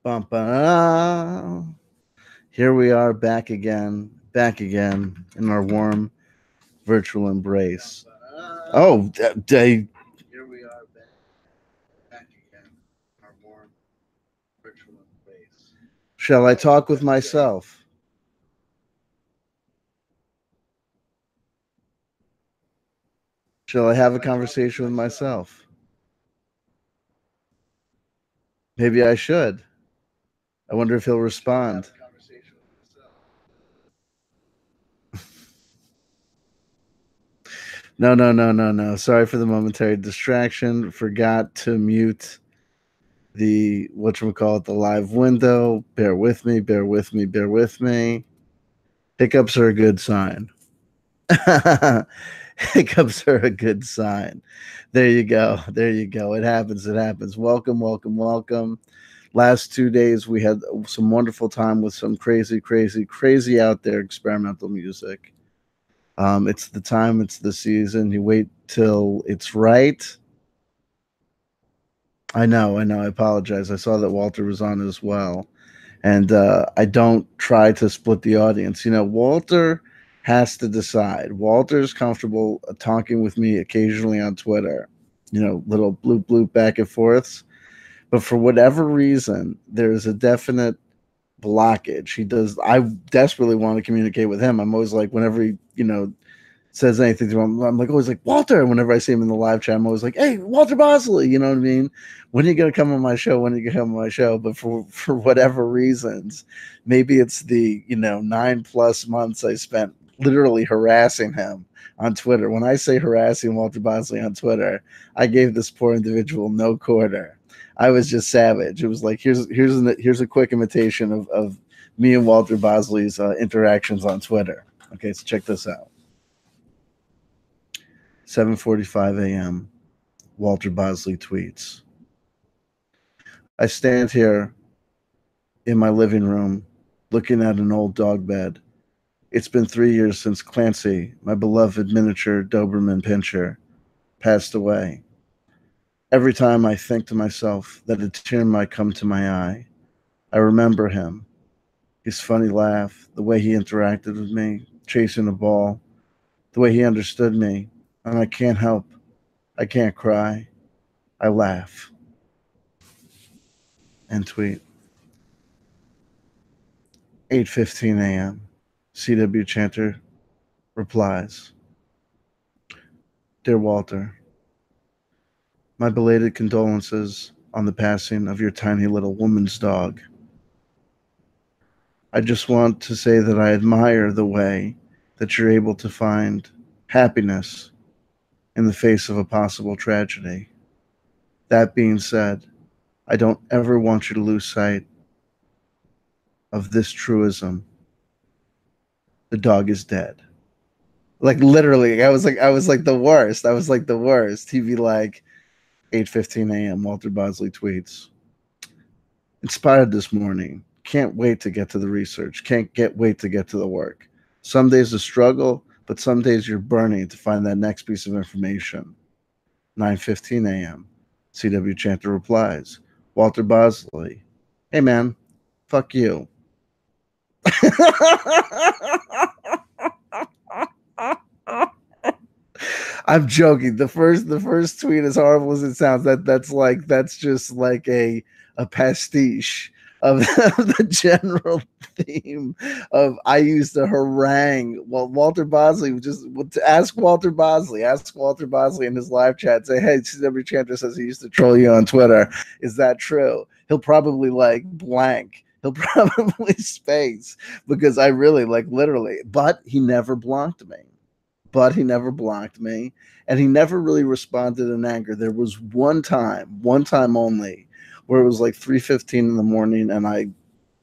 Bum, ba, Here we are back again in our warm virtual embrace. Oh, they. Here we are back again in our warm virtual embrace. Shall I talk with myself? Shall I have a conversation with myself? Maybe I should. I wonder if he'll respond. No, no, no, no, no. Sorry for the momentary distraction. Forgot to mute the whatchamacallit, the live window. Bear with me, bear with me, bear with me. Hiccups are a good sign. Hiccups are a good sign. There you go. There you go. It happens. It happens. Welcome, welcome, welcome. Last 2 days we had some wonderful time with some crazy, crazy, crazy out there experimental music. It's the time, it's the season. You wait till it's right. I know, I know. I apologize. I saw that Walter was on as well. And I don't try to split the audience. Walter has to decide. Walter's comfortable talking with me occasionally on Twitter, little bloop bloop back and forths. But for whatever reason, there's a definite blockage. I desperately want to communicate with him. I'm always like, whenever he says anything to him, I'm like always like Walter. And whenever I see him in the live chat, I'm always like, hey, Walter Bosley, you know what I mean? When are you gonna come on my show? When are you gonna come on my show? But for whatever reasons, maybe it's the 9+ months I spent literally harassing him on Twitter. When I say harassing Walter Bosley on Twitter, I gave this poor individual no quarter. I was just savage. It was like here's a quick imitation of me and Walter Bosley's interactions on Twitter. Okay, so check this out. 7:45 a.m. Walter Bosley tweets. I stand here in my living room looking at an old dog bed. It's been 3 years since Clancy, my beloved miniature Doberman Pinscher, passed away. Every time I think to myself that a tear might come to my eye, I remember him, his funny laugh, the way he interacted with me, chasing a ball, the way he understood me, and I can't help. I can't cry. I laugh. And tweet. 8:15 a.m. CW Chanter replies. Dear Walter, my belated condolences on the passing of your tiny little woman's dog. I just want to say that I admire the way that you're able to find happiness in the face of a possible tragedy. That being said, I don't ever want you to lose sight of this truism. The dog is dead. Like literally, I was like the worst. I was like the worst. He'd be like 8:15 a.m. Walter Bosley tweets. Inspired this morning. Can't wait to get to the research. Wait to get to the work. Some days a struggle, but some days you're burning to find that next piece of information. 9:15 a.m. CW Chanter replies. Walter Bosley. Hey man, fuck you. I'm joking. The first tweet, as horrible as it sounds, that's just like a pastiche of the general theme of I used to harangue. Well, Walter Bosley just ask Walter Bosley in his live chat. Say, hey, CW Chanter says he used to troll you on Twitter. Is that true? He'll probably like blank. He'll probably space because I really like literally, but he never blocked me. And he never really responded in anger. There was one time only, where it was like 3:15 in the morning, and I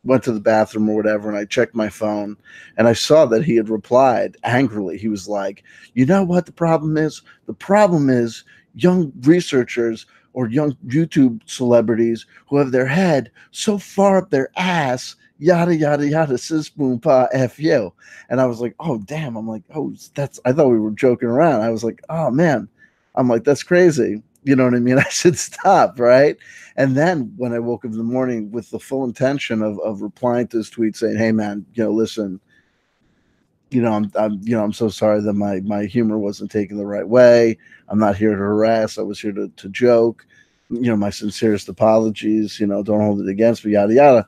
went to the bathroom or whatever, and I checked my phone, and I saw that he had replied angrily. He was like, "You know what the problem is? The problem is young researchers or young YouTube celebrities who have their head so far up their ass." Yada yada yada, sis boom pa f you, and I was like, oh damn. I'm like, oh, that's. I thought we were joking around. I was like, oh man, I'm like, that's crazy. You know what I mean? I should stop, right? And then when I woke up in the morning with the full intention of replying to his tweet saying, "Hey man, listen, I'm so sorry that my humor wasn't taken the right way. I'm not here to harass. I was here to joke. My sincerest apologies. Don't hold it against me, yada yada."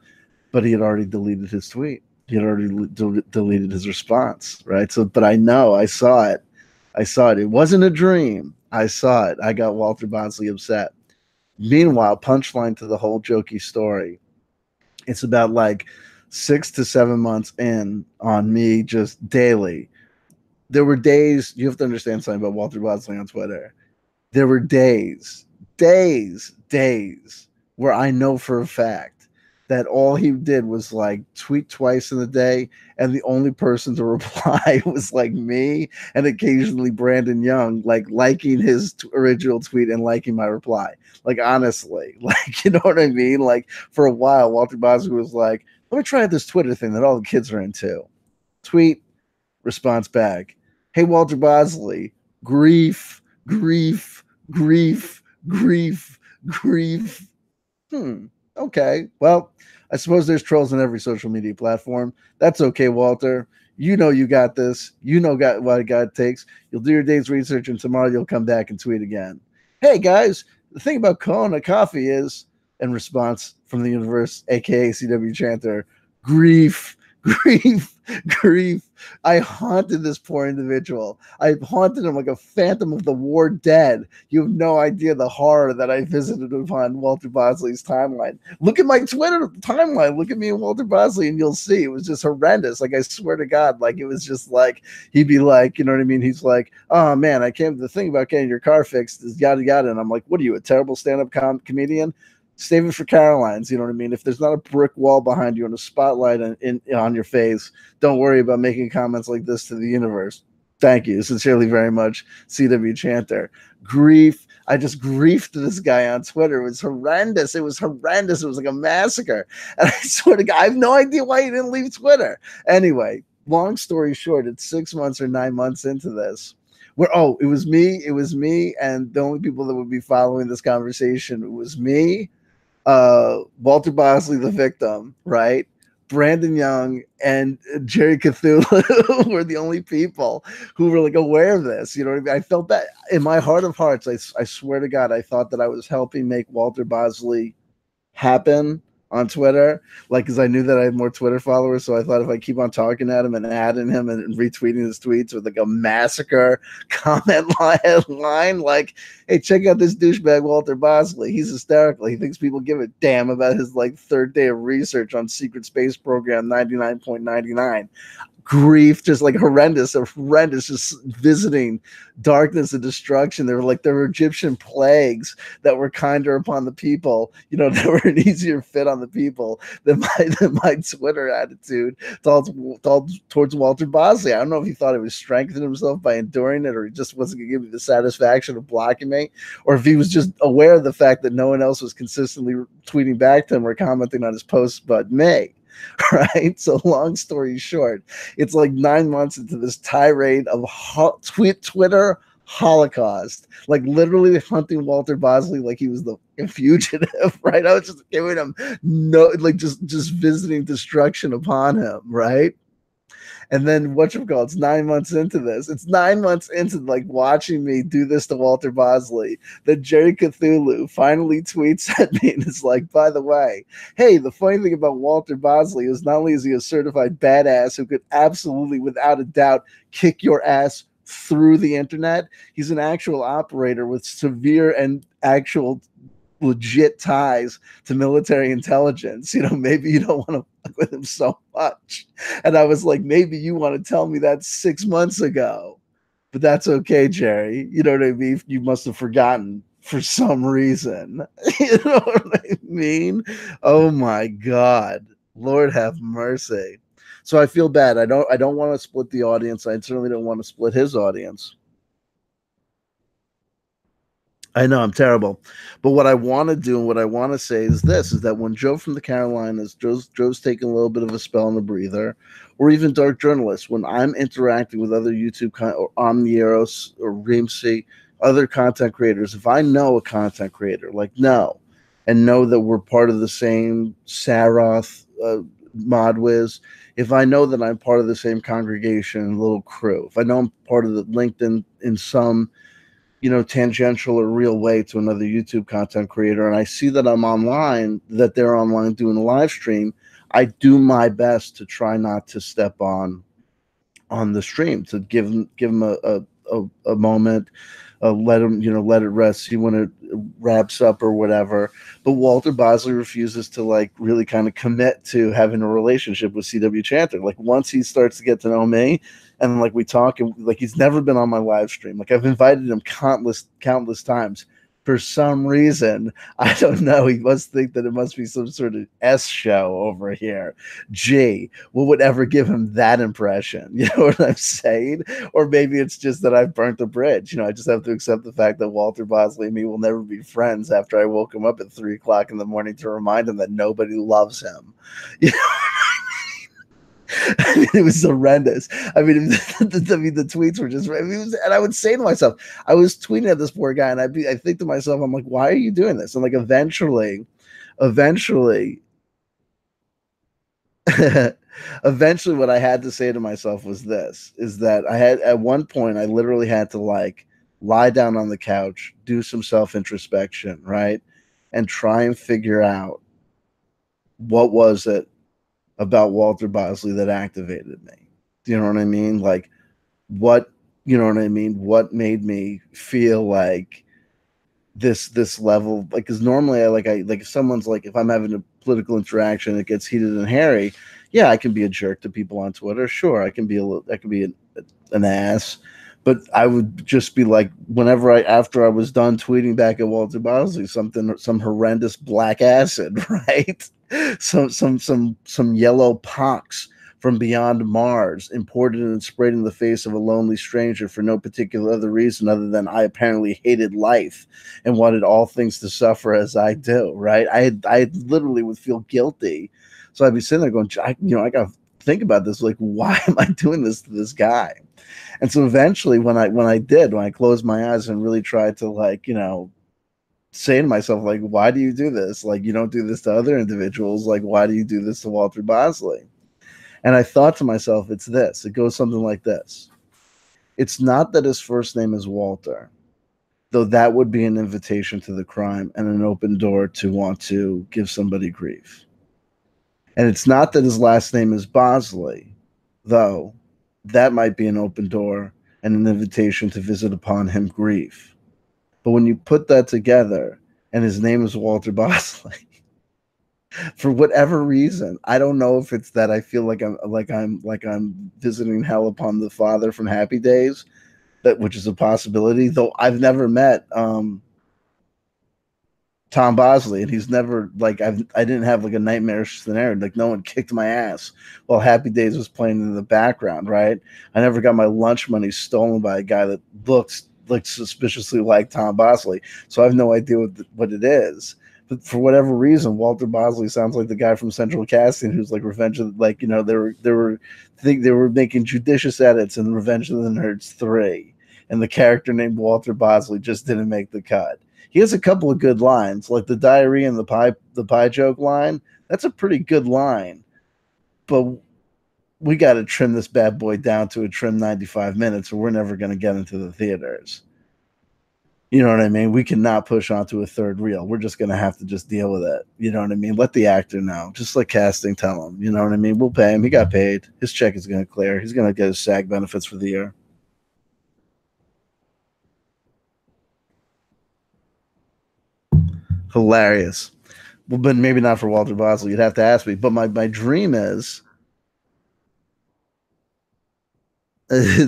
But he had already deleted his tweet. He had already deleted his response, right? So, but I know, I saw it. I saw it. It wasn't a dream. I saw it. I got Walter Bosley upset. Meanwhile, punchline to the whole jokey story. It's about like 6 to 7 months in on me just daily. There were days, you have to understand something about Walter Bosley on Twitter. There were days where I know for a fact that all he did was like tweet twice in the day, and the only person to reply was like me and occasionally Brandon Young, like liking his original tweet and liking my reply. Like, honestly, like, you know what I mean? Like, for a while, Walter Bosley was like, let me try this Twitter thing that all the kids are into. Tweet, response back. Hey, Walter Bosley, grief, grief, grief, grief, grief. Okay. Well, I suppose there's trolls on every social media platform. That's okay, Walter. You got this. What it takes. You'll do your day's research, and tomorrow you'll come back and tweet again. Hey, guys, the thing about Kona coffee is, in response from the universe, aka CW Chanter, grief, grief, grief. I haunted this poor individual. I haunted him like a phantom of the war dead. You have no idea the horror that I visited upon Walter Bosley's timeline. Look at my Twitter timeline. Look at me and Walter Bosley, and you'll see it was just horrendous. Like, I swear to God, like, it was just like, he'd be like, you know what I mean? He's like, oh man, the thing about getting your car fixed is yada yada. And I'm like, what are you, a terrible stand-up comedian? Save it for Caroline's, you know what I mean? If there's not a brick wall behind you and a spotlight on your face, don't worry about making comments like this to the universe. Thank you. Sincerely, very much, CW Chanter. Grief. I just griefed this guy on Twitter. It was horrendous. It was like a massacre. And I swear to God, I have no idea why he didn't leave Twitter. Anyway, long story short, it's 6 months or 9 months into this. It was me, and the only people that would be following this conversation, it was me, Walter Bosley, the victim, right? Brandon Young and Jerry Cthulhu were the only people who were like aware of this. You know what I mean? I felt that in my heart of hearts. I swear to God, I thought that I was helping make Walter Bosley happen on Twitter, like, because I knew that I had more Twitter followers. So I thought if I keep on talking at him and adding him and retweeting his tweets with like a massacre comment line, like, hey, check out this douchebag Walter Bosley. He's hysterical. He thinks people give a damn about his like third day of research on Secret Space Program 99.99. Grief, just like horrendous, just visiting darkness and destruction. There were Egyptian plagues that were kinder upon the people, that were an easier fit on the people than my Twitter attitude towards Walter Bosley. I don't know if he thought he was strengthening himself by enduring it, or he just wasn't going to give me the satisfaction of blocking me, or if he was just aware of the fact that no one else was consistently tweeting back to him or commenting on his posts but me. Right. So long story short, it's like 9 months into this tirade of Twitter Holocaust, like literally hunting Walter Bosley like he was the fugitive. Right. I was just giving him just visiting destruction upon him. Right. And then it's 9 months into this. It's 9 months into like watching me do this to Walter Bosley that Jerry Cthulhu finally tweets at me and is like, by the way, hey, the funny thing about Walter Bosley is not only is he a certified badass who could absolutely, without a doubt, kick your ass through the internet, he's an actual operator with severe and actual legit ties to military intelligence. Maybe you don't want to fuck with him so much. And I was like, maybe you want to tell me that 6 months ago, but that's okay, Jerry. You know what I mean? You must have forgotten for some reason. You know what I mean? Oh my God, Lord have mercy. So I feel bad. I don't want to split the audience. I certainly don't want to split his audience. I know I'm terrible, but what I want to do and what I want to say is that when Joe from the Carolinas, Joe's taking a little bit of a spell and a breather, or even Dark Journalists, when I'm interacting with other YouTube or Omnieros or Reamsey, other content creators, if I know a content creator, like know that we're part of the same Saroth Modwiz, if I know that I'm part of the same congregation, little crew, if I know I'm part of the LinkedIn in some, tangential or real way to another YouTube content creator, and I see that I'm online, that they're online doing a live stream, I do my best to try not to step on the stream, to give them a moment, let him, let it rest, see when it wraps up or whatever. But Walter Bosley refuses to like really kind of commit to having a relationship with CW Chanter. Like once he starts to get to know me, and like we talk, and like he's never been on my live stream. Like I've invited him countless times. For some reason, I don't know, he must think that it must be some sort of S show over here. Gee, what would ever give him that impression? You know what I'm saying? Or maybe it's just that I've burnt the bridge. I just have to accept the fact that Walter Bosley and me will never be friends after I woke him up at 3 o'clock in the morning to remind him that nobody loves him. You know? I mean, it was horrendous. I mean, the tweets were just. And I would say to myself, I was tweeting at this poor guy, and I think to myself, I'm like, why are you doing this? And like, eventually, eventually, what I had to say to myself was this: is that I had at one point, I literally had to like lie down on the couch, do some self introspection, right, and try and figure out what was it about Walter Bosley that activated me. Do you know what I mean? Like what, what made me feel like this level, like, because normally I if someone's like, if I'm having a political interaction, it gets heated and hairy, yeah, I can be a jerk to people on Twitter, sure, I can be an ass, but I would just be like, whenever after I was done tweeting back at Walter Bosley, some horrendous black acid, right? Some yellow pox from beyond Mars, imported and sprayed in the face of a lonely stranger for no particular other reason other than I apparently hated life and wanted all things to suffer as I do, right? I literally would feel guilty. So I'd be sitting there going, I got to think about this. Like, why am I doing this to this guy? And so eventually when I closed my eyes and really tried to like, say to myself, like, why do you do this? Like, you don't do this to other individuals. Like, why do you do this to Walter Bosley? And I thought to myself, it's this. It goes something like this. It's not that his first name is Walter, though that would be an invitation to the crime and an open door to want to give somebody grief. And it's not that his last name is Bosley, though that might be an open door and an invitation to visit upon him grief. But when you put that together and his name is Walter Bosley, for whatever reason, I don't know if it's that I feel like I'm visiting hell upon the father from Happy Days, which is a possibility. Though I've never met Tom Bosley, and he's never like I didn't have like a nightmarish scenario. Like no one kicked my ass while Happy Days was playing in the background, right? I never got my lunch money stolen by a guy that looks like suspiciously like Tom Bosley, so I have no idea what it is. But for whatever reason, Walter Bosley sounds like the guy from Central Casting who's like Revenge of, like, they were making judicious edits in Revenge of the Nerds 3, and the character named Walter Bosley just didn't make the cut. He has a couple of good lines, like the diarrhea and the pie joke line. That's a pretty good line, but we got to trim this bad boy down to a trim 95 minutes, or we're never going to get into the theaters. You know what I mean? We cannot push onto a third reel. We're just going to have to just deal with it. You know what I mean? Let the actor know. Just like casting, tell him. You know what I mean? We'll pay him. He got paid. His check is going to clear. He's going to get his SAG benefits for the year. Hilarious. Well, but maybe not for Walter Bosley. You'd have to ask me. But my dream is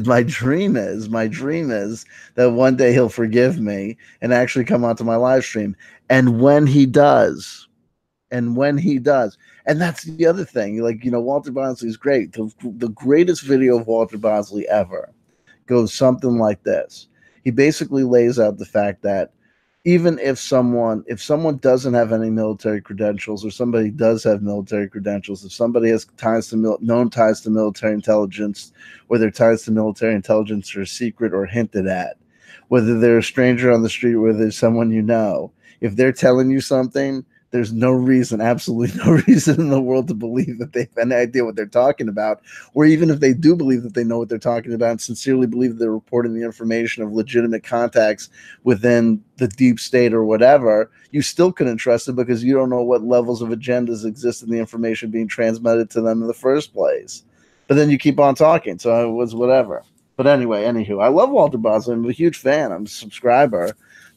my dream is that one day he'll forgive me and actually come onto my live stream. And when he does, and that's the other thing, like, Walter Bosley is great. The greatest video of Walter Bosley ever goes something like this. He basically lays out the fact that even if someone doesn't have any military credentials, or somebody does have military credentials, if somebody has known ties to military intelligence, or their ties to military intelligence are secret or hinted at, whether they're a stranger on the street, whether there's someone you know. If they're telling you something, there's no reason, absolutely no reason in the world to believe that they have any idea what they're talking about, or even if they do believe that they know what they're talking about and sincerely believe they're reporting the information of legitimate contacts within the deep state or whatever, you still couldn't trust it because you don't know what levels of agendas exist in the information being transmitted to them in the first place. But then you keep on talking, so it was whatever. But anyway, anywho, I love Walter Bosley. I'm a huge fan. I'm a subscriber.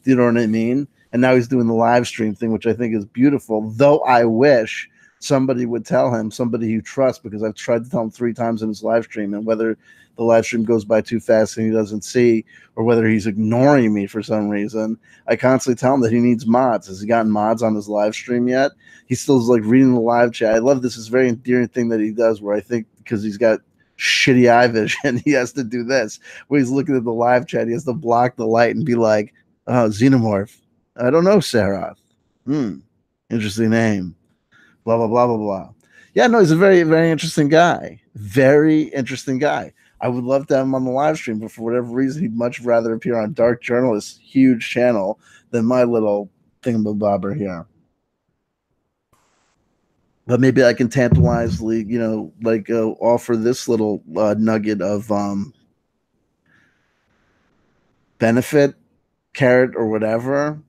Do you know what I mean? And now he's doing the live stream thing, which I think is beautiful. Though I wish somebody would tell him, somebody you trust, because I've tried to tell him 3 times in his live stream, and whether the live stream goes by too fast and he doesn't see, or whether he's ignoring me for some reason, I constantly tell him that he needs mods. Has he gotten mods on his live stream yet? He still is like reading the live chat. I love this. It's a very endearing thing that he does, where I think because he's got shitty eye vision, he has to do this, where he's looking at the live chat, he has to block the light and be like, oh, Xenomorph. I don't know, Sarah. Interesting name. Blah, blah, blah, blah, blah. Yeah, no, he's a very, very interesting guy. Very interesting guy. I would love to have him on the live stream, but for whatever reason, he'd much rather appear on Dark Journalist's huge channel than my little thingamabobber here. But maybe I can tantalizingly, offer this little nugget of benefit, carrot, or whatever,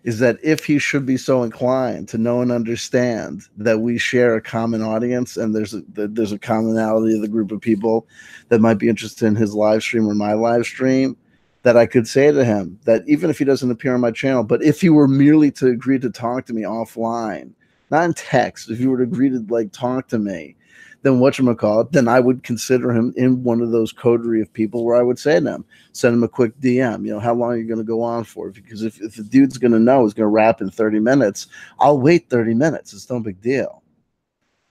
is that if he should be so inclined to know and understand that we share a common audience and there's a commonality of the group of people that might be interested in his live stream or my live stream, that I could say to him that even if he doesn't appear on my channel, but if he were merely to agree to talk to me offline, not in text, if he were to agree to like talk to me, then whatchamacallit, then I would consider him in one of those coterie of people where I would say to him, send him a quick DM, how long are you going to go on for? Because if the dude's going to know he's going to wrap in 30 minutes, I'll wait 30 minutes. It's no big deal.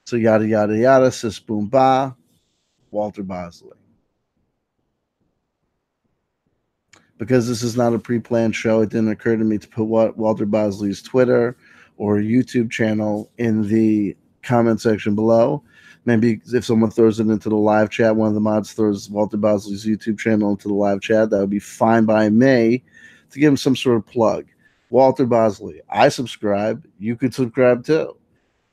So yada, yada, yada, sis boom ba, Walter Bosley. Because this is not a pre-planned show, it didn't occur to me to put Walter Bosley's Twitter or YouTube channel in the comment section below. Maybe if someone throws it into the live chat, one of the mods throws Walter Bosley's YouTube channel into the live chat, that would be fine by me to give him some sort of plug. Walter Bosley, I subscribe. You could subscribe too.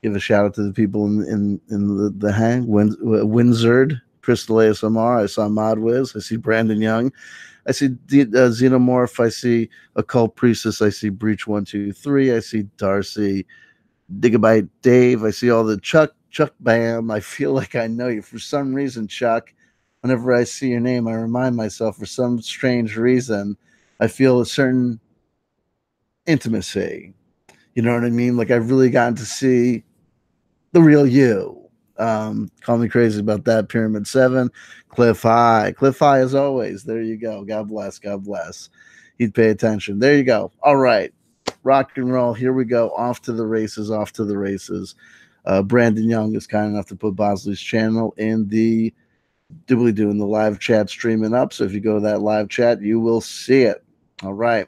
Give a shout out to the people in the hang. Windsord, Crystal ASMR. I saw Modwiz. I see Brandon Young. I see Xenomorph. I see Occult Priestess. I see Breach123. I see Darcy. Gigabyte Dave. I see all the Chuck Bam. I feel like I know you. For some reason, Chuck, whenever I see your name, I remind myself, for some strange reason, I feel a certain intimacy. You know what I mean? Like I've really gotten to see the real you. Call me crazy about that. Pyramid 7. Cliff High as always. There you go. God bless. He'd pay attention. There you go. All right. Rock and roll. Here we go. Off to the races. Brandon Young is kind enough to put Bosley's channel in the doobly-doo in the live chat streaming up. So if you go to that live chat, you will see it. All right.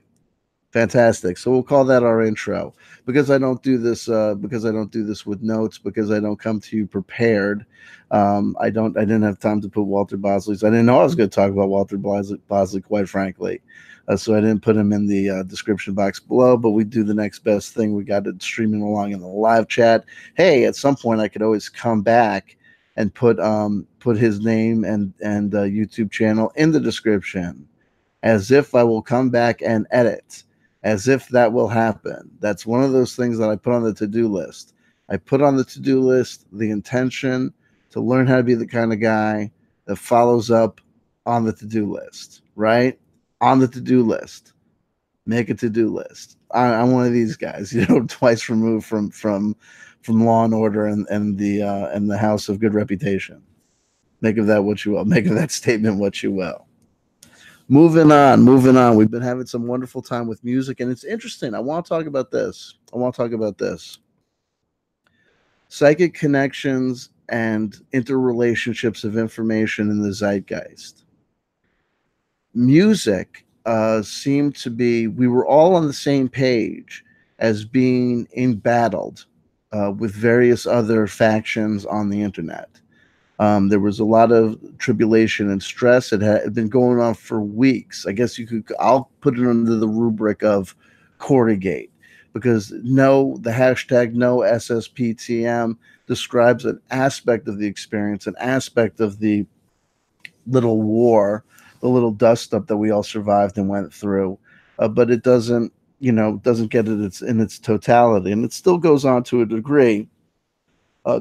Fantastic. So we'll call that our intro. Because I don't do this with notes, because I don't come to you prepared. I didn't have time to put Walter Bosley's. I didn't know I was going to talk about Walter Bosley, quite frankly. So I didn't put him in the description box below, but we do the next best thing. We got it streaming along in the live chat. Hey, at some point I could always come back and put his name and YouTube channel in the description, as if I will come back and edit, as if that will happen. That's one of those things that I put on the to-do list. I put on the to-do list the intention to learn how to be the kind of guy that follows up on the to-do list, right? On the to-do list. Make a to-do list. I'm one of these guys, twice removed from Law and Order and the House of Good Reputation. Make of that what you will. Make of that statement what you will. Moving on. We've been having some wonderful time with music, and it's interesting. I want to talk about this. Psychic connections and interrelationships of information in the zeitgeist. Music seemed to be, we were all on the same page as being embattled with various other factions on the internet. There was a lot of tribulation and stress. It had been going on for weeks. I guess you could. I'll put it under the rubric of Corrigate, because the hashtag no SSPTM describes an aspect of the experience, an aspect of the little war, the little dust up that we all survived and went through. But it doesn't, doesn't get it in its totality, and it still goes on to a degree.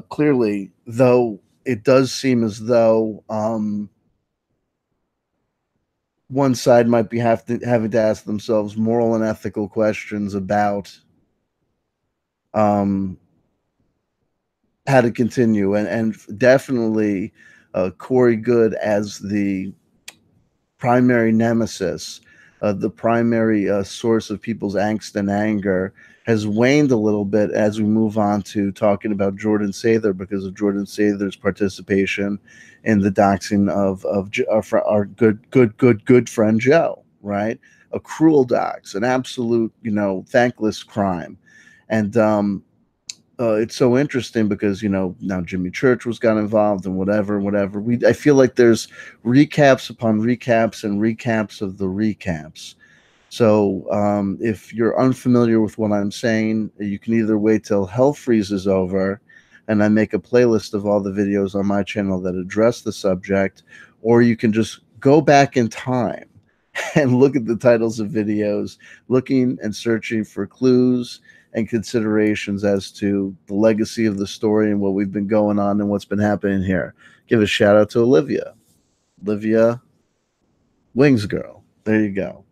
Clearly, though, it does seem as though one side might be having to ask themselves moral and ethical questions about um, how to continue, and definitely Corey Good as the primary nemesis, the primary source of people's angst and anger, has waned a little bit as we move on to talking about Jordan Sather, because of Jordan Sather's participation in the doxing of our good friend Joe, right? A cruel dox, an absolute, thankless crime. And it's so interesting because now Jimmy Church got involved and whatever. I feel like there's recaps upon recaps and recaps of the recaps. So if you're unfamiliar with what I'm saying, you can either wait till hell freezes over, and I make a playlist of all the videos on my channel that address the subject, or you can just go back in time and look at the titles of videos, looking and searching for clues and considerations as to the legacy of the story and what we've been going on and what's been happening here. Give a shout out to Olivia Wings Girl. There you go.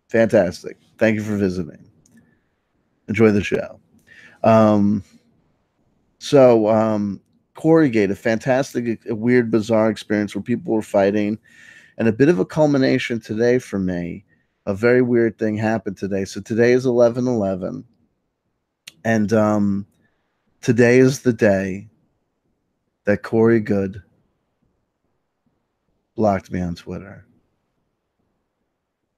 Fantastic. Thank you for visiting. Enjoy the show. Um, so, Corrigate, a fantastic, a weird, bizarre experience where people were fighting, and a bit of a culmination today for me. A very weird thing happened today. So today is 11/11, and today is the day that Corey Good blocked me on Twitter.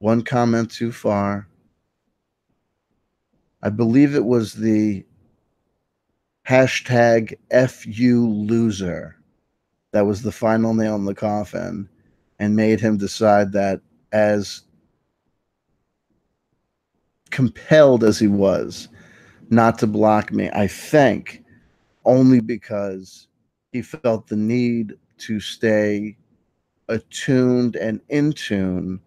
One comment too far. I believe it was the hashtag FU loser that was the final nail in the coffin and made him decide that, as compelled as he was not to block me, I think only because he felt the need to stay attuned and in tune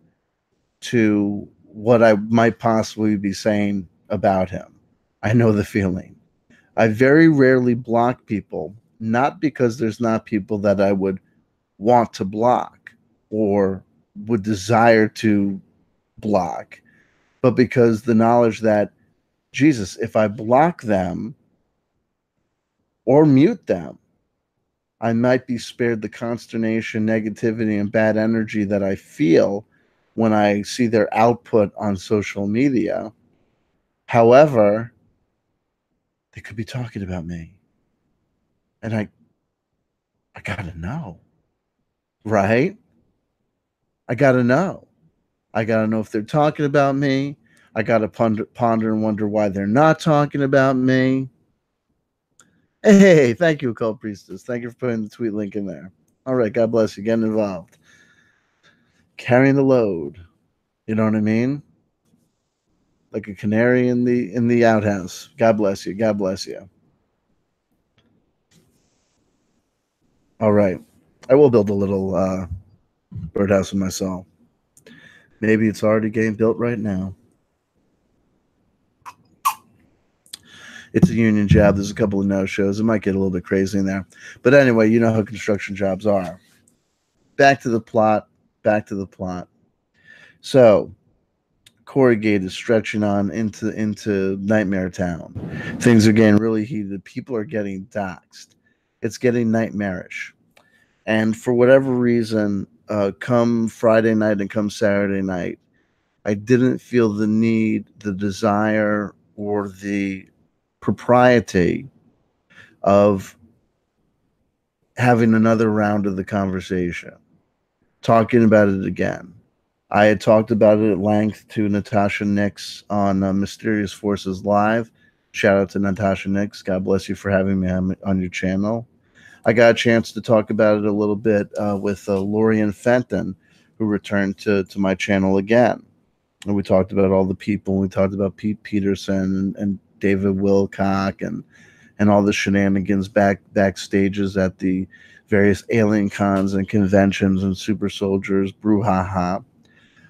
to what I might possibly be saying about him. I know the feeling. I very rarely block people, not because there's not people that I would want to block or would desire to block, but because the knowledge that, Jesus, if I block them or mute them, I might be spared the consternation, negativity, and bad energy that I feel when I see their output on social media. However, they could be talking about me. And I gotta know. Right? I gotta know. I gotta know if they're talking about me. I gotta ponder and wonder why they're not talking about me. Hey, thank you, Occult Priestess. Thank you for putting the tweet link in there. All right, God bless you. Getting involved. Carrying the load. You know what I mean? Like a canary in the outhouse. God bless you. God bless you. All right. I will build a little birdhouse with my soul. Maybe it's already getting built right now. It's a union job. There's a couple of no-shows. It might get a little bit crazy in there. But anyway, you know how construction jobs are. Back to the plot. So, Corrugate is stretching on into Nightmare Town. Things are getting really heated. People are getting doxxed. It's getting nightmarish. And for whatever reason, come Friday night and come Saturday night, I didn't feel the need, the desire, or the propriety of having another round of the conversation, talking about it again. I had talked about it at length to Natasha Nix on Mysterious Forces Live. Shout out to Natasha Nix. God bless you for having me on your channel. I got a chance to talk about it a little bit with Lorian Fenton, who returned to my channel again. And we talked about all the people. We talked about Pete Peterson and David Wilcock and all the shenanigans backstages at the various alien cons and conventions and super soldiers, brouhaha.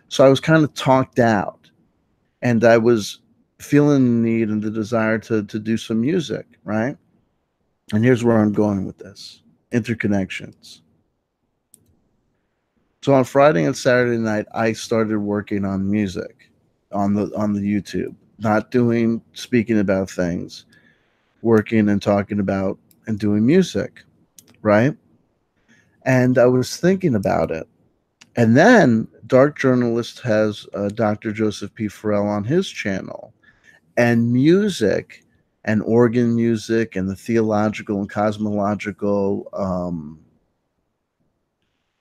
So I was kind of talked out, and I was feeling the need and the desire to do some music, right? And here's where I'm going with this: interconnections. So on Friday and Saturday night, I started working on music on the YouTube, not doing speaking about things, working and talking about and doing music, right? And I was thinking about it. And then Dark Journalist has Dr. Joseph P. Farrell on his channel, and music and organ music and the theological and cosmological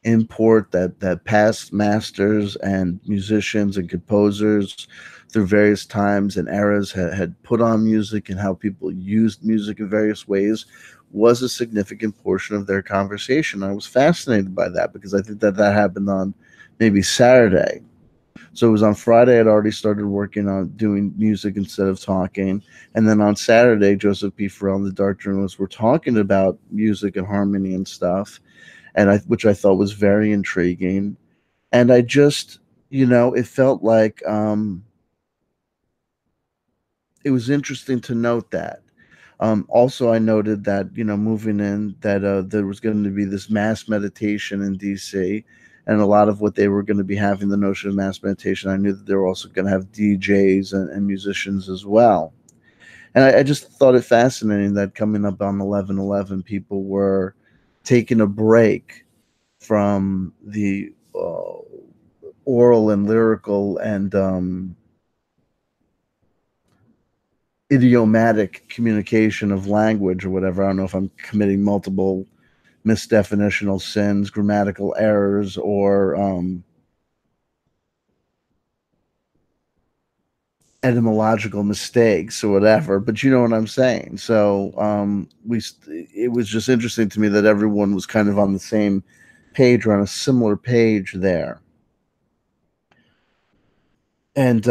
import that past masters and musicians and composers through various times and eras had put on music, and how people used music in various ways was a significant portion of their conversation. I was fascinated by that because I think that happened on maybe Saturday. So it was on Friday I'd already started working on doing music instead of talking. And then on Saturday, Joseph P. Farrell and the Dark Journalists were talking about music and harmony and stuff, which I thought was very intriguing. And I just, it felt like it was interesting to note that. Also, I noted that, moving in, that there was going to be this mass meditation in DC, and a lot of what they were going to be having, the notion of mass meditation, I knew that they were also going to have DJs and musicians as well. And I just thought it fascinating that coming up on 11/11, people were taking a break from the oral and lyrical and idiomatic communication of language or whatever. I don't know if I'm committing multiple misdefinitional sins, grammatical errors, or etymological mistakes or whatever, but you know what I'm saying. So it was just interesting to me that everyone was kind of on the same page or on a similar page there. And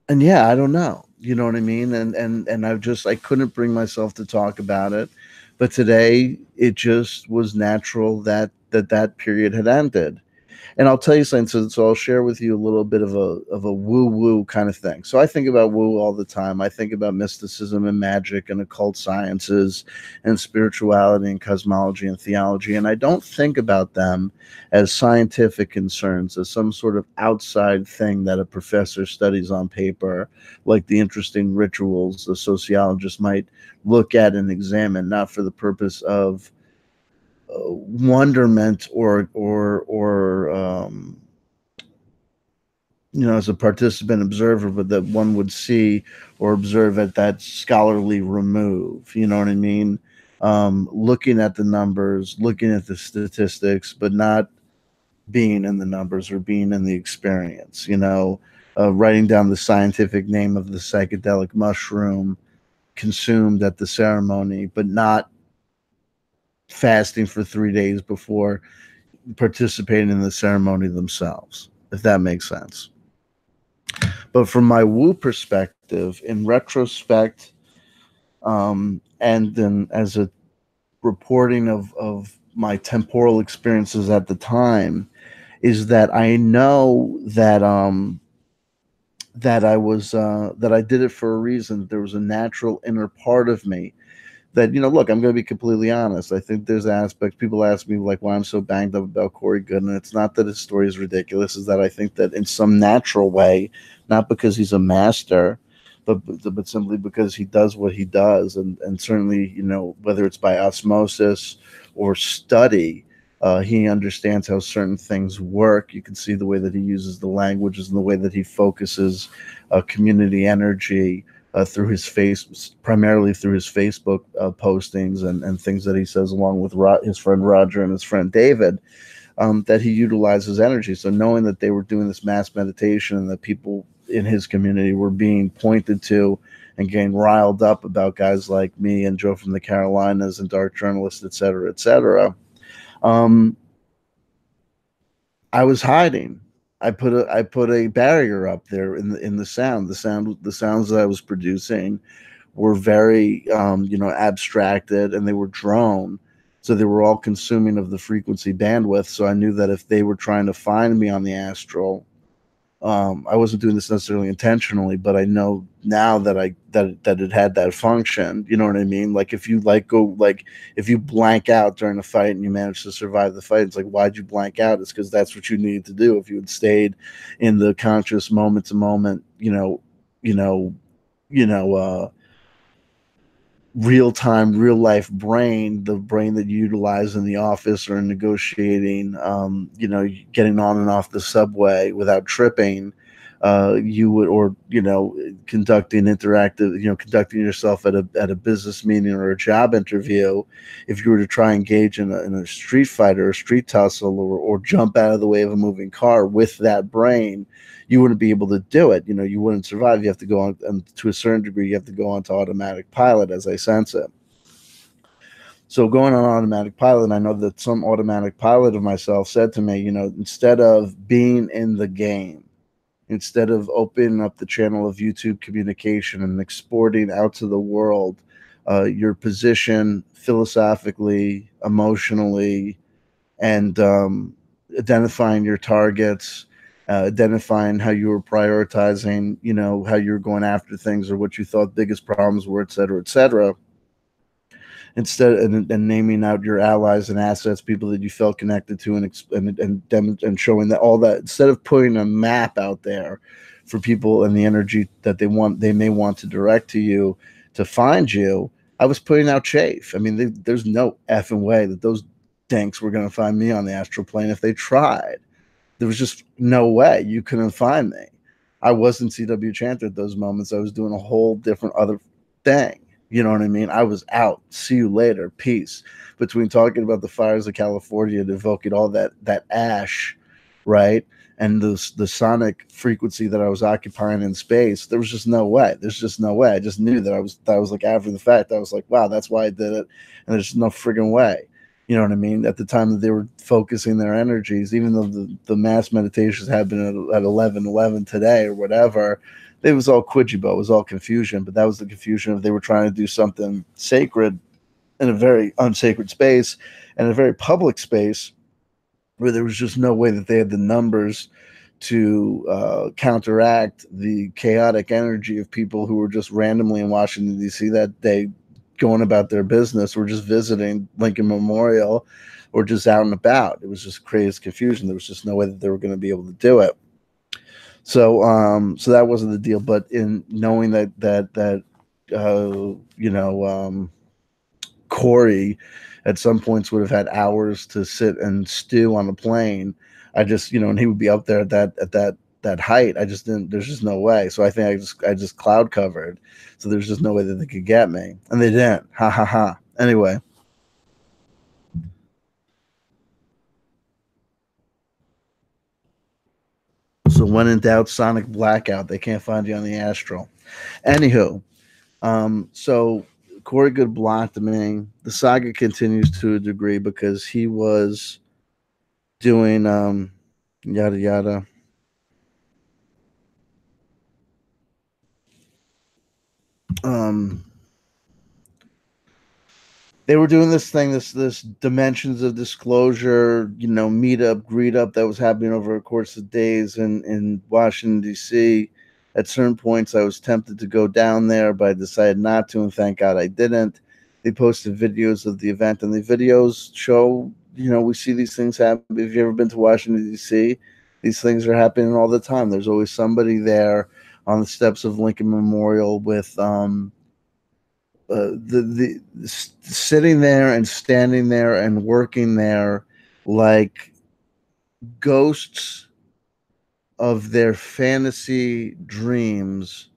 yeah, I don't know. You know what I mean? And I couldn't bring myself to talk about it. But today it just was natural that period had ended. And I'll tell you something. So I'll share with you a little bit of a woo woo kind of thing. So I think about woo all the time. I think about mysticism and magic and occult sciences and spirituality and cosmology and theology. And I don't think about them as scientific concerns, as some sort of outside thing that a professor studies on paper, like the interesting rituals the sociologist might look at and examine, not for the purpose of wonderment or as a participant observer, but that one would see or observe at that scholarly remove. You know what I mean? Looking at the numbers, looking at the statistics, but not being in the numbers or being in the experience. Writing down the scientific name of the psychedelic mushroom consumed at the ceremony, but not fasting for 3 days before participating in the ceremony themselves, if that makes sense. But from my woo perspective, in retrospect, and then as a reporting of my temporal experiences at the time, is that I know that that I did it for a reason. There was a natural inner part of me that, look, I'm going to be completely honest. I think there's aspects, people ask me like why I'm so banged up about Corey Goodman. It's not that his story is ridiculous, is that I think that in some natural way, not because he's a master, but simply because he does what he does. And certainly, whether it's by osmosis or study, he understands how certain things work. You can see the way that he uses the languages and the way that he focuses community energy, through primarily through his Facebook postings and things that he says, along with his friend Roger and his friend David, that he utilizes energy. So knowing that they were doing this mass meditation and that people in his community were being pointed to and getting riled up about guys like me and Joe from the Carolinas and dark journalists, et cetera, et cetera. Um, I was hiding. I put a barrier up there in the sound. The sounds that I was producing were very abstracted, and they were drone, so they were all consuming of the frequency bandwidth. So I knew that if they were trying to find me on the astral, I wasn't doing this necessarily intentionally, but I know now that that it had that function. You know what I mean? Like if you if you blank out during a fight and you manage to survive the fight, it's like, why'd you blank out? It's because that's what you needed to do. If you had stayed in the conscious moment to moment, you know, you know, real time, real life brain, the brain that you utilize in the office or in negotiating, getting on and off the subway without tripping, you would, or, conducting interactive, conducting yourself at a business meeting or a job interview. If you were to try and engage in a street fight or a street tussle, or jump out of the way of a moving car with that brain, you wouldn't be able to do it. You wouldn't survive. You have to go on, and to a certain degree, you have to go on to automatic pilot, as I sense it. So going on automatic pilot, I know that some automatic pilot of myself said to me, instead of being in the game, instead of opening up the channel of YouTube communication and exporting out to the world your position philosophically, emotionally, and identifying your targets, identifying how you were prioritizing, how you were going after things or what you thought biggest problems were, et cetera, et cetera. Instead, and naming out your allies and assets, people that you felt connected to, and showing that all that, instead of putting a map out there for people and the energy that they may want to direct to you to find you, I was putting out chafe. I mean, there's no effing way that those dinks were going to find me on the astral plane if they tried. There was just no way you couldn't find me. I wasn't CW Chanter at those moments. I was doing a whole different other thing. You know what I mean? I was out. See you later. Peace. Between talking about the fires of California and evoking all that ash, right? And the sonic frequency that I was occupying in space, there was just no way. There's just no way. I just knew that I was like, after the fact, I was like, wow, that's why I did it. And there's no friggin' way. You know what I mean? At the time that they were focusing their energies, even though the mass meditations had been at 11:11 today or whatever, it was all quijibo, it was all confusion. But that was the confusion of they were trying to do something sacred in a very unsacred space and a very public space where there was just no way that they had the numbers to counteract the chaotic energy of people who were just randomly in Washington, D.C. that day, going about their business or just visiting Lincoln Memorial or just out and about. It was just crazy confusion. There was just no way that they were going to be able to do it. So so that wasn't the deal. But in knowing that Corey at some points would have had hours to sit and stew on a plane, I just, and he would be up there at that height. I just didn't. There's just no way. So I think I just cloud covered. So there's just no way that they could get me, and they didn't. Ha ha ha. Anyway. So when in doubt, sonic blackout. They can't find you on the astral. Anywho, so Corey Good blocked me. The saga continues to a degree because he was doing yada yada. Um, they were doing this thing, this dimensions of disclosure, meetup, greet up that was happening over a course of days in Washington D.C. At certain points, I was tempted to go down there, but I decided not to, and thank God I didn't. They posted videos of the event, and the videos show, we see these things happen. If you've ever been to Washington D.C., these things are happening all the time. There's always somebody there on the steps of Lincoln Memorial with the sitting there and standing there and working there like ghosts of their fantasy dreams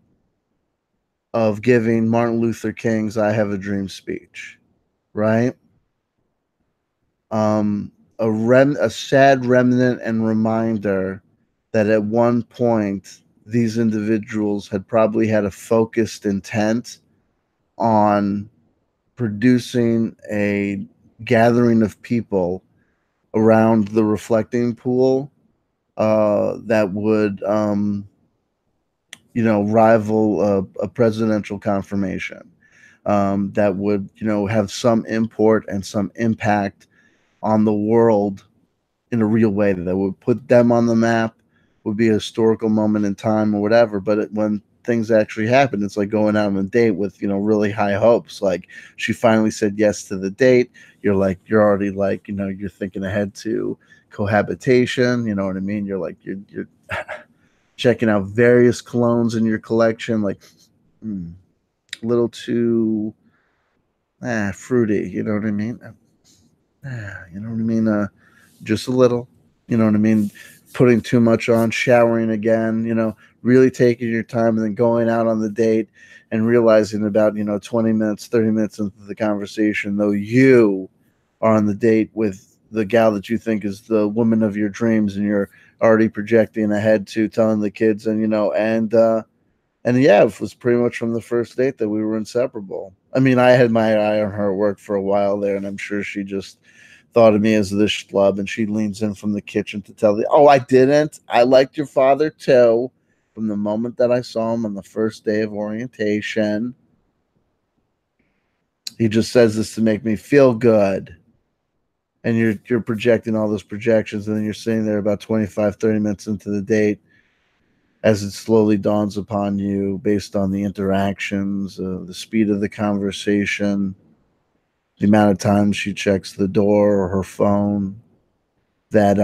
of giving Martin Luther King's "I Have a Dream" speech, right? A sad remnant and reminder that at one point these individuals had probably had a focused intent on producing a gathering of people around the reflecting pool that would, rival a presidential confirmation, that would, have some import and some impact on the world in a real way, that would put them on the map, would be a historical moment in time or whatever. But when things actually happen, it's like going out on a date with, really high hopes. Like, she finally said yes to the date. You're already like, you're thinking ahead to cohabitation. You know what I mean? You're checking out various colognes in your collection, like, a little too fruity. You know what I mean? You know what I mean? Just a little. You know what I mean? Putting too much on, showering again, really taking your time, and then going out on the date and realizing about, 20 minutes, 30 minutes into the conversation, though you are on the date with the gal that you think is the woman of your dreams, and you're already projecting ahead to telling the kids, and yeah, it was pretty much from the first date that we were inseparable. I mean, I had my eye on her work for a while there, and I'm sure she just thought of me as this schlub, and she leans in from the kitchen to tell the, oh, I didn't. I liked your father too. From the moment that I saw him on the first day of orientation, he just says this to make me feel good. And you're projecting all those projections, and then you're sitting there about 25, 30 minutes into the date, as it slowly dawns upon you, based on the interactions, the speed of the conversation, the amount of times she checks the door or her phone, that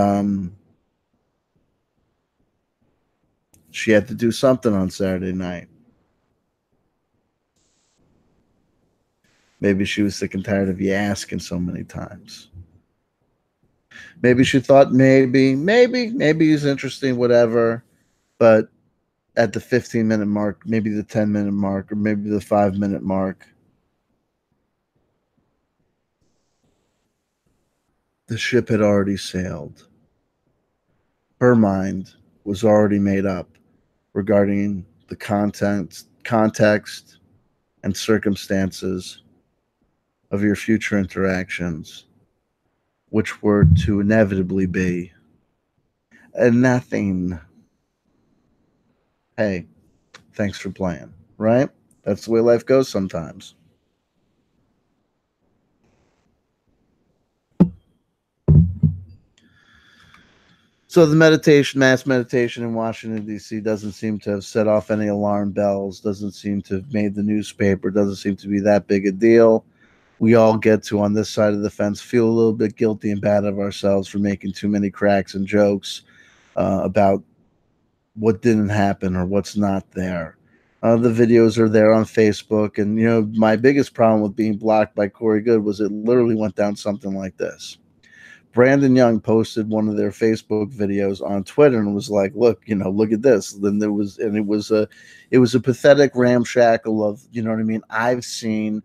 she had to do something on Saturday night. Maybe she was sick and tired of you asking so many times. Maybe she thought maybe he's interesting, whatever. But at the 15-minute mark, maybe the 10-minute mark, or maybe the 5-minute mark, the ship had already sailed. Her mind was already made up regarding the context, and circumstances of your future interactions, which were to inevitably be a nothing. Hey, thanks for playing, right? That's the way life goes sometimes. So the mass meditation in Washington, D.C. doesn't seem to have set off any alarm bells, doesn't seem to have made the newspaper, doesn't seem to be that big a deal. We all get to, on this side of the fence, feel a little bit guilty and bad of ourselves for making too many cracks and jokes about what didn't happen or what's not there. The videos are there on Facebook, and my biggest problem with being blocked by Corey Good was it literally went down something like this. Brandon Young posted one of their Facebook videos on Twitter and was like, "Look, look at this." Then it was a pathetic ramshackle of, you know what I mean. I've seen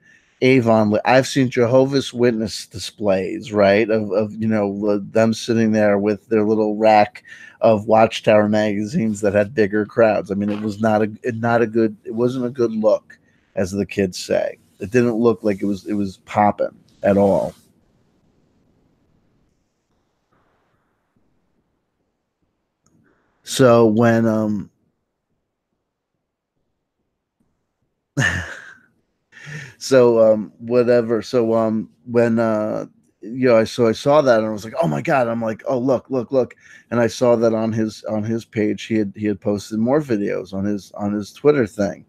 Jehovah's Witness displays, right? Of them sitting there with their little rack of Watchtower magazines that had bigger crowds. I mean, it wasn't a good look, as the kids say. It didn't look like it was popping at all. So when whatever. So when I saw that and I was like, oh my god. I'm like, oh, look, and I saw that on his page he had posted more videos on his Twitter thing,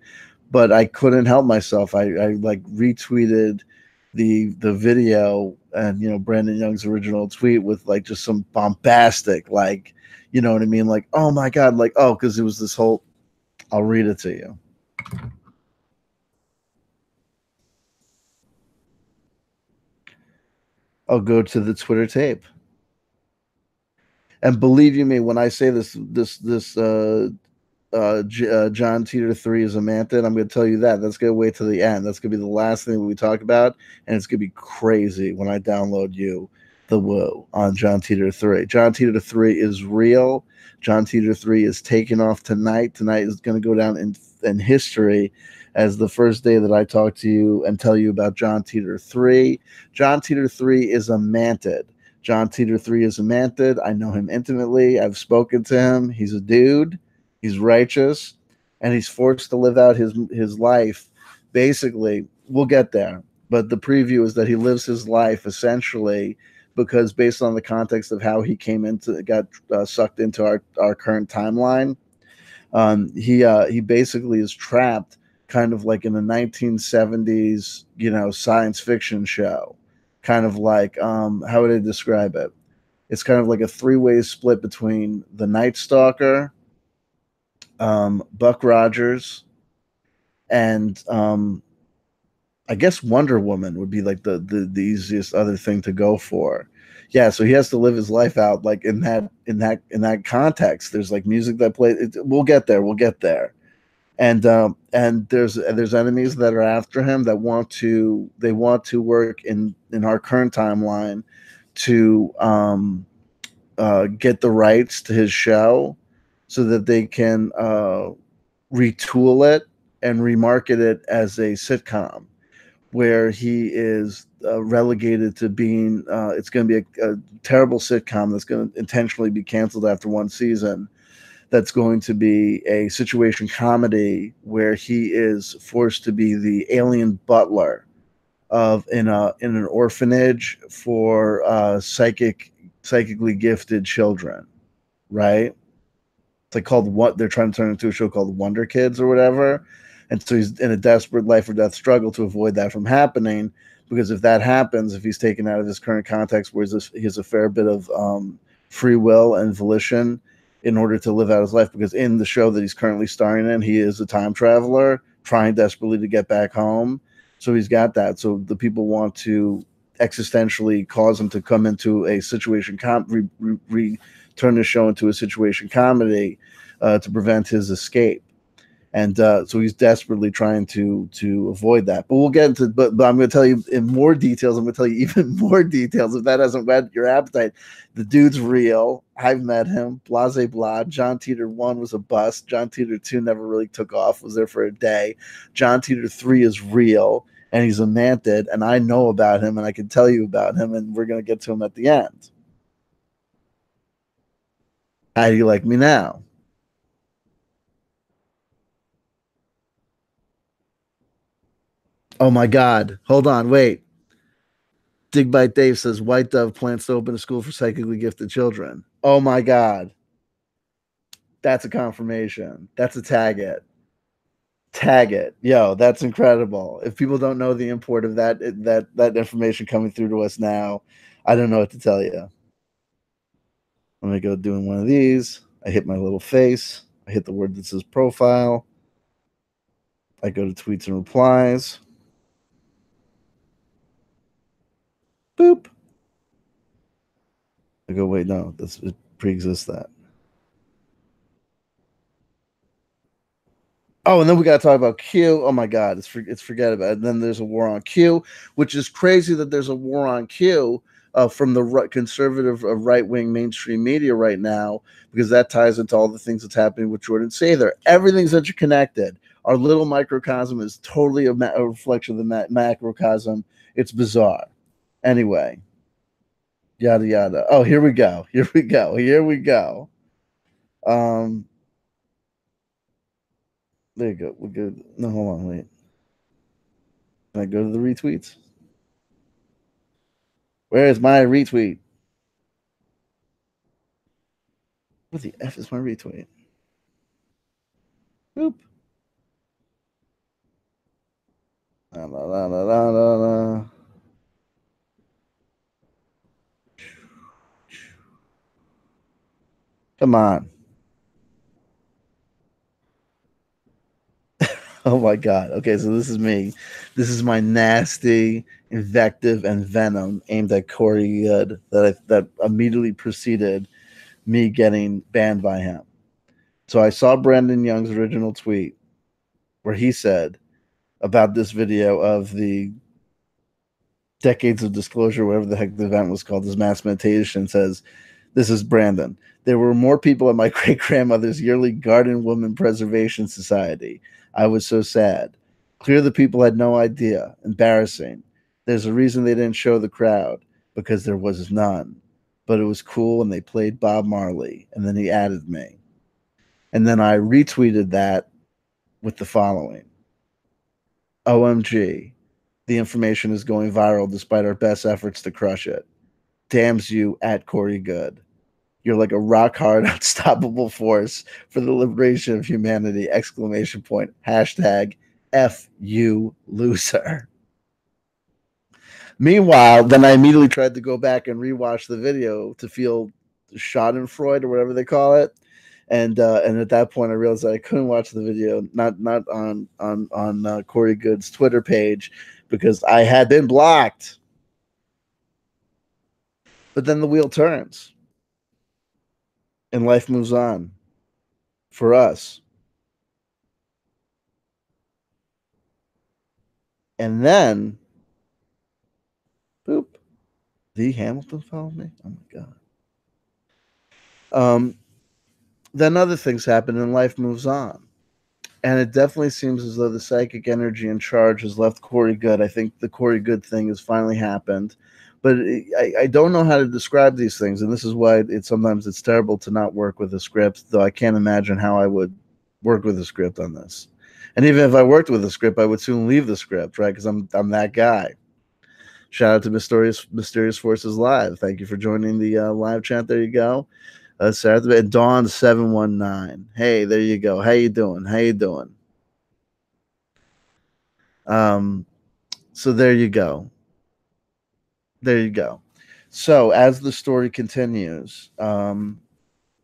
but I couldn't help myself. I like retweeted the video, and Brandon Young's original tweet with like just some bombastic, like, you know what I mean, like, oh my god, like, oh, because it was this whole. I'll read it to you. I'll go to the Twitter tape. And believe you me, when I say John Titor 3 is a Mantid, I'm going to tell you that's going to wait till the end. That's going to be the last thing we talk about, and it's going to be crazy when I download you the woo on John Titor 3. John Titor 3 is real. John Titor 3 is taking off tonight. Tonight is going to go down in history as the first day that I talk to you and tell you about John Titor 3. John Titor 3 is a Mantid. John Titor 3 is a Mantid. I know him intimately. I've spoken to him. He's a dude. He's righteous. And he's forced to live out his life. Basically, we'll get there. But the preview is that he lives his life essentially because based on the context of how he got sucked into our current timeline, he basically is trapped kind of like in a 1970s, science fiction show, kind of like, how would I describe it? It's kind of like a three-way split between the Night Stalker, Buck Rogers, and I guess Wonder Woman would be like the easiest other thing to go for. Yeah, so he has to live his life out like in that context. There's like music that plays. We'll get there. We'll get there. And there's enemies that are after him that want to work in our current timeline to get the rights to his show so that they can retool it and remarket it as a sitcom where he is relegated to being it's going to be a terrible sitcom that's going to intentionally be canceled after one season, that's going to be a situation comedy where he is forced to be the alien butler in an orphanage for psychically gifted children, right? It's like called what they're trying to turn into a show called Wonder Kids or whatever. And so he's in a desperate life or death struggle to avoid that from happening. Because if that happens, if he's taken out of his current context, where he has a fair bit of free will and volition in order to live out his life, because in the show that he's currently starring in, he is a time traveler trying desperately to get back home. So he's got that. So the people want to existentially cause him to come into a situation, turn the show into a situation comedy to prevent his escape. And so he's desperately trying to avoid that. But we'll get into. But I'm going to tell you in more details. I'm going to tell you even more details if that hasn't whet your appetite. The dude's real. I've met him. Blase blah. John Titor 1 was a bust. John Titor 2 never really took off. Was there for a day. John Titor 3 is real, and he's a Mantid, and I know about him, and I can tell you about him, and we're going to get to him at the end. How do you like me now? Oh my God. Hold on. Wait. Dig Bite Dave says White Dove plans to open a school for psychically gifted children. Oh my God. That's a confirmation. That's a tag it. Tag it. Yo, that's incredible. If people don't know the import of that information coming through to us now, I don't know what to tell you. Let me go doing one of these. I hit my little face. I hit the word that says profile. I go to tweets and replies. Boop. I go, wait, no, it pre-exists that. Oh, and then we got to talk about Q. Oh my God, it's forget about it. And then there's a war on Q, which is crazy that there's a war on Q from the conservative right wing mainstream media right now, because that ties into all the things that's happening with Jordan Sather. Everything's interconnected. Our little microcosm is totally a reflection of the macrocosm. It's bizarre. Anyway, yada yada. Oh, here we go. Here we go. Here we go. Um, there you go. We're good. No, hold on, wait. Can I go to the retweets? Where is my retweet? What the F is my retweet? Boop. La, la, la, la, la, la. Come on. Oh my God. Okay, so this is me. This is my nasty invective and venom aimed at Corey Good that immediately preceded me getting banned by him. So I saw Brandon Young's original tweet where he said about this video of the Decades of Disclosure, whatever the heck the event was called, this mass meditation says, this is Brandon. There were more people at my great grandmother's yearly Garden Woman Preservation Society. I was so sad. Clear the people had no idea. Embarrassing. There's a reason they didn't show the crowd, because there was none. But it was cool, and they played Bob Marley. And then he added me. And then I retweeted that with the following: OMG, the information is going viral despite our best efforts to crush it. Damns you at Corey Good. You're like a rock hard, unstoppable force for the liberation of humanity! Exclamation point. Hashtag F you loser. Meanwhile, then I immediately tried to go back and rewatch the video to feel Schadenfreude or whatever they call it. And at that point, I realized that I couldn't watch the video, not on Corey Good's Twitter page, because I had been blocked. But then the wheel turns, and life moves on for us. And then, boop, the Hamilton followed me. Oh my god. Then other things happen, and life moves on. And it definitely seems as though the psychic energy in charge has left Corey Good. I think the Corey Good thing has finally happened, but I don't know how to describe these things, and this is why sometimes it's terrible to not work with a script. Though I can't imagine how I would work with a script on this. And even if I worked with a script, I would soon leave the script, right? Because I'm that guy. Shout out to Mysterious Forces Live. Thank you for joining the live chat. There you go. Sarah and Dawn 719. Hey, there you go. How you doing? How you doing? So there you go. There you go. So as the story continues,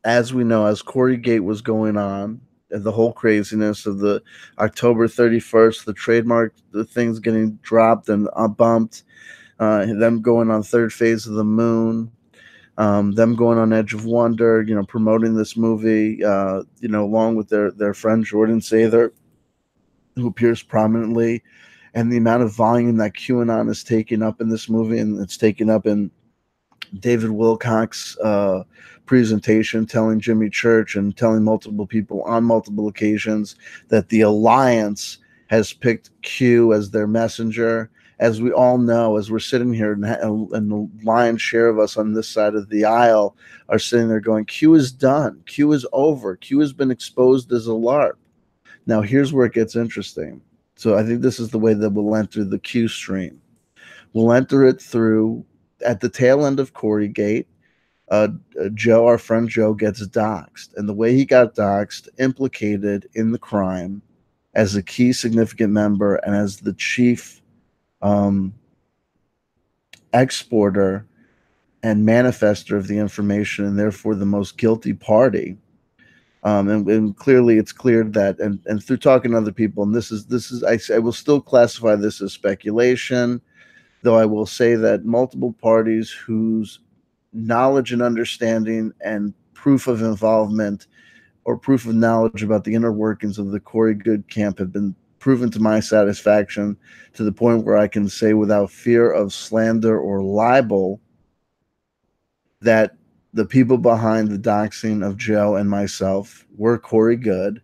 as we know, as Corey Gate was going on, and the whole craziness of the October 31st, the trademark, the things getting dropped and bumped, them going on third phase of the moon, them going on Edge of Wonder, promoting this movie, along with their friend Jordan Sather, who appears prominently, and the amount of volume that QAnon is taking up in this movie, and it's taken up in David Wilcock's presentation, telling Jimmy Church and telling multiple people on multiple occasions that the Alliance has picked Q as their messenger. As we all know, as we're sitting here, and the lion's share of us on this side of the aisle are sitting there going, Q is done. Q is over. Q has been exposed as a LARP. Now, here's where it gets interesting. So I think this is the way that we'll enter the Q stream. We'll enter it through, at the tail end of Corey Gate, Joe, our friend Joe, gets doxxed. And the way he got doxxed, implicated in the crime as a key significant member and as the chief exporter and manifester of the information, and therefore the most guilty party. And clearly it's clear that, and through talking to other people, and this is I will still classify this as speculation, though I will say that multiple parties whose knowledge and understanding and proof of involvement or proof of knowledge about the inner workings of the Corey Good camp have been proven to my satisfaction, to the point where I can say without fear of slander or libel that the people behind the doxing of Joe and myself were Corey Good,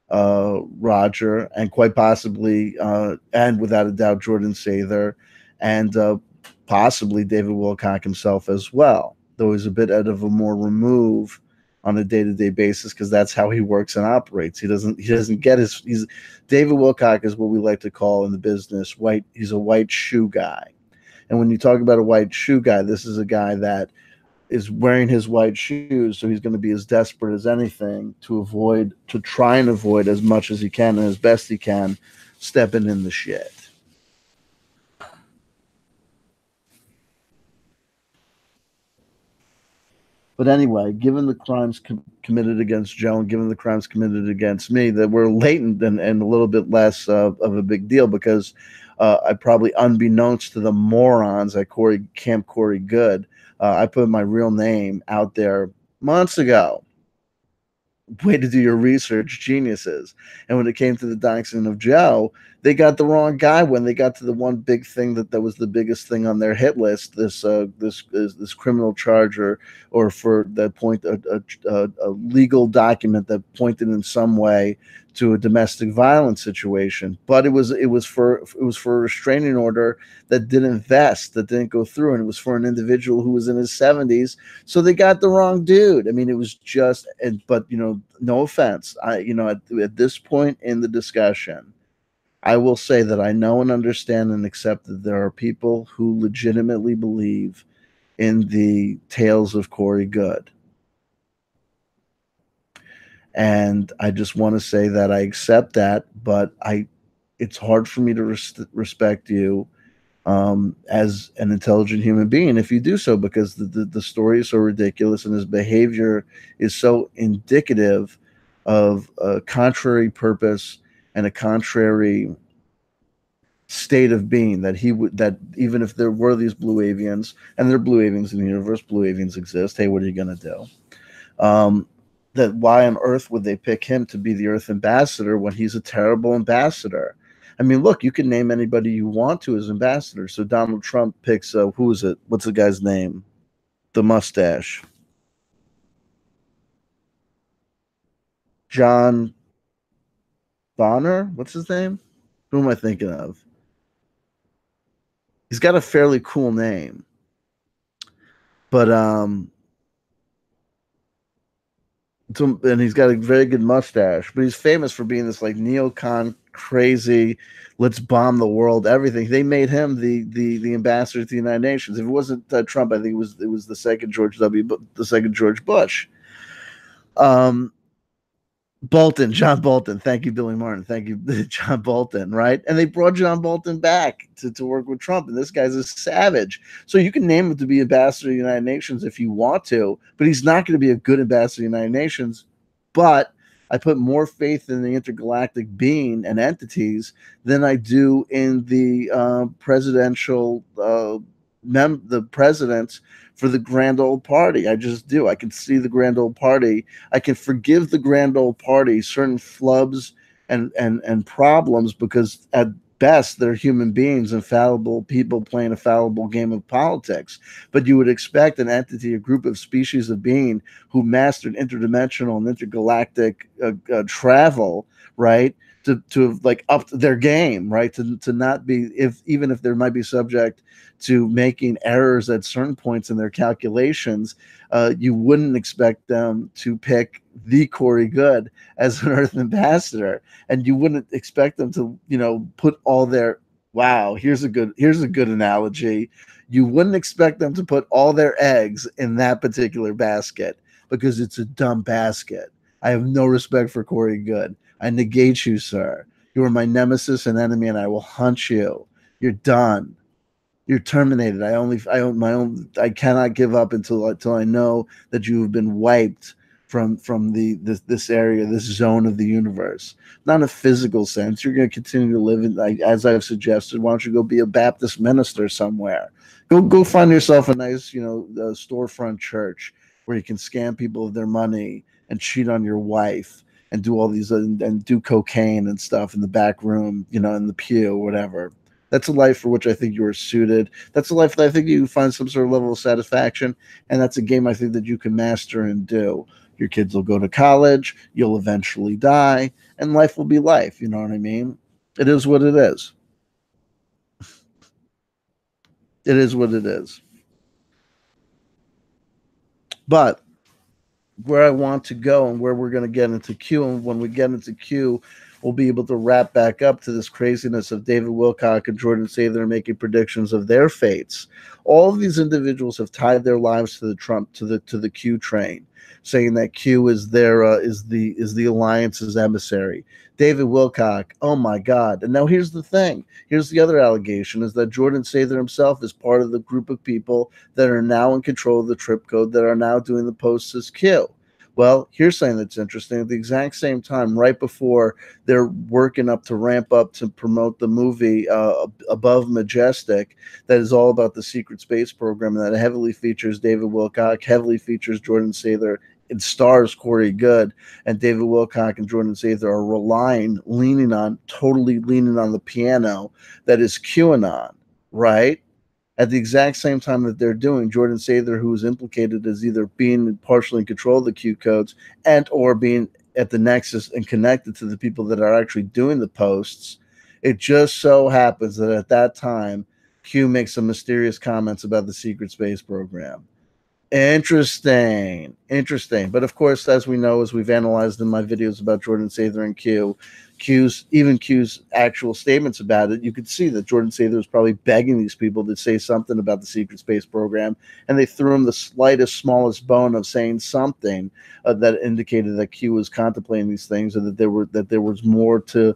Roger, and quite possibly, and without a doubt, Jordan Sather, and possibly David Wilcock himself as well, though he's a bit out of a more remove on a day-to-day basis, because that's how he works and operates. He doesn't get he's David Wilcock is what we like to call in the business white. He's a white shoe guy. And when you talk about a white shoe guy, this is a guy that is wearing his white shoes, so he's going to be as desperate as anything to try and avoid as much as he can and as best he can stepping in the shit. But anyway, given the crimes committed against Joe and given the crimes committed against me that were latent and a little bit less of a big deal, because I probably, unbeknownst to the morons at Camp Corey Good, I put my real name out there months ago. Way to do your research, geniuses. And when it came to the doxing of Joe, they got the wrong guy when they got to the one big thing that was the biggest thing on their hit list. This criminal charge or for that point a legal document that pointed in some way to a domestic violence situation, but it was for a restraining order that didn't vest, that didn't go through, and it was for an individual who was in his 70s. So they got the wrong dude. I mean, it was just, but no offense, at this point in the discussion, I will say that I know and understand and accept that there are people who legitimately believe in the tales of Corey Good. And I just want to say that I accept that, but it's hard for me to respect you as an intelligent human being if you do so, because the story is so ridiculous and his behavior is so indicative of a contrary purpose and a contrary state of being, that even if there were these blue avians, and there are blue avians in the universe, blue avians exist, hey, what are you going to do? That why on earth would they pick him to be the Earth ambassador when he's a terrible ambassador? I mean, look, you can name anybody you want to as ambassador. So Donald Trump picks, who is it? What's the guy's name? The mustache. John Bonner? What's his name? Who am I thinking of? He's got a fairly cool name. But and he's got a very good mustache, but he's famous for being this like neocon crazy, let's bomb the world, everything. They made him the ambassador to the United Nations. If it wasn't Trump, I think it was the second George Bush. John Bolton. Thank you, Billy Martin. Thank you, John Bolton. Right, and they brought John Bolton back to work with Trump, and this guy's a savage. So you can name him to be ambassador to the United Nations if you want to, but he's not going to be a good ambassador to the United Nations. But I put more faith in the intergalactic being and entities than I do in the presidential the presidents for the grand old party. I just do. I can see the grand old party. I can forgive the grand old party certain flubs and problems, because at best they're human beings and fallible people playing a fallible game of politics. But you would expect an entity, a group of species of being who mastered interdimensional and intergalactic travel, right, to like up their game, right, to not be, even if there might be subject to making errors at certain points in their calculations, you wouldn't expect them to pick the Corey Good as an Earth ambassador, and you wouldn't expect them to, put all their here's a good analogy. You wouldn't expect them to put all their eggs in that particular basket, because it's a dumb basket. I have no respect for Corey Good. I negate you, sir. You are my nemesis and enemy, and I will hunt you. You're done. You're terminated. I cannot give up until I know that you have been wiped from this area, this zone of the universe. Not in a physical sense. You're going to continue to live in, as I've suggested. Why don't you go be a Baptist minister somewhere? Go find yourself a nice, storefront church where you can scam people of their money and cheat on your wife and do all these and do cocaine and stuff in the back room, in the pew or whatever. That's a life for which I think you are suited. That's a life that I think you find some sort of level of satisfaction, and that's a game I think that you can master and do. Your kids will go to college, you'll eventually die, and life will be life. You know what I mean? It is what it is. It is what it is. But where I want to go and where we're going to get into Q, and when we get into Q, we'll be able to wrap back up to this craziness of David Wilcock and Jordan Sather making predictions of their fates. All of these individuals have tied their lives to the Q train, saying that Q is the alliance's emissary. David Wilcock, oh my God. And now here's the thing. Here's the other allegation, is that Jordan Sather himself is part of the group of people that are now in control of the trip code, that are now doing the posts as Q. Well, here's something that's interesting. At the exact same time, right before they're working up to ramp up to promote the movie Above Majestic, that is all about the secret space program, and that heavily features David Wilcock, heavily features Jordan Sather, it stars Corey Goode, and David Wilcock and Jordan Sather are totally leaning on the piano that is QAnon, right? At the exact same time that they're doing, Jordan Sather, who is implicated as either being partially in control of the Q codes and or being at the nexus and connected to the people that are actually doing the posts. It just so happens that at that time, Q makes some mysterious comments about the secret space program. Interesting. But of course, as we know, as we've analyzed in my videos about Jordan Sather and Q's actual statements about it, you could see that Jordan Sather was probably begging these people to say something about the secret space program, and they threw him the smallest bone of saying something that indicated that Q was contemplating these things, and that there was more to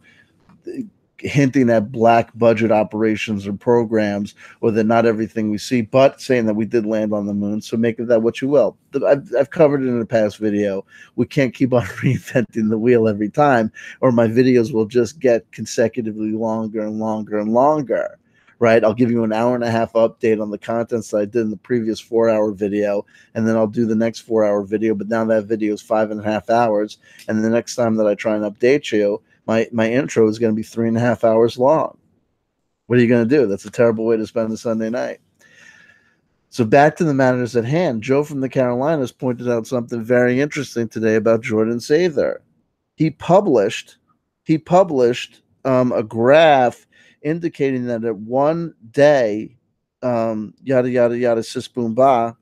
hinting at black budget operations or programs, or that not everything we see, but saying that we did land on the moon. So make of that what you will. I've covered it in a past video. We can't keep on reinventing the wheel every time, or my videos will just get consecutively longer and longer and longer. Right? I'll give you an hour and a half update on the contents that I did in the previous 4-hour video, and then I'll do the next 4-hour video. But now that video is 5.5 hours, and the next time that I try and update you, my intro is going to be 3.5 hours long. What are you going to do? That's a terrible way to spend a Sunday night. So back to the matters at hand. Joe from the Carolinas pointed out something very interesting today about Jordan Sather. He published a graph indicating that at one day, yada yada yada, sis boom ba,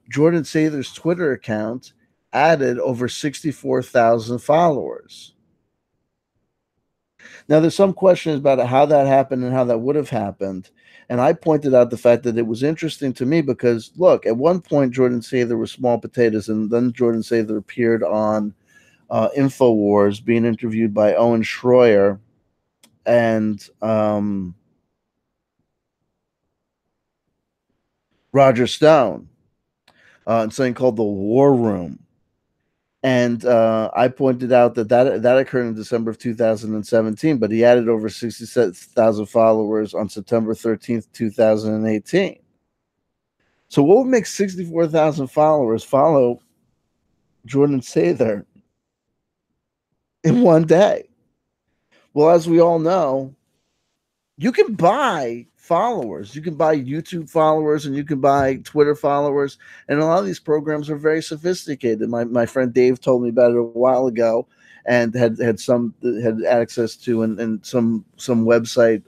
Jordan Sather's Twitter account added over 64,000 followers. Now, there's some questions about how that happened and how that would have happened. And I pointed out the fact that it was interesting to me because, look, at one point, Jordan Sather was small potatoes, and then Jordan Sather appeared on InfoWars being interviewed by Owen Schroyer and Roger Stone in something called The War Room. And I pointed out that occurred in December of 2017, but he added over 67,000 followers on September 13th, 2018. So what would make 64,000 followers follow Jordan Sather in one day? Well, as we all know, you can buy followers. You can buy YouTube followers, and you can buy Twitter followers. And a lot of these programs are very sophisticated. My friend Dave told me about it a while ago, and had access to and some website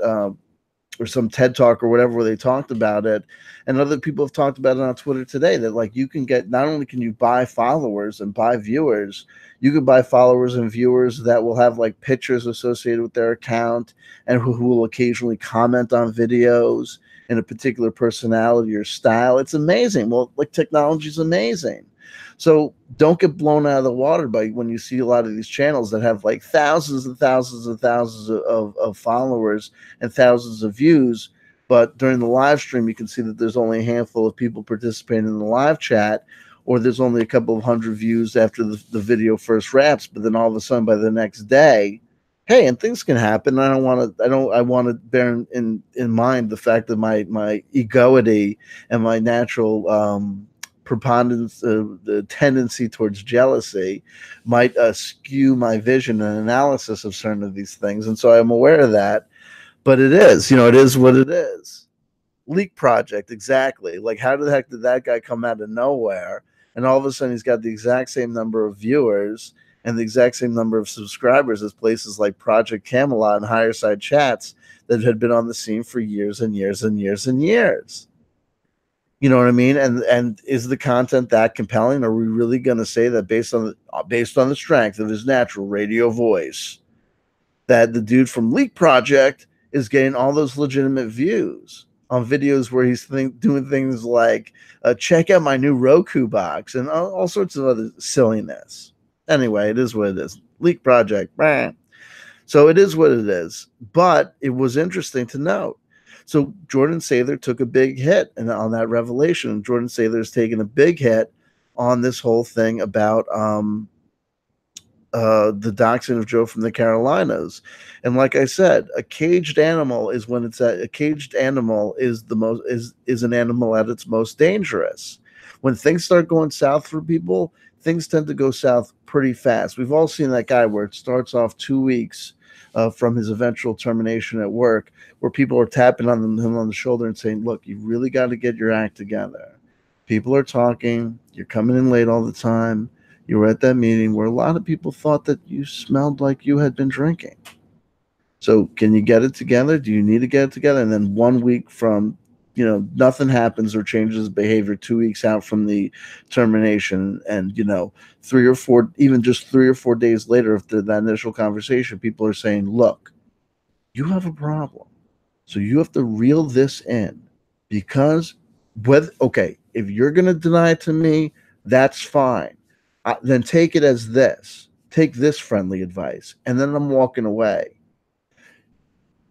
or some TED Talk or whatever where they talked about it. And other people have talked about it on Twitter today, that like you can get, not only can you buy followers and buy viewers, you can buy followers and viewers that will have like pictures associated with their account, and who will occasionally comment on videos in a particular personality or style. It's amazing. Well, like, technology is amazing. So don't get blown out of the water by when you see a lot of these channels that have like thousands and thousands and thousands of followers and thousands of views. But during the live stream, you can see that there's only a handful of people participating in the live chat, or there's only a couple of hundred views after the video first wraps. But then all of a sudden, by the next day, hey, and things can happen. I want to bear in mind the fact that my egoity and my natural preponderance, the tendency towards jealousy, might skew my vision and analysis of certain of these things. And so I'm aware of that. But it is what it is. Leak project, exactly. Like, how the heck did that guy come out of nowhere? And all of a sudden, he's got the exact same number of viewers and the exact same number of subscribers as places like Project Camelot and Higher Side Chats that had been on the scene for years and years and years and years. You know what I mean? And is the content that compelling? Are we really going to say that based on the strength of his natural radio voice, that the dude from Leak Project is getting all those legitimate views on videos where he's doing things like check out my new Roku box and all sorts of other silliness? Anyway, it is what it is. Leak Project. So it is what it is. But it was interesting to note. So Jordan Sather took a big hit on that revelation. Jordan Sather's taken a big hit on this whole thing about the doxing of Joe from the Carolinas. And like I said, a caged animal is an animal at its most dangerous. When things start going south for people, things tend to go south pretty fast. We've all seen that guy where it starts off 2 weeks from his eventual termination at work, where people are tapping on him on the shoulder and saying, "Look, you really got to get your act together. People are talking. You're coming in late all the time. You were at that meeting where a lot of people thought that you smelled like you had been drinking. So can you get it together? Do you need to get it together?" And then 1 week from, nothing happens or changes behavior, 2 weeks out from the termination, and 3 or 4, even just 3 or 4 days later after that initial conversation, people are saying, "Look, you have a problem. So you have to reel this in, because okay, if you're going to deny it to me, that's fine. Then take it as this. Take this friendly advice, and then I'm walking away.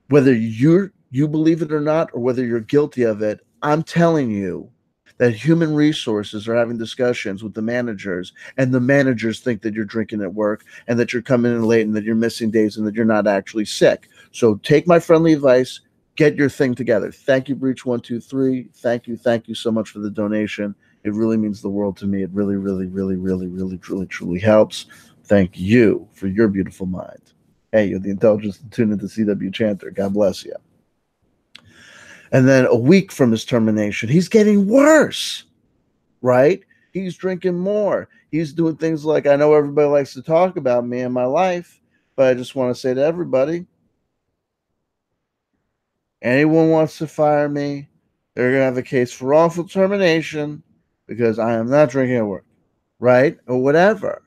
Whether you believe it or not, or whether you're guilty of it, I'm telling you that human resources are having discussions with the managers, and the managers think that you're drinking at work, and that you're coming in late, and that you're missing days, and that you're not actually sick. So take my friendly advice, get your thing together." Thank you, Breach123. Thank you so much for the donation. It really means the world to me. It really, really, really, really, really, truly, truly helps. Thank you for your beautiful mind. Hey, you're the intelligence to tune into CW Chanter. God bless you. And then a week from his termination, he's getting worse, right? He's drinking more. He's doing things like, "I know everybody likes to talk about me and my life, but I just want to say to everybody, anyone wants to fire me, they're going to have a case for wrongful termination because I am not drinking at work," right? Or whatever.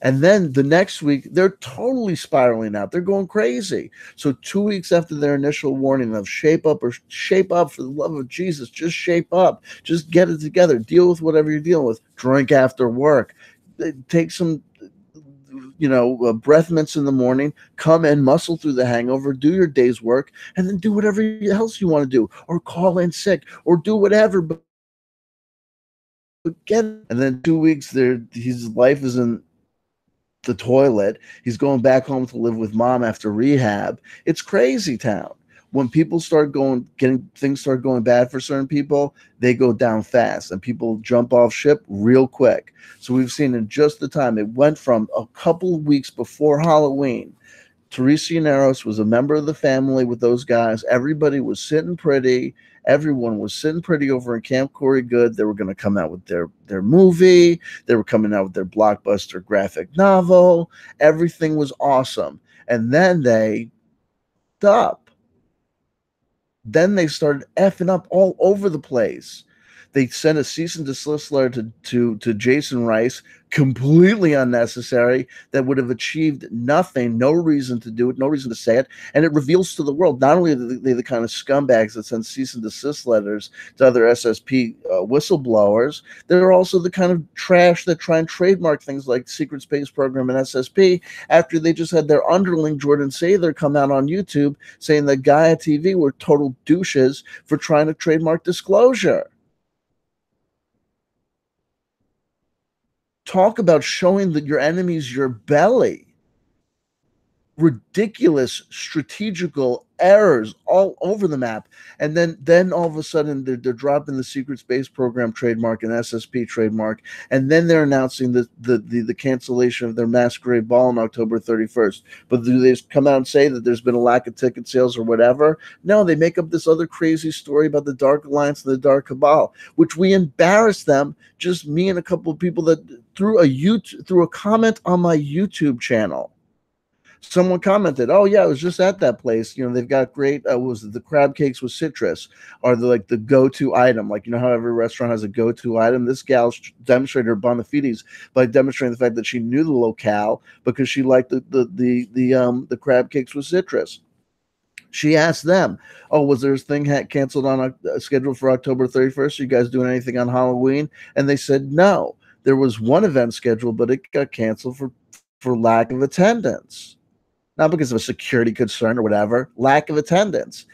And then the next week, they're totally spiraling out. They're going crazy. So 2 weeks after their initial warning of shape up, for the love of Jesus, just shape up. Just get it together. Deal with whatever you're dealing with. Drink after work. Take some, breath mints in the morning. Come and muscle through the hangover. Do your day's work. And then do whatever else you want to do. Or call in sick. Or do whatever. But get it. And then 2 weeks, his life is in the toilet. He's going back home to live with mom after rehab. It's crazy town. When people things start going bad for certain people, they go down fast, and people jump off ship real quick. So we've seen in just the time, it went from a couple of weeks before Halloween, Teresa Llaneros was a member of the family with those guys. Everybody was sitting pretty. Everyone was sitting pretty over in Camp Corey Good. They were going to come out with their movie. They were coming out with their blockbuster graphic novel. Everything was awesome. And then they up. Then they started effing up all over the place. They sent a cease and desist letter to Jason Rice, completely unnecessary, that would have achieved nothing, no reason to do it, no reason to say it. And it reveals to the world, not only are they the kind of scumbags that send cease and desist letters to other SSP whistleblowers, they're also the kind of trash that try and trademark things like Secret Space Program and SSP after they just had their underling, Jordan Sather, come out on YouTube saying that Gaia TV were total douches for trying to trademark disclosure. Talk about showing your enemies your belly. Ridiculous strategical errors all over the map. And then all of a sudden they're dropping the Secret Space Program trademark and SSP trademark, and then they're announcing the cancellation of their masquerade ball on October 31st. But do they just come out and say that there's been a lack of ticket sales or whatever? No, they make up this other crazy story about the Dark Alliance and the Dark Cabal, which we embarrassed them, just me and a couple of people, that through a comment on my YouTube channel. Someone commented, "Oh yeah, I was just at that place. They've got great. Was it the crab cakes with citrus? Are they like the go-to item? Like how every restaurant has a go-to item? This gal demonstrated her bona fides by demonstrating the fact that she knew the locale because she liked the crab cakes with citrus." She asked them, "Oh, was there a thing canceled on a schedule for October 31st? Are you guys doing anything on Halloween?" And they said no. There was one event scheduled, but it got canceled for lack of attendance. Not because of a security concern or whatever, lack of attendance.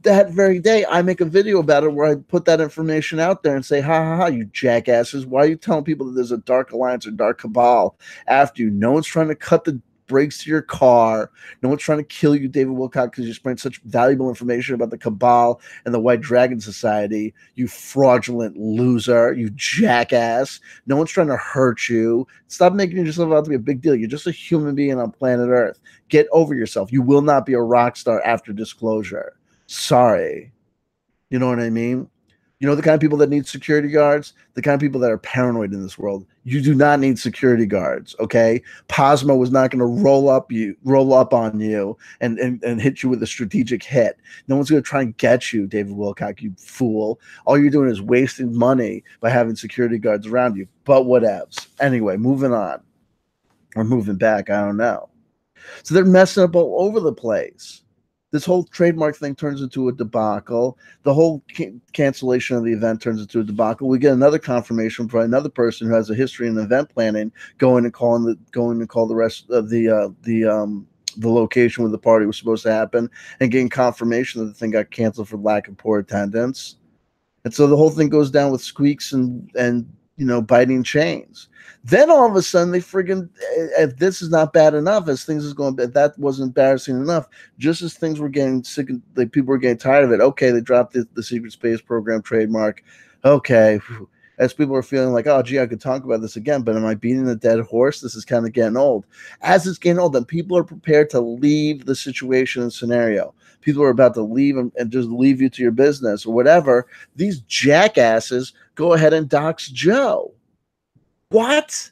That very day, I make a video about it where I put that information out there and say, "Ha ha ha, you jackasses. Why are you telling people that there's a Dark Alliance or Dark Cabal after you? No one's trying to cut breaks to your car. No one's trying to kill you, David Wilcock, because you spread such valuable information about the Cabal and the White Dragon Society. You fraudulent loser, you jackass. No one's trying to hurt you. Stop making yourself out to be a big deal. You're just a human being on planet Earth. Get over yourself. You will not be a rock star after disclosure. Sorry. You know what I mean? You know the kind of people that need security guards? The kind of people that are paranoid in this world. You do not need security guards, okay? Posmo was not going to roll up on you and hit you with a strategic hit. No one's going to try and get you, David Wilcock, you fool. All you're doing is wasting money by having security guards around you. But whatevs. Anyway, moving on. Or moving back, I don't know. So they're messing up all over the place. This whole trademark thing turns into a debacle. The whole cancellation of the event turns into a debacle. We get another confirmation from another person who has a history in event planning, going to call the rest of the location where the party was supposed to happen, and getting confirmation that the thing got canceled for lack of poor attendance. And so the whole thing goes down with squeaks and biting chains. Then all of a sudden they friggin', if this is not bad enough, as things is going, if that wasn't embarrassing enough, just as things were getting sick, like people were getting tired of it. Okay, they dropped the secret space program trademark. Okay, as people are feeling like, oh, gee, I could talk about this again, but am I beating a dead horse? This is kind of getting old. As it's getting old, then people are prepared to leave the situation and scenario. People are about to leave and just leave you to your business or whatever. These jackasses go ahead and dox Joe. What?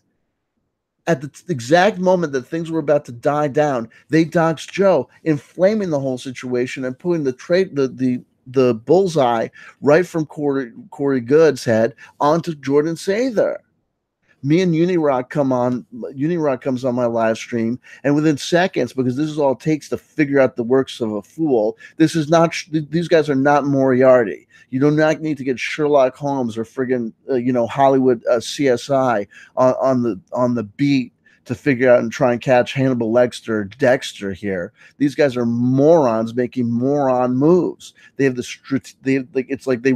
At the exact moment that things were about to die down, they doxed Joe, inflaming the whole situation and putting the bullseye right from Corey Good's head onto Jordan Sather. Me and Unirock comes on my live stream, and within seconds, because this is all it takes to figure out the works of a fool. These guys are not Moriarty. You do not need to get Sherlock Holmes or friggin' Hollywood CSI on the beat to figure out and try and catch Hannibal Lecter or Dexter here. These guys are morons making moron moves. They have it's like they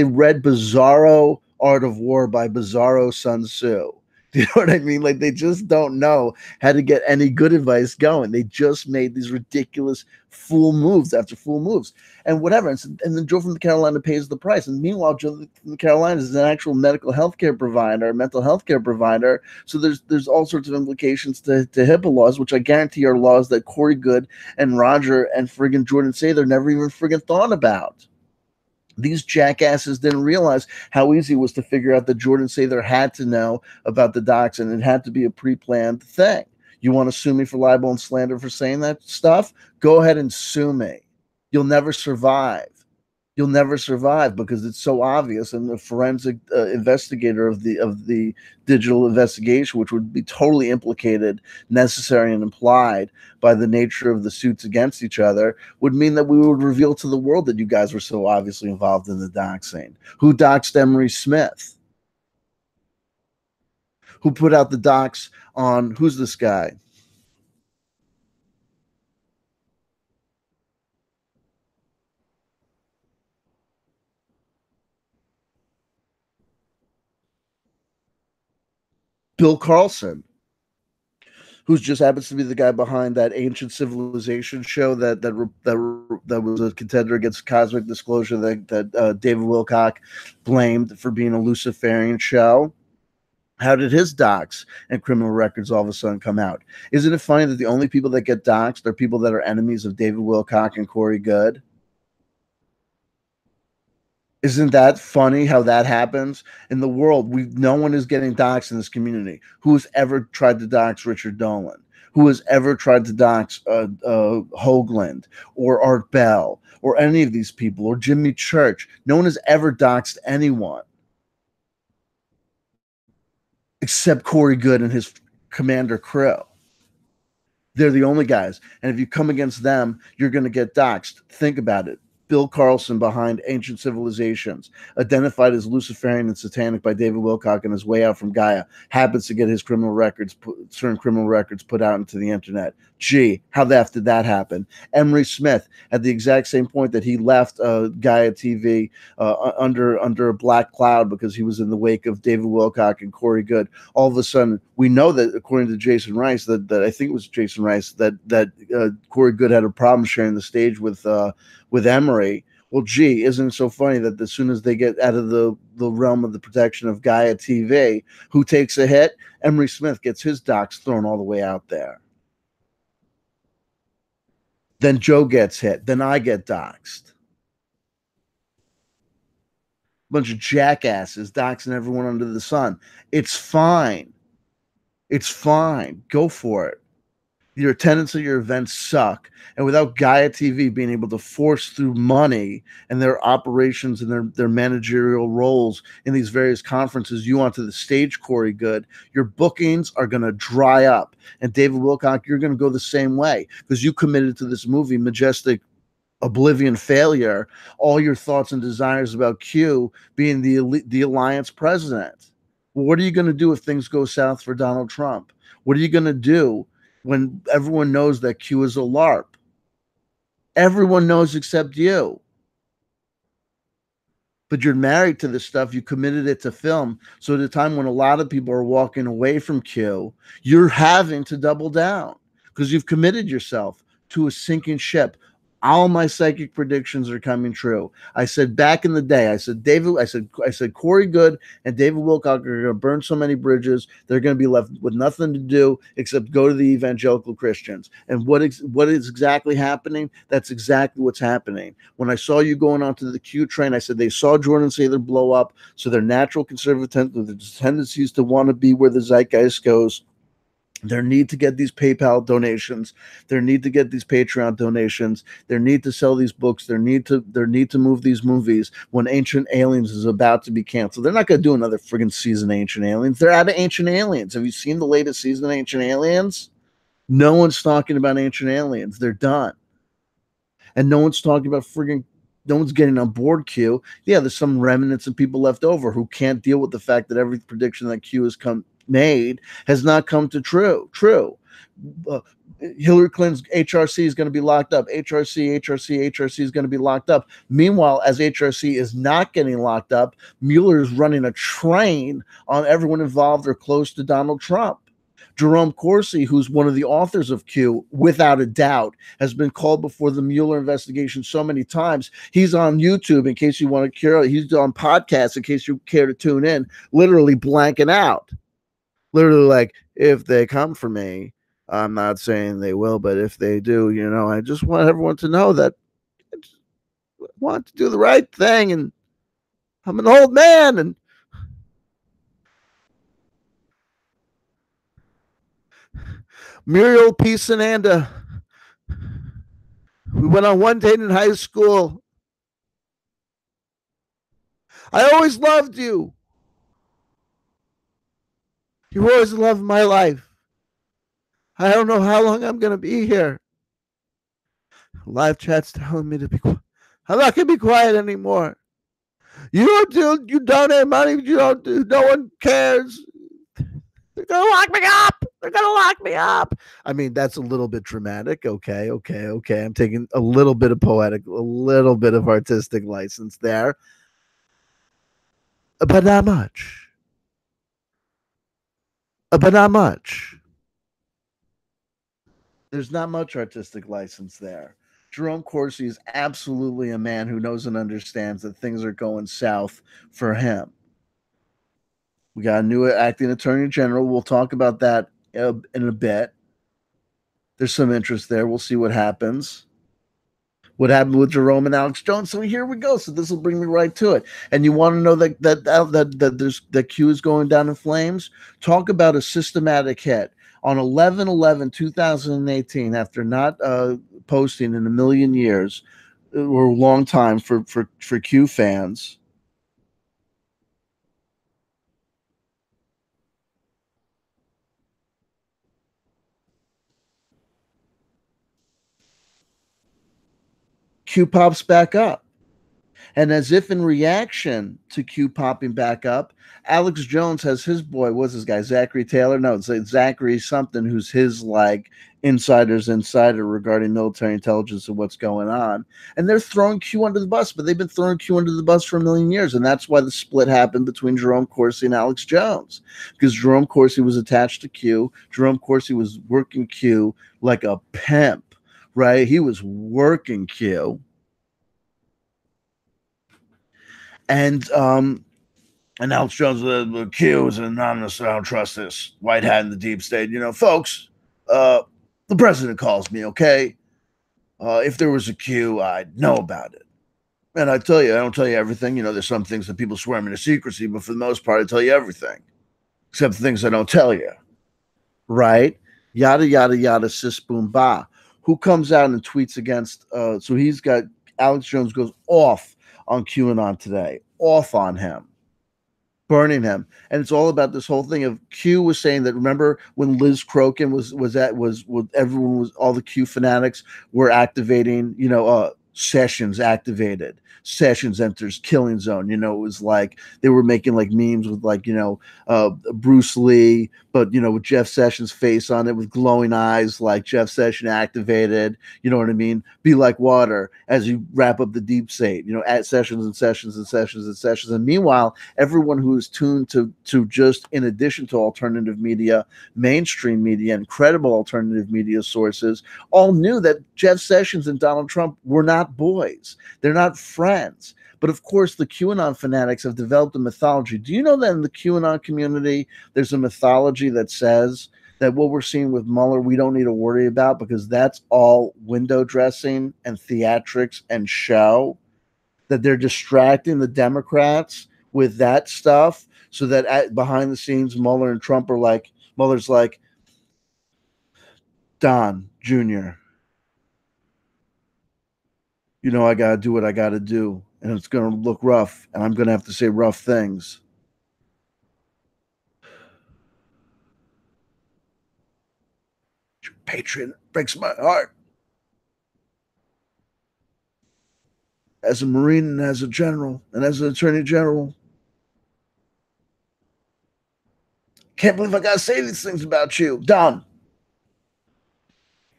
read Bizarro Art of War by Bizarro Sun Tzu. Do you know what I mean? Like, they just don't know how to get any good advice going. They just made these ridiculous fool moves after fool moves and whatever. And then Joe from the Carolina pays the price. And meanwhile, Joe from the Carolina is an actual mental health care provider. So there's all sorts of implications to HIPAA laws, which I guarantee are laws that Corey Good and Roger and friggin' Jordan Sather never even friggin' thought about. These jackasses didn't realize how easy it was to figure out that Jordan Sather had to know about the docs, and it had to be a pre-planned thing. You want to sue me for libel and slander for saying that stuff? Go ahead and sue me. You'll never survive. You'll never survive because it's so obvious. And the forensic investigator of the digital investigation, which would be totally implicated, necessary, and implied by the nature of the suits against each other, would mean that we would reveal to the world that you guys were so obviously involved in the doxing. Who doxed Emery Smith? Who put out the docs on, who's this guy? Bill Carlson, who just happens to be the guy behind that Ancient Civilization show that was a contender against Cosmic Disclosure that David Wilcock blamed for being a Luciferian show. How did his docs and criminal records all of a sudden come out? Isn't it funny that the only people that get doxed are people that are enemies of David Wilcock and Corey Good? Isn't that funny how that happens? In the world, no one is getting doxxed in this community. Who has ever tried to dox Richard Dolan? Who has ever tried to dox Hoagland or Art Bell or any of these people or Jimmy Church? No one has ever doxed anyone except Corey Good and his commander crew. They're the only guys. And if you come against them, you're going to get doxxed. Think about it. Bill Carlson behind Ancient Civilizations, identified as Luciferian and satanic by David Wilcock on his way out from Gaia, happens to get his certain criminal records put out into the internet. Gee, how the F did that happen? Emery Smith at the exact same point that he left Gaia TV under a black cloud because he was in the wake of David Wilcock and Corey Good. All of a sudden, we know that according to Jason Rice, that I think it was Jason Rice, that Corey Good had a problem sharing the stage with Emery. Well, gee, isn't it so funny that as soon as they get out of the realm of the protection of Gaia TV, who takes a hit? Emery Smith gets his docs thrown all the way out there. Then Joe gets hit. Then I get doxxed. Bunch of jackasses doxing everyone under the sun. It's fine. It's fine. Go for it. Your attendance at your events suck. And without Gaia TV being able to force through money and their operations and their managerial roles in these various conferences you onto the stage, Corey Good, your bookings are going to dry up. And David Wilcock, you're going to go the same way because you committed to this movie, Majestic Oblivion Failure, all your thoughts and desires about Q being the alliance president. Well, what are you going to do if things go south for Donald Trump? What are you going to do when everyone knows that Q is a LARP? Everyone knows except you. But you're married to this stuff. You committed it to film. So at a time when a lot of people are walking away from Q, you're having to double down because you've committed yourself to a sinking ship. All my psychic predictions are coming true. I said back in the day, I said Corey Good and David Wilcock are going to burn so many bridges, they're going to be left with nothing to do except go to the evangelical Christians. And what is exactly happening? That's exactly what's happening. When I saw you going onto the Q train, I said they saw Jordan Sather blow up, so their natural conservative tendencies to want to be where the zeitgeist goes. There need to get these PayPal donations. There need to get these Patreon donations. There need to sell these books. There need to move these movies when Ancient Aliens is about to be canceled. They're not going to do another friggin' season of Ancient Aliens. They're out of Ancient Aliens. Have you seen the latest season of Ancient Aliens? No one's talking about Ancient Aliens. They're done. And no one's talking about no one's getting on board Q. Yeah, there's some remnants of people left over who can't deal with the fact that every prediction that Q has made has not come to true. Hillary Clinton's HRC is going to be locked up. HRC is going to be locked up. Meanwhile, as HRC is not getting locked up, Mueller is running a train on everyone involved or close to Donald Trump. Jerome Corsi, who's one of the authors of Q, without a doubt, has been called before the Mueller investigation so many times. He's on YouTube in case you want to care. He's on podcasts in case you care to tune in, literally blanking out. Literally like, if they come for me, I'm not saying they will, but if they do, I just want everyone to know that I just want to do the right thing. And I'm an old man. And Muriel P. Sananda, we went on one date in high school. I always loved you. You were always the love of my life. I don't know how long I'm going to be here. Live chat's telling me to be quiet. I'm not going to be quiet anymore. You donate money, you don't do, no one cares. They're going to lock me up. They're going to lock me up. I mean, that's a little bit dramatic. Okay. I'm taking a little bit of poetic, a little bit of artistic license there. But not much. There's not much artistic license there. Jerome Corsi is absolutely a man who knows and understands that things are going south for him. We got a new acting attorney general. We'll talk about that in a bit. There's some interest there. We'll see what happens. What happened with Jerome and Alex Jones? So here we go. So this will bring me right to it. And you want to know that Q is going down in flames? Talk about a systematic hit. On 11/11/2018, after not posting in a million years or a long time for Q fans, Q pops back up. And as if in reaction to Q popping back up, Alex Jones has his boy, what's this guy, Zachary Taylor? No, it's like Zachary something, who's his like insider's insider regarding military intelligence and what's going on. And they're throwing Q under the bus, but they've been throwing Q under the bus for a million years. And that's why the split happened between Jerome Corsi and Alex Jones, because Jerome Corsi was attached to Q. Jerome Corsi was working Q like a pimp, right? He was working Q. And Alex Jones, the Q is an anonymous. I don't trust this white hat in the deep state. Folks, the president calls me, okay? If there was a Q, I'd know about it. And I tell you, I don't tell you everything. There's some things that people swear me to secrecy, but for the most part, I tell you everything, except the things I don't tell you, right? Yada, yada, yada, sis, boom, ba. Who comes out and tweets against, so he's got, Alex Jones goes off on QAnon today, off on him, burning him. And it's all about this whole thing of Q was saying that, remember when Liz Crokin was everyone was, all the Q fanatics were activating, Sessions activated. Sessions enters killing zone. It was like they were making like memes with like, Bruce Lee, but with Jeff Sessions' face on it with glowing eyes, like Jeff Sessions activated. You know what I mean? Be like water as you wrap up the deep state, at Sessions and Sessions and Sessions and Sessions. And meanwhile, everyone who is tuned to just, in addition to alternative media, mainstream media, and credible alternative media sources, all knew that Jeff Sessions and Donald Trump were not boys. They're not friends. But of course, the QAnon fanatics have developed a mythology. Do you know that in the QAnon community, there's a mythology that says that what we're seeing with Mueller, we don't need to worry about, because that's all window dressing and theatrics and show, that they're distracting the Democrats with that stuff, so that behind the scenes, Mueller and Trump are like, Mueller's like, Don Jr., I got to do what I got to do, and it's going to look rough, and I'm going to have to say rough things. Your patriot breaks my heart. As a Marine and as a general and as an Attorney General, can't believe I got to say these things about you. Don,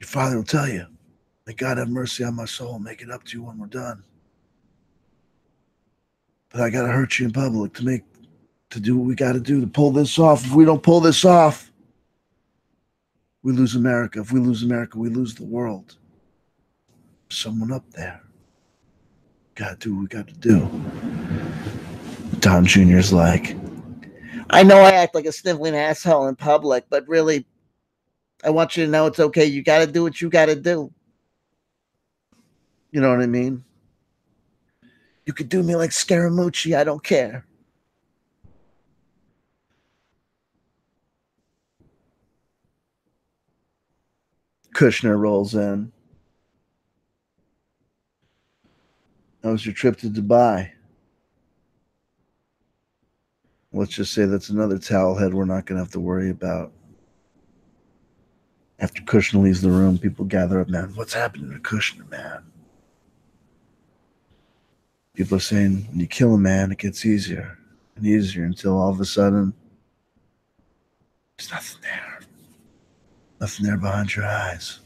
your father will tell you, may God have mercy on my soul and make it up to you when we're done. But I got to hurt you in public to do what we got to do to pull this off. If we don't pull this off, we lose America. If we lose America, we lose the world. Someone up there. Got to do what we got to do. Don Jr.'s like, I know I act like a sniveling asshole in public, but really, I want you to know it's okay. You got to do what you got to do. You know what I mean? You could do me like Scaramucci. I don't care. Kushner rolls in. How was your trip to Dubai? Let's just say that's another towel head we're not going to have to worry about. After Kushner leaves the room, people gather up, man. What's happening to Kushner, man? People are saying, when you kill a man, it gets easier and easier until all of a sudden, there's nothing there. Nothing there behind your eyes.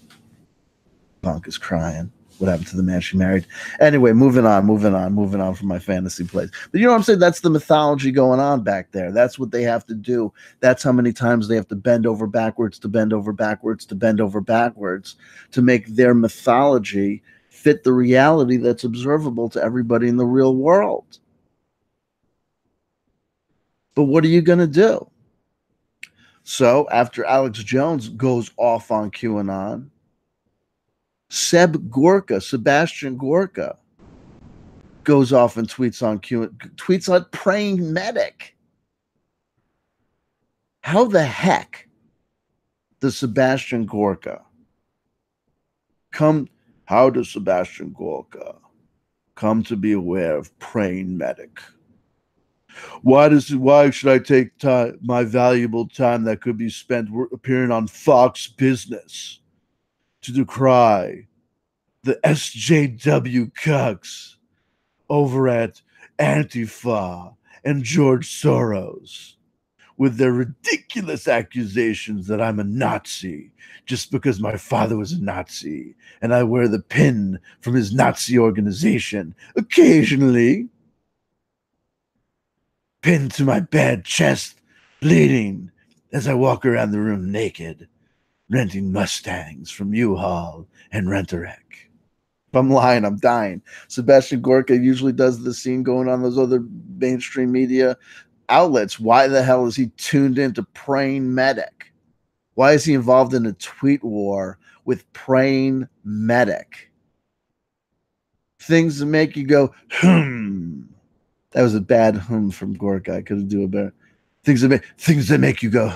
Punk is crying. What happened to the man she married? Anyway, moving on from my fantasy plays. But you know what I'm saying? That's the mythology going on back there. That's what they have to do. That's how many times they have to bend over backwards to make their mythology fit the reality that's observable to everybody in the real world. But what are you going to do? So after Alex Jones goes off on QAnon, Sebastian Gorka, goes off and tweets on praying medic. How the heck does Sebastian Gorka come to be aware of praying medic? Why should I take my valuable time that could be spent appearing on Fox Business to decry the SJW cucks over at Antifa and George Soros with their ridiculous accusations that I'm a Nazi just because my father was a Nazi and I wear the pin from his Nazi organization occasionally, pinned to my bed, chest bleeding as I walk around the room naked, renting Mustangs from U-Haul and Rent-A-Wreck. If I'm lying, I'm dying. Sebastian Gorka usually does the scene going on those other mainstream media outlets. Why the hell is he tuned into Praying Medic? Why is he involved in a tweet war with Praying Medic? Things that make you go, That was a bad from Gorka. I could do a better. Things that make you go,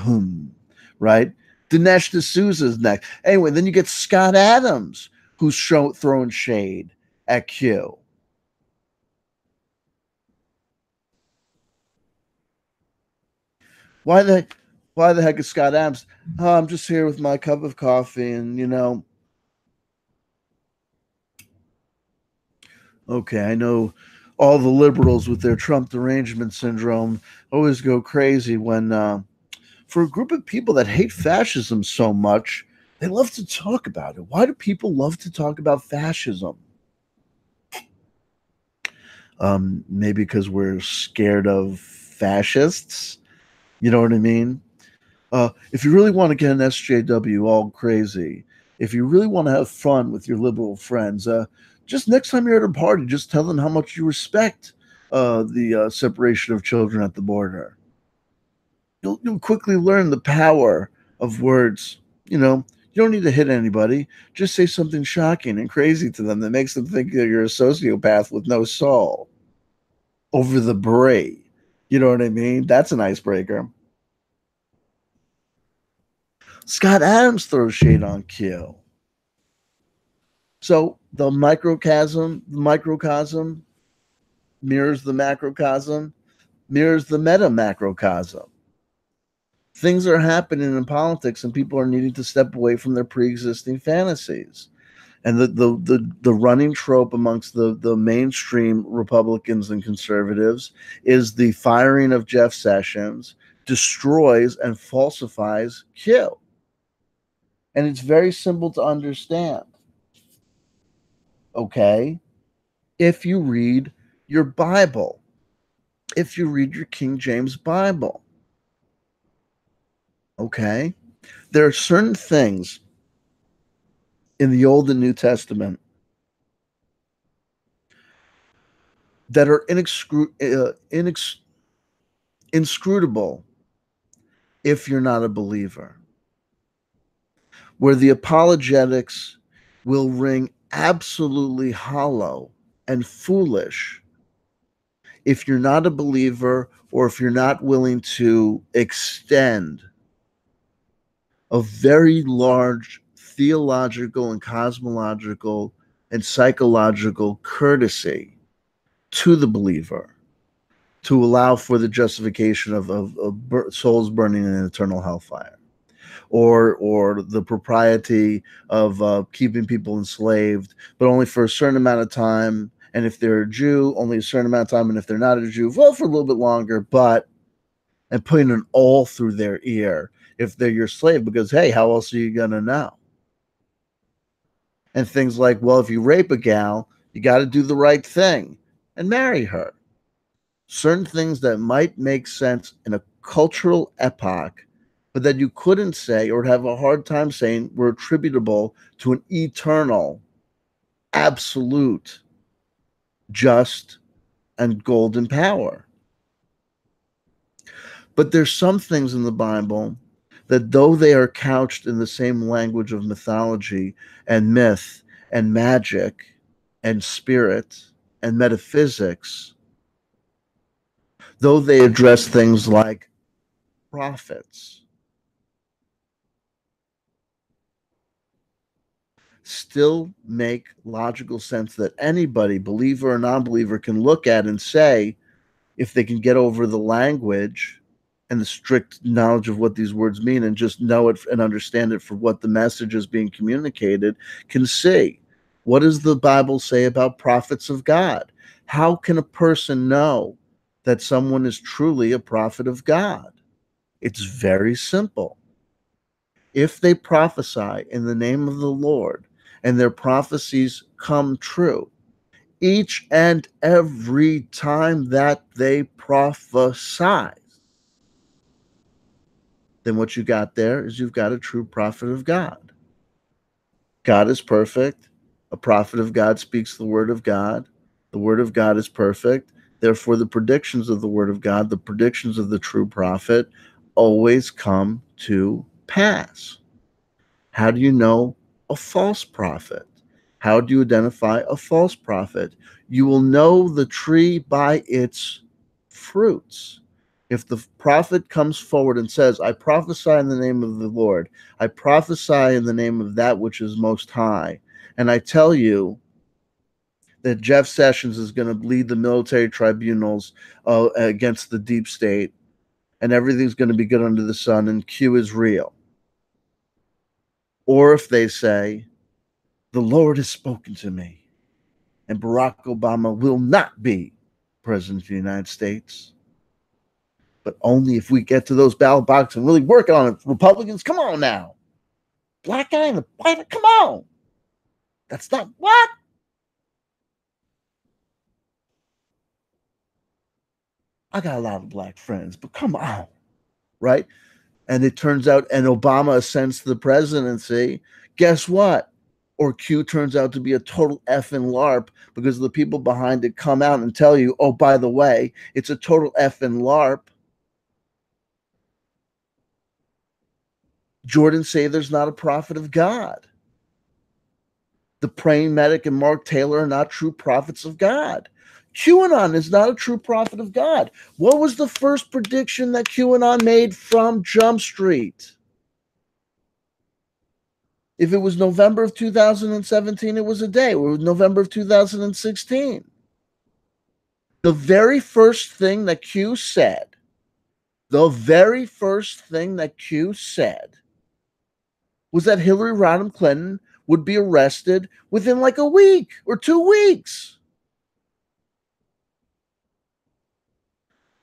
right? Dinesh D'Souza's next. Anyway, then you get Scott Adams, who's throwing shade at Q. Why the heck is Scott Adams? Oh, I'm just here with my cup of coffee, and okay, I know all the liberals with their Trump derangement syndrome always go crazy when, for a group of people that hate fascism so much, they love to talk about it. Why do people love to talk about fascism? Maybe because we're scared of fascists. You know what I mean? If you really want to get an SJW all crazy, if you really want to have fun with your liberal friends, just next time you're at a party, just tell them how much you respect the separation of children at the border. You'll quickly learn the power of words. You don't need to hit anybody. Just say something shocking and crazy to them that makes them think that you're a sociopath with no soul. Over the bray. You know what I mean? That's an icebreaker. Scott Adams throws shade on Q. So the microcosm mirrors the macrocosm, mirrors the meta macrocosm. Things are happening in politics and people are needing to step away from their pre-existing fantasies. And the running trope amongst the mainstream Republicans and conservatives is the firing of Jeff Sessions destroys and falsifies Q. And it's very simple to understand. Okay? If you read your Bible, if you read your King James Bible, okay? There are certain things in the Old and New Testament that are inscrutable if you're not a believer, where the apologetics will ring absolutely hollow and foolish if you're not a believer or if you're not willing to extend a very large theological and cosmological and psychological courtesy to the believer to allow for the justification of souls burning in eternal hellfire, or the propriety of keeping people enslaved, but only for a certain amount of time. And if they're a Jew, only a certain amount of time. And if they're not a Jew, well, for a little bit longer, and putting an awl through their ear if they're your slave, because, hey, how else are you going to know? And things like, well, if you rape a gal, you got to do the right thing and marry her. Certain things that might make sense in a cultural epoch, but that you couldn't say or have a hard time saying were attributable to an eternal, absolute, just, and golden power. But there's some things in the Bible that, though they are couched in the same language of mythology and myth and magic and spirit and metaphysics, though they address things like prophets, still make logical sense that anybody, believer or non-believer, can look at and say, if they can get over the language and the strict knowledge of what these words mean and just know it and understand it for what the message is being communicated, can see What does the Bible say about prophets of God? How can a person know that someone is truly a prophet of God? It's very simple. If they prophesy in the name of the Lord and their prophecies come true, each and every time that they prophesy, then what you got there is you've got a true prophet of God. God is perfect. A prophet of God speaks the word of God. The word of God is perfect. Therefore, the predictions of the word of God, the predictions of the true prophet, always come to pass. How do you know a false prophet? How do you identify a false prophet? You will know the tree by its fruits. If the prophet comes forward and says, I prophesy in the name of the Lord, I prophesy in the name of that which is most high, and I tell you that Jeff Sessions is going to lead the military tribunals against the deep state, and everything's going to be good under the sun, and Q is real. Or if they say, the Lord has spoken to me, and Barack Obama will not be president of the United States, but only if we get to those ballot boxes and really work on it. Republicans, come on now. Black guy in the white, come on. That's not what? I got a lot of black friends, but come on, right? And it turns out, and Obama ascends to the presidency. Guess what? Or Q turns out to be a total effing LARP because the people behind it come out and tell you, oh, by the way, it's a total effing LARP. Jordan Sather's not a prophet of God. The praying medic and Mark Taylor are not true prophets of God. QAnon is not a true prophet of God. What was the first prediction that QAnon made from Jump Street? If it was November of 2017, it was a day. Or November of 2016. The very first thing that Q said, was that Hillary Rodham Clinton would be arrested within like a week or 2 weeks.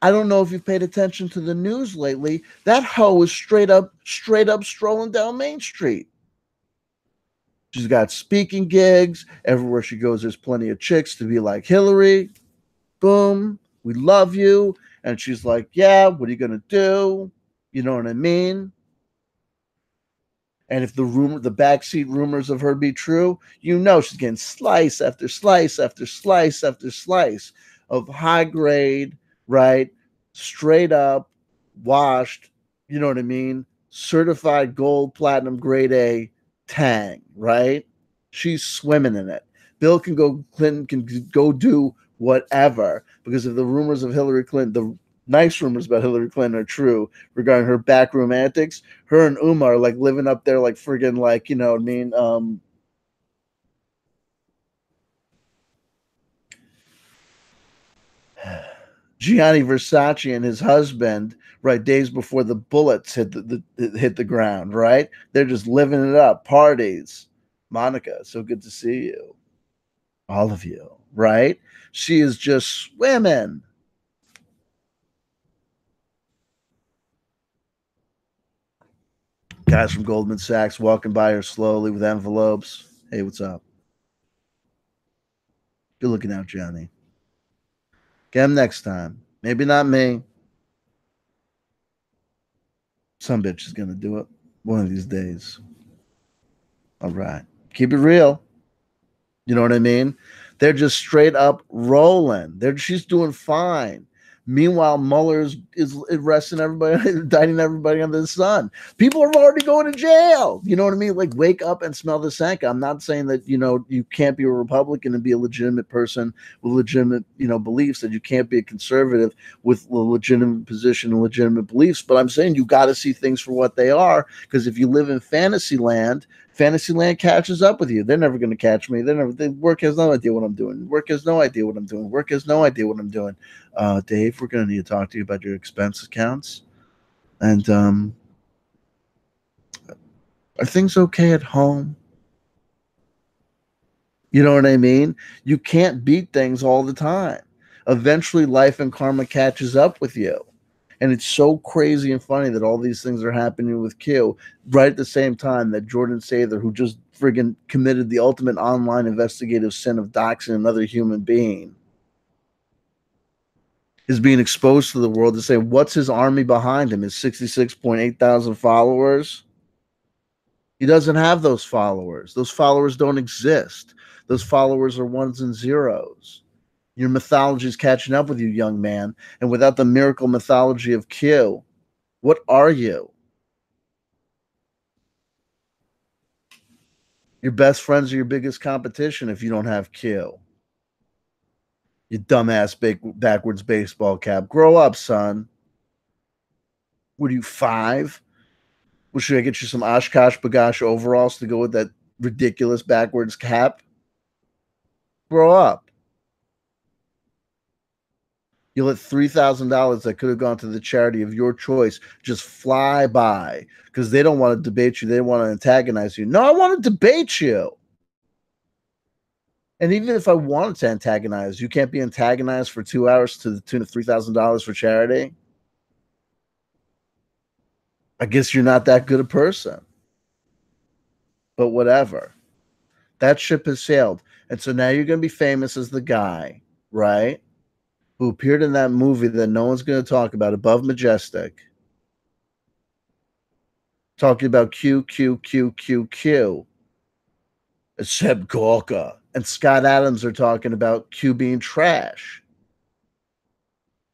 I don't know if you've paid attention to the news lately. That hoe is straight up strolling down Main Street. She's got speaking gigs. Everywhere she goes, there's plenty of chicks to be like, Hillary, boom, we love you. And she's like, yeah, what are you going to do? You know what I mean? And if the backseat rumors of her be true, you know she's getting slice after slice after slice after slice of high grade, right? Straight up, washed, you know what I mean? Certified gold, platinum, grade A tang, right? She's swimming in it. Clinton can go do whatever because if the rumors of Hillary Clinton, the nice rumors about Hillary Clinton are true regarding her backroom antics, her and Uma are like living up there like friggin' like, you know what I mean? Gianni Versace and his husband, right, days before the bullets hit hit the ground, right? They're just living it up, parties. Monica, so good to see you. All of you, right? She is just swimming. Guys from Goldman Sachs walking by her slowly with envelopes. Hey, what's up? Good looking out, Johnny. Get him next time. Maybe not me. Some bitch is gonna do it one of these days. All right. Keep it real. You know what I mean? They're just straight up rolling. She's doing fine. Meanwhile, Mueller's is arresting everybody, indicting everybody under the sun. People are already going to jail. You know what I mean? Like, wake up and smell the Sanka. I'm not saying that, you know, you can't be a Republican and be a legitimate person with legitimate, you know, beliefs, that you can't be a conservative with a legitimate position and legitimate beliefs. But I'm saying you got to see things for what they are, because if you live in Fantasyland catches up with you. They're never going to catch me. Work has no idea what I'm doing. Work has no idea what I'm doing. Work has no idea what I'm doing. Dave, we're going to need to talk to you about your expense accounts. And are things okay at home? You know what I mean? You can't beat things all the time. Eventually, life and karma catches up with you. And it's so crazy and funny that all these things are happening with Q right at the same time that Jordan Sather, who just friggin' committed the ultimate online investigative sin of doxing another human being, is being exposed to the world to say, what's his army behind him? His 66.8 thousand followers? He doesn't have those followers. Those followers don't exist. Those followers are ones and zeros. Your mythology is catching up with you, young man. And without the miracle mythology of Q, what are you? Your best friends are your biggest competition if you don't have Q. You dumbass backwards baseball cap. Grow up, son. What are you, 5? Well, should I get you some Oshkosh Bagosh overalls to go with that ridiculous backwards cap? Grow up. You let $3,000 that could have gone to the charity of your choice just fly by because they don't want to debate you. They want to antagonize you. No, I want to debate you. And even if I wanted to antagonize, you can't be antagonized for 2 hours to the tune of $3,000 for charity. I guess you're not that good a person. But whatever. That ship has sailed. And so now you're going to be famous as the guy, right? Who appeared in that movie that no one's going to talk about, Above Majestic. Talking about Q, Q, Q, Q, Q. Except Gorka. And Scott Adams are talking about Q being trash.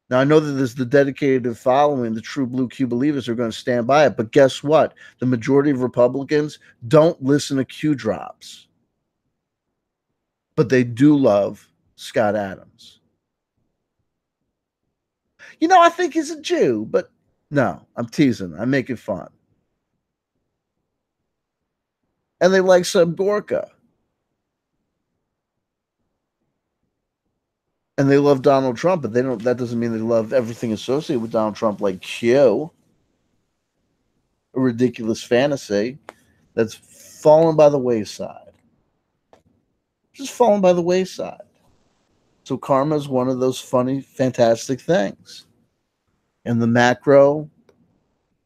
Now, I know that there's the dedicated following, the true blue Q believers are going to stand by it. But guess what? The majority of Republicans don't listen to Q drops. But they do love Scott Adams. You know, I think he's a Jew, but no, I'm teasing. I'm making fun. And they like Seb Gorka. And they love Donald Trump, but they don't. That doesn't mean they love everything associated with Donald Trump, like Q, a ridiculous fantasy that's fallen by the wayside. Just fallen by the wayside. So karma is one of those funny, fantastic things. And the macro,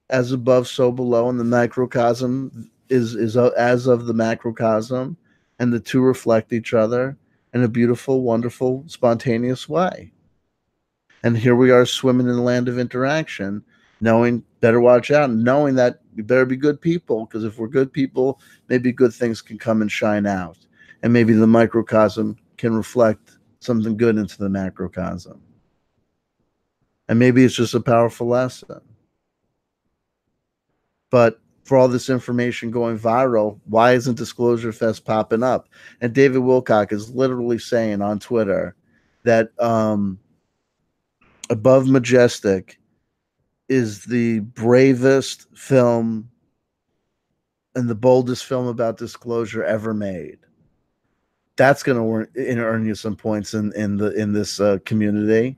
as above, so below, and the microcosm is as of the macrocosm, and the two reflect each other in a beautiful, wonderful, spontaneous way. And here we are swimming in the land of interaction, knowing better watch out, and knowing that we better be good people, because if we're good people, maybe good things can come and shine out. And maybe the microcosm can reflect something good into the macrocosm. And maybe it's just a powerful lesson. But for all this information going viral, why isn't Disclosure Fest popping up? And David Wilcock is literally saying on Twitter that Above Majestic is the bravest film and the boldest film about disclosure ever made. That's going to earn you some points in this community.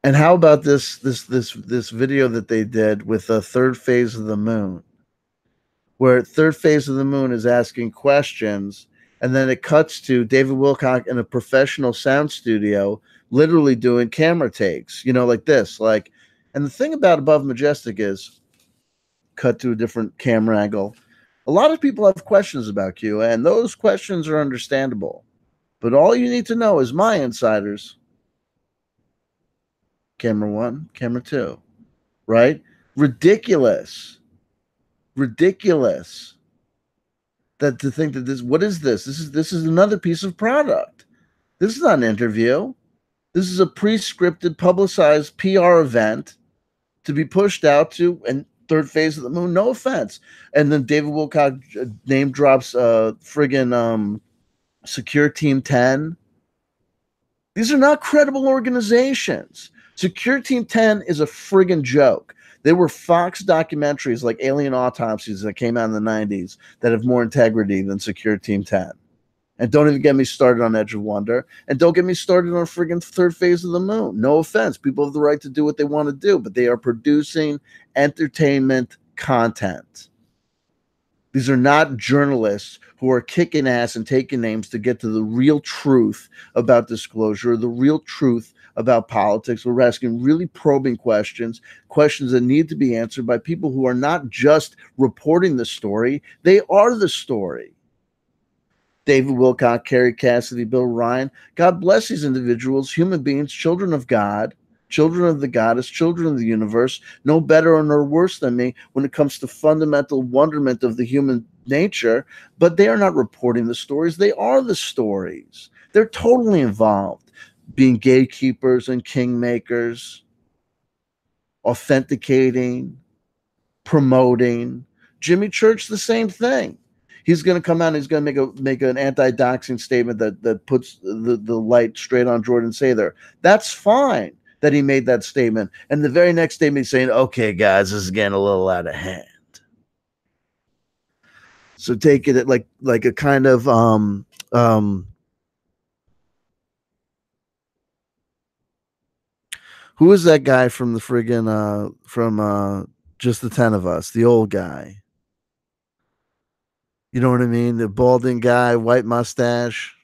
And how about this video that they did with the third phase of the moon, where third phase of the moon is asking questions, and then it cuts to David Wilcock in a professional sound studio, literally doing camera takes, like this. And the thing about Above Majestic is, cut to a different camera angle. A lot of people have questions about Q, and those questions are understandable. But all you need to know is my insiders. Camera 1, camera 2, right? Ridiculous. That to think that what is this? This is another piece of product. This is not an interview. This is a pre-scripted, publicized PR event to be pushed out to and third phase of the moon. No offense. And then David Wilcock name drops friggin' Secure Team 10. These are not credible organizations. Secure Team 10 is a friggin' joke. There were Fox documentaries like Alien Autopsies that came out in the 90s that have more integrity than Secure Team 10. And don't even get me started on Edge of Wonder. And don't get me started on friggin' third phase of the moon. No offense. People have the right to do what they want to do, but they are producing entertainment content. These are not journalists who are kicking ass and taking names to get to the real truth about disclosure, the real truth about politics. We're asking really probing questions, questions that need to be answered by people who are not just reporting the story, they are the story. David Wilcock, Kerry Cassidy, Bill Ryan. God bless these individuals, human beings, children of God, children of the goddess, children of the universe, no better or no worse than me when it comes to fundamental wonderment of the human nature, but they are not reporting the stories. They are the stories. They're totally involved, being gatekeepers and kingmakers, authenticating, promoting. Jimmy Church, the same thing. He's going to come out and he's going to make an anti-doxing statement that puts the light straight on Jordan Sather. That's fine that he made that statement. And the very next statement he's saying, okay, guys, this is getting a little out of hand. So take it like a kind of who is that guy from the friggin' from Just the 10 of Us, the old guy? You know what I mean? The balding guy, white mustache.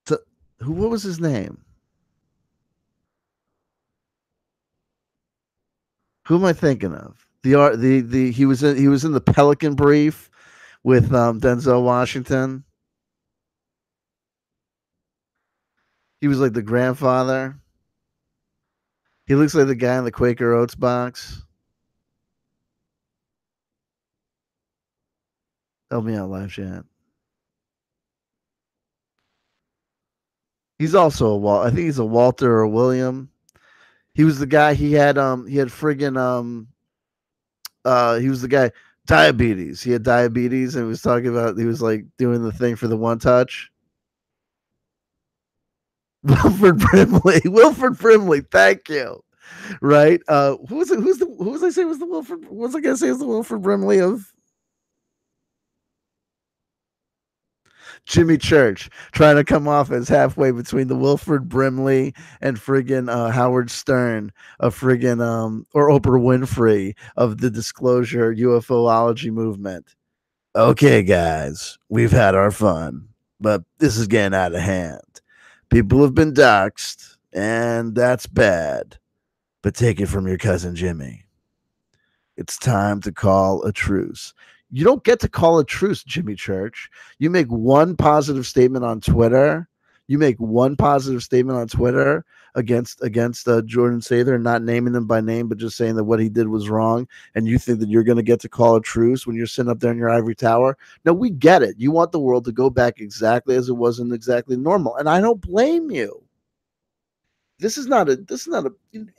So, what was his name? Who am I thinking of? The he was in the Pelican Brief with Denzel Washington. He was like the grandfather. He looks like the guy in the Quaker Oats box. Help me out, live chat. He's also a Walt. I think he's a Walter or William. He was the guy. He had friggin' he was the guy diabetes. He had diabetes and was talking about he was like doing the thing for the one touch. Wilford Brimley. Wilford Brimley. Thank you. Right? Who was it? Who was I saying was the Wilford? What was I gonna say was the Wilford Brimley of Jimmy Church, trying to come off as halfway between the Wilford Brimley and friggin' Howard Stern of friggin' or Oprah Winfrey of the disclosure UFOlogy movement. Okay, guys, we've had our fun, but this is getting out of hand. People have been doxxed, and that's bad. But take it from your cousin Jimmy. It's time to call a truce. You don't get to call a truce, Jimmy Church. You make one positive statement on Twitter. You make one positive statement on Twitter against Jordan Sather, not naming him by name, but just saying that what he did was wrong. And you think that you're going to get to call a truce when you're sitting up there in your ivory tower? No, we get it. You want the world to go back exactly as it was and exactly normal. And I don't blame you. This is not a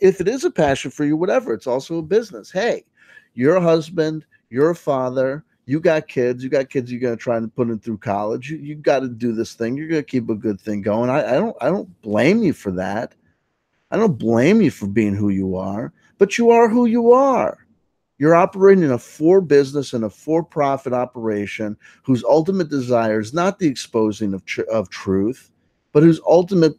if it is a passion for you, whatever, it's also a business. Hey, you're a husband, you're a father, you got kids you're going to try and put them through college. You got to do this thing. You're going to keep a good thing going. I don't blame you for that. I don't blame you for being who you are, but you are who you are. You're operating in a for business and a for-profit operation whose ultimate desire is not the exposing of truth, but whose ultimate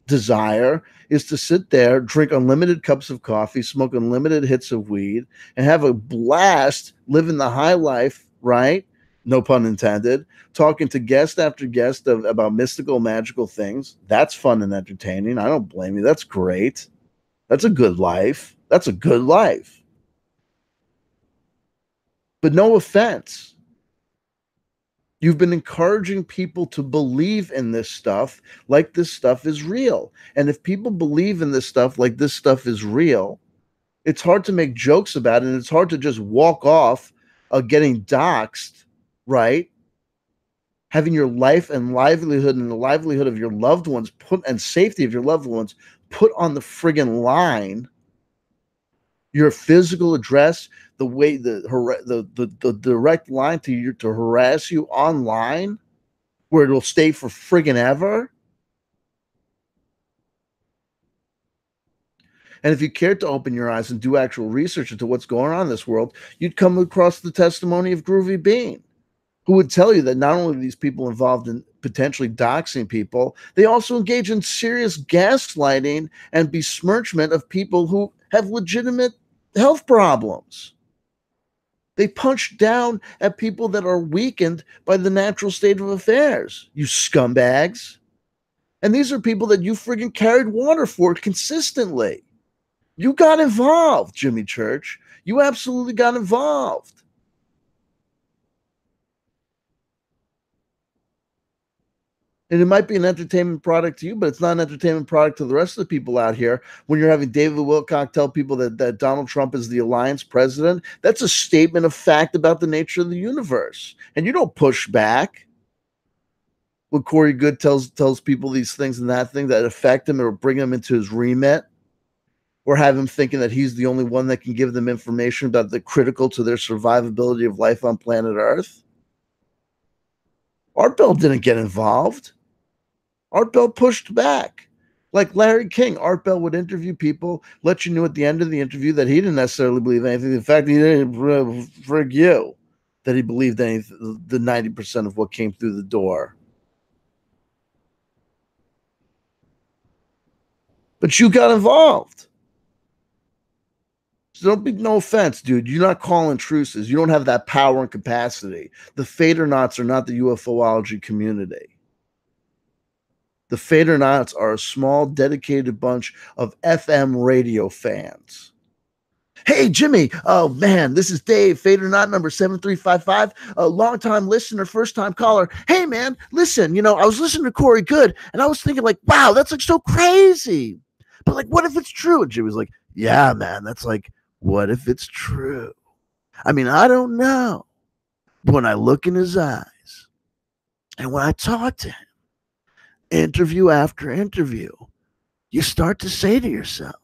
desire is to sit there, drink unlimited cups of coffee, smoke unlimited hits of weed, and have a blast living the high life, right? No pun intended. Talking to guest after guest about mystical, magical things. That's fun and entertaining. I don't blame you. That's great. That's a good life. That's a good life. But no offense. You've been encouraging people to believe in this stuff like this stuff is real. And if people believe in this stuff like this stuff is real, it's hard to make jokes about it. And it's hard to just walk off getting doxxed, right? Having your life and livelihood and the livelihood of your loved ones put and safety of your loved ones put on the friggin' line. Your physical address, the way the direct line to you to harass you online, where it'll stay for friggin' ever. And if you cared to open your eyes and do actual research into what's going on in this world, you'd come across the testimony of Groovy Bean, who would tell you that not only are these people involved in potentially doxing people, they also engage in serious gaslighting and besmirchment of people who have legitimate health problems. They punch down at people that are weakened by the natural state of affairs, you scumbags. And these are people that you friggin' carried water for consistently. You got involved, Jimmy Church. You absolutely got involved. And it might be an entertainment product to you, but it's not an entertainment product to the rest of the people out here. When you're having David Wilcock tell people that Donald Trump is the alliance president, that's a statement of fact about the nature of the universe. And you don't push back. When Corey Good tells people these things and that thing that affect him or bring him into his remit, or have him thinking that he's the only one that can give them information about the critical to their survivability of life on planet Earth. Art Bell didn't get involved. Art Bell pushed back. Like Larry King, Art Bell would interview people, let you know at the end of the interview that he didn't necessarily believe anything. In fact, he didn't frig you that he believed anything, the 90% of what came through the door. But you got involved. So don't be, no offense, dude. You're not calling truces. You don't have that power and capacity. The Fadernauts are not the UFOlogy community. The Fadernauts are a small, dedicated bunch of FM radio fans. Hey, Jimmy. Oh, man, this is Dave, Fadernaut number 7355, a longtime listener, first-time caller. Hey, man, listen, I was listening to Corey Good, and I was thinking, like, wow, that's, like, so crazy. But, like, what if it's true? And Jimmy's like, yeah, man, that's, like, what if it's true? I mean, I don't know. But when I look in his eyes, and when I talk to him, interview after interview, you start to say to yourself,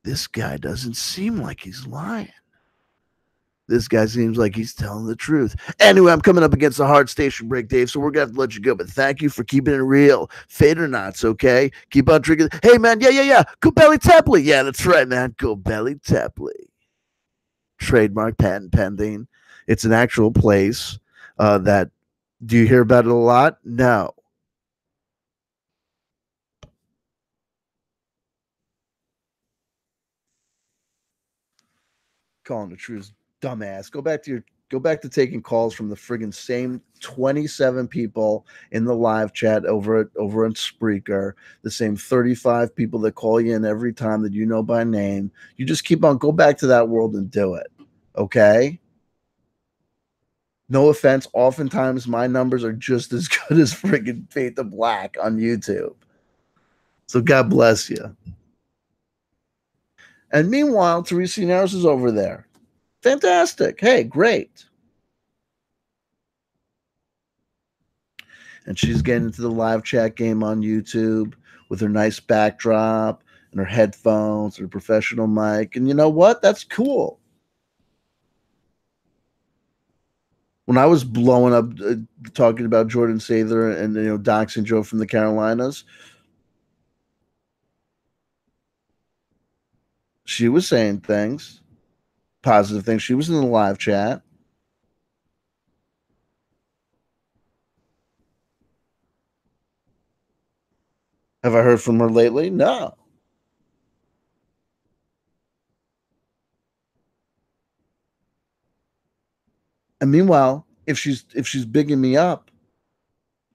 this guy doesn't seem like he's lying. This guy seems like he's telling the truth. Anyway, I'm coming up against a hard station break, Dave, so we're going to have to let you go. But thank you for keeping it real. Fadernauts, okay? Keep on drinking. Hey, man, yeah. Gobelli Tepley. Yeah, that's right, man. Gobelli Tepley. Trademark, patent pending. It's an actual place that, do you hear about it a lot? No. Calling the truth, dumbass. Go back to taking calls from the friggin' same 27 people in the live chat over on Spreaker, the same 35 people that call you in every time that you know by name. You just keep on, go back to that world and do it. Okay? No offense, oftentimes my numbers are just as good as friggin' Fade to Black on YouTube. So God bless you. And meanwhile, Teresa Nares is over there. Fantastic. Hey, great. And she's getting into the live chat game on YouTube with her nice backdrop and her headphones, her professional mic. And you know what? That's cool. When I was blowing up talking about Jordan Sather and doxing Joe from the Carolinas, she was saying things, positive things. She was in the live chat. Have I heard from her lately? No. And meanwhile, if she's bigging me up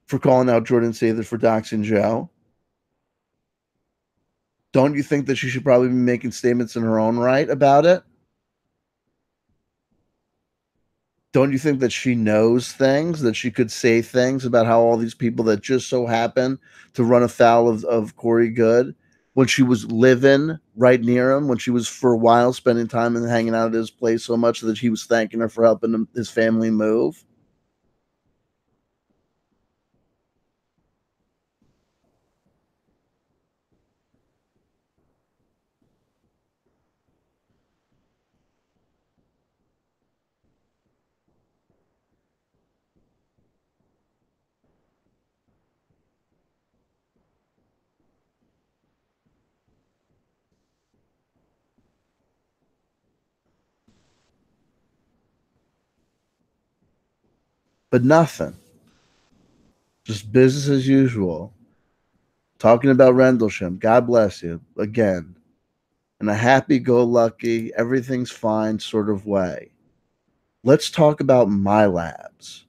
for calling out Jordan Sather for doxing Joe, don't you think that she should probably be making statements in her own right about it? Don't you think that she knows things, that she could say things about how all these people that just so happen to run afoul of Corey Good when she was living right near him, when she was for a while spending time and hanging out at his place so much that he was thanking her for helping his family move? But nothing. Just business as usual. Talking about Rendlesham. God bless you. Again. in a happy-go-lucky, everything's fine sort of way. Let's talk about my labs.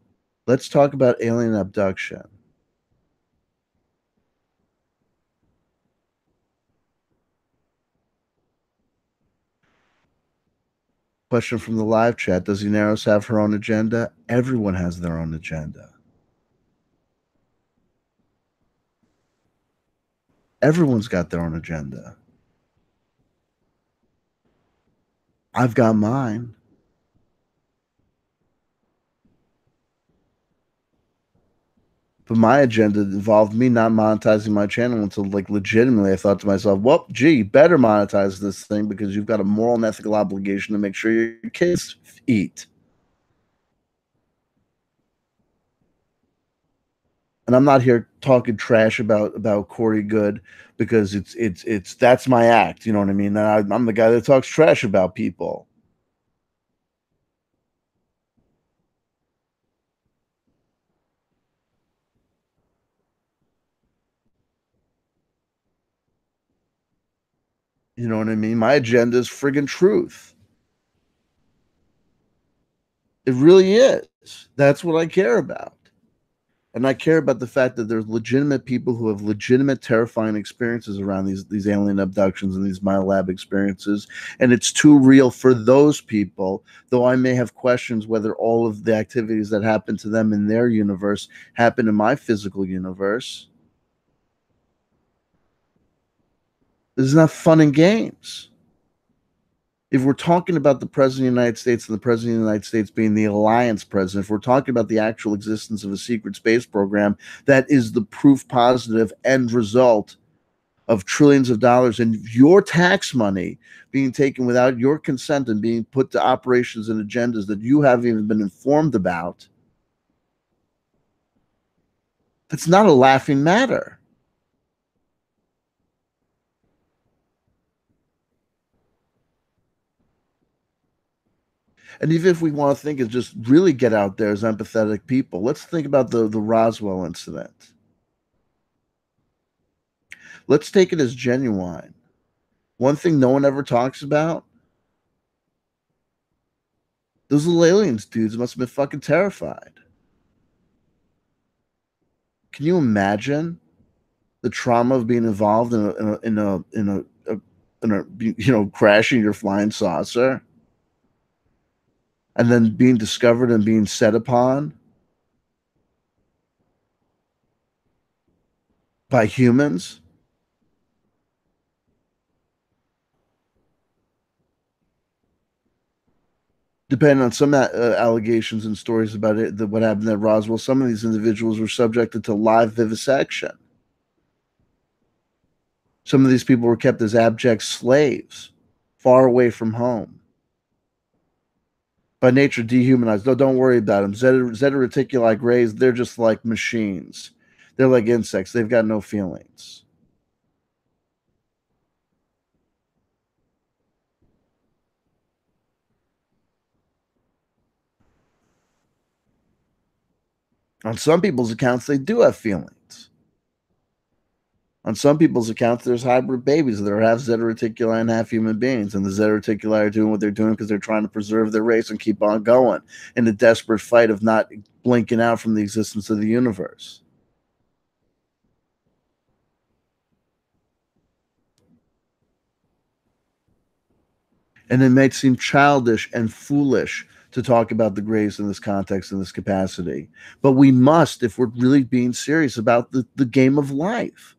Let's talk about alien abduction. Question from the live chat. Does Inaros have her own agenda? Everyone has their own agenda. Everyone's got their own agenda. I've got mine. But my agenda involved me not monetizing my channel until, like, legitimately I thought to myself, well, gee, you better monetize this thing because you've got a moral and ethical obligation to make sure your kids eat. And I'm not here talking trash about Corey Good because it's that's my act. You know what I mean? I'm the guy that talks trash about people. You know what I mean? My agenda is friggin' truth. It really is. That's what I care about. And I care about the fact that there's legitimate people who have legitimate terrifying experiences around these alien abductions and these MyLab experiences, and it's too real for those people. Though I may have questions whether all of the activities that happen to them in their universe happen in my physical universe. This is not fun and games. If we're talking about the president of the United States and the president of the United States being the alliance president, if we're talking about the actual existence of a secret space program that is the proof positive end result of trillions of dollars and your tax money being taken without your consent and being put to operations and agendas that you haven't even been informed about, that's not a laughing matter. And even if we want to think of just really get out there as empathetic people, let's think about the Roswell incident. Let's take it as genuine. One thing no one ever talks about, those little aliens dudes must have been fucking terrified. Can you imagine the trauma of being involved in a crashing your flying saucer and then being discovered and being set upon by humans? Depending on some allegations and stories about it, what happened at Roswell, some of these individuals were subjected to live vivisection. Some of these people were kept as abject slaves, far away from home. By nature, dehumanized. No, don't worry about them. Zeta reticuli grays, they're just like machines. They're like insects. They've got no feelings. On some people's accounts, they do have feelings. On some people's accounts, there's hybrid babies that are half Zeta reticuli and half human beings. And the Zeta reticuli are doing what they're doing because they're trying to preserve their race and keep on going in the desperate fight of not blinking out from the existence of the universe. And it might seem childish and foolish to talk about the grays in this context, in this capacity. But we must, if we're really being serious about the game of life,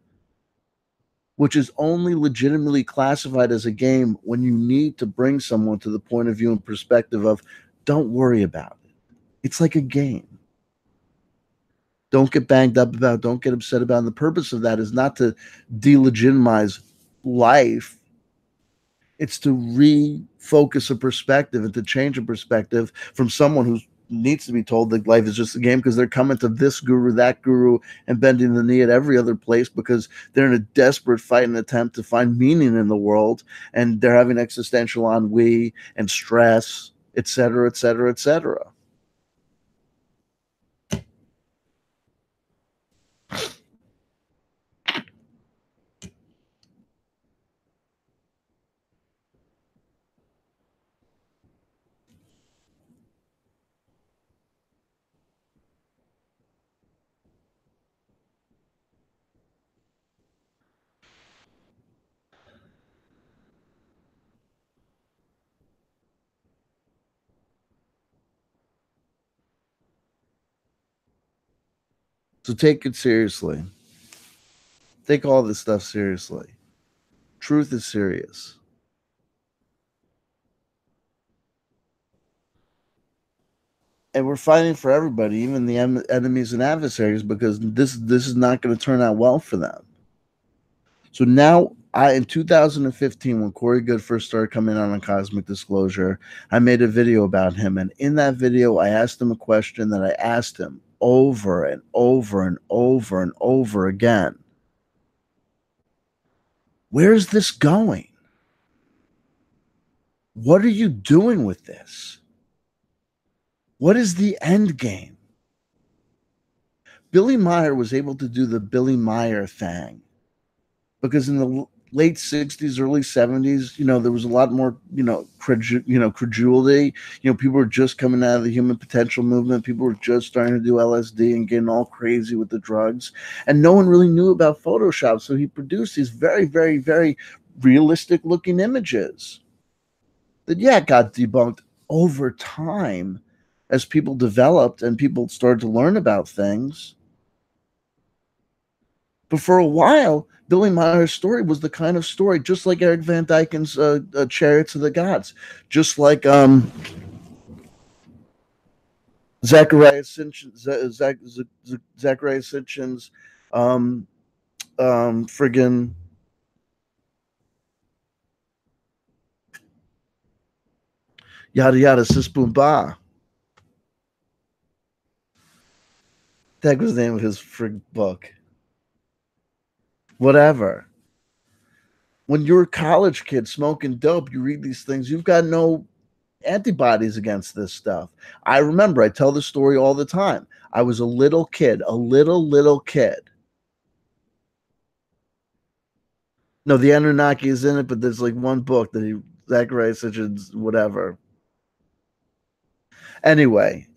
which is only legitimately classified as a game when you need to bring someone to the point of view and perspective of, don't worry about it. It's like a game. Don't get banged up about, don't get upset about. And the purpose of that is not to delegitimize life. It's to refocus a perspective and to change a perspective from someone who needs to be told that life is just a game because they're coming to this guru, that guru, and bending the knee at every other place because they're in a desperate fight and attempt to find meaning in the world, and they're having existential ennui and stress, et cetera, et cetera, et cetera. So take it seriously. Take all this stuff seriously. Truth is serious. And we're fighting for everybody, even the enemies and adversaries, because this is not going to turn out well for them. So now, in 2015, when Corey Good first started coming out on Cosmic Disclosure, I made a video about him, and in that video, I asked him a question that I asked him over and over and over and over again. Where's this going? What are you doing with this? What is the end game? Billy Meyer was able to do the Billy Meyer thing because in the late 60s, early 70s, there was a lot more, credulity. People were just coming out of the human potential movement. People were just starting to do LSD and getting all crazy with the drugs. And no one really knew about Photoshop. So he produced these very, very, very realistic looking images that, got debunked over time as people developed and people started to learn about things. But for a while, Billy Meyer's story was the kind of story, just like Eric Van Dyken's Chariots of the Gods, just like Zachariah Sitchin's friggin' yada yada sis boom ba. That was the name of his frig book. Whatever. When you're a college kid smoking dope, you read these things, you've got no antibodies against this stuff. I remember, I tell the story all the time. I was a little kid, a little kid. No, the Anunnaki is in it, but there's like one book that Zachariah Sitchin's whatever. Anyway.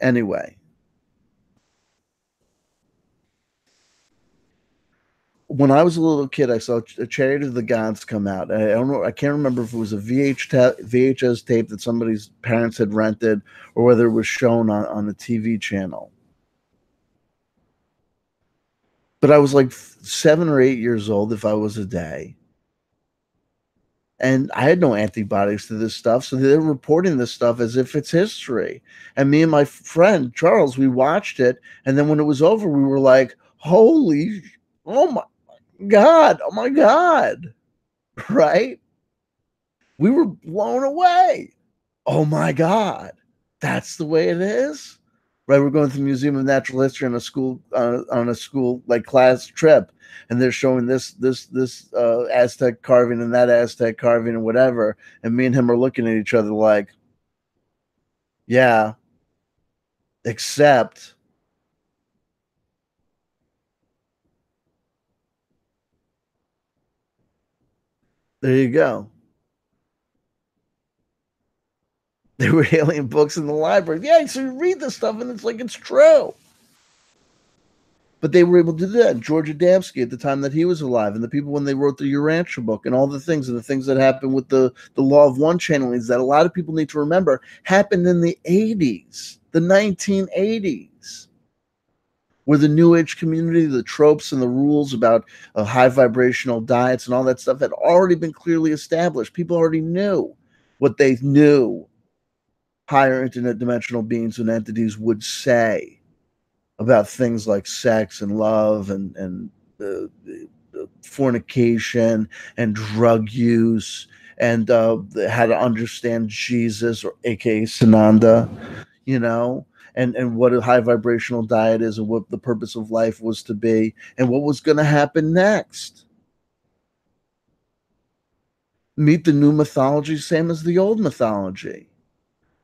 When I was a little kid, I saw a Chariot of the Gods come out. I don't know. I can't remember if it was a VHS tape that somebody's parents had rented, or whether it was shown on a TV channel. But I was like 7 or 8 years old, if I was a day, and I had no antibodies to this stuff. So they're reporting this stuff as if it's history. And me and my friend Charles, we watched it, and then when it was over, we were like, "Holy, oh my God, oh my God!" Right? We were blown away. Oh my God, that's the way it is. Right? We're going to the Museum of Natural History on a school like class trip, and they're showing this Aztec carving and that Aztec carving and whatever, and me and him are looking at each other like, yeah, except there you go. There were alien books in the library. Yeah, so you read this stuff and it's like it's true. But they were able to do that. George Adamski at the time that he was alive, and the people when they wrote the Urantia book, and all the things that happened with the law of one channelings that a lot of people need to remember happened in the 80s, the 1980s, where the New Age community, the tropes and the rules about high vibrational diets and all that stuff had already been clearly established. People already knew what they knew higher internet dimensional beings and entities would say about things like sex and love and fornication and drug use, and how to understand Jesus, or aka Sananda, and what a high vibrational diet is, and what the purpose of life was to be, and what was going to happen next. Meet the new mythology, same as the old mythology.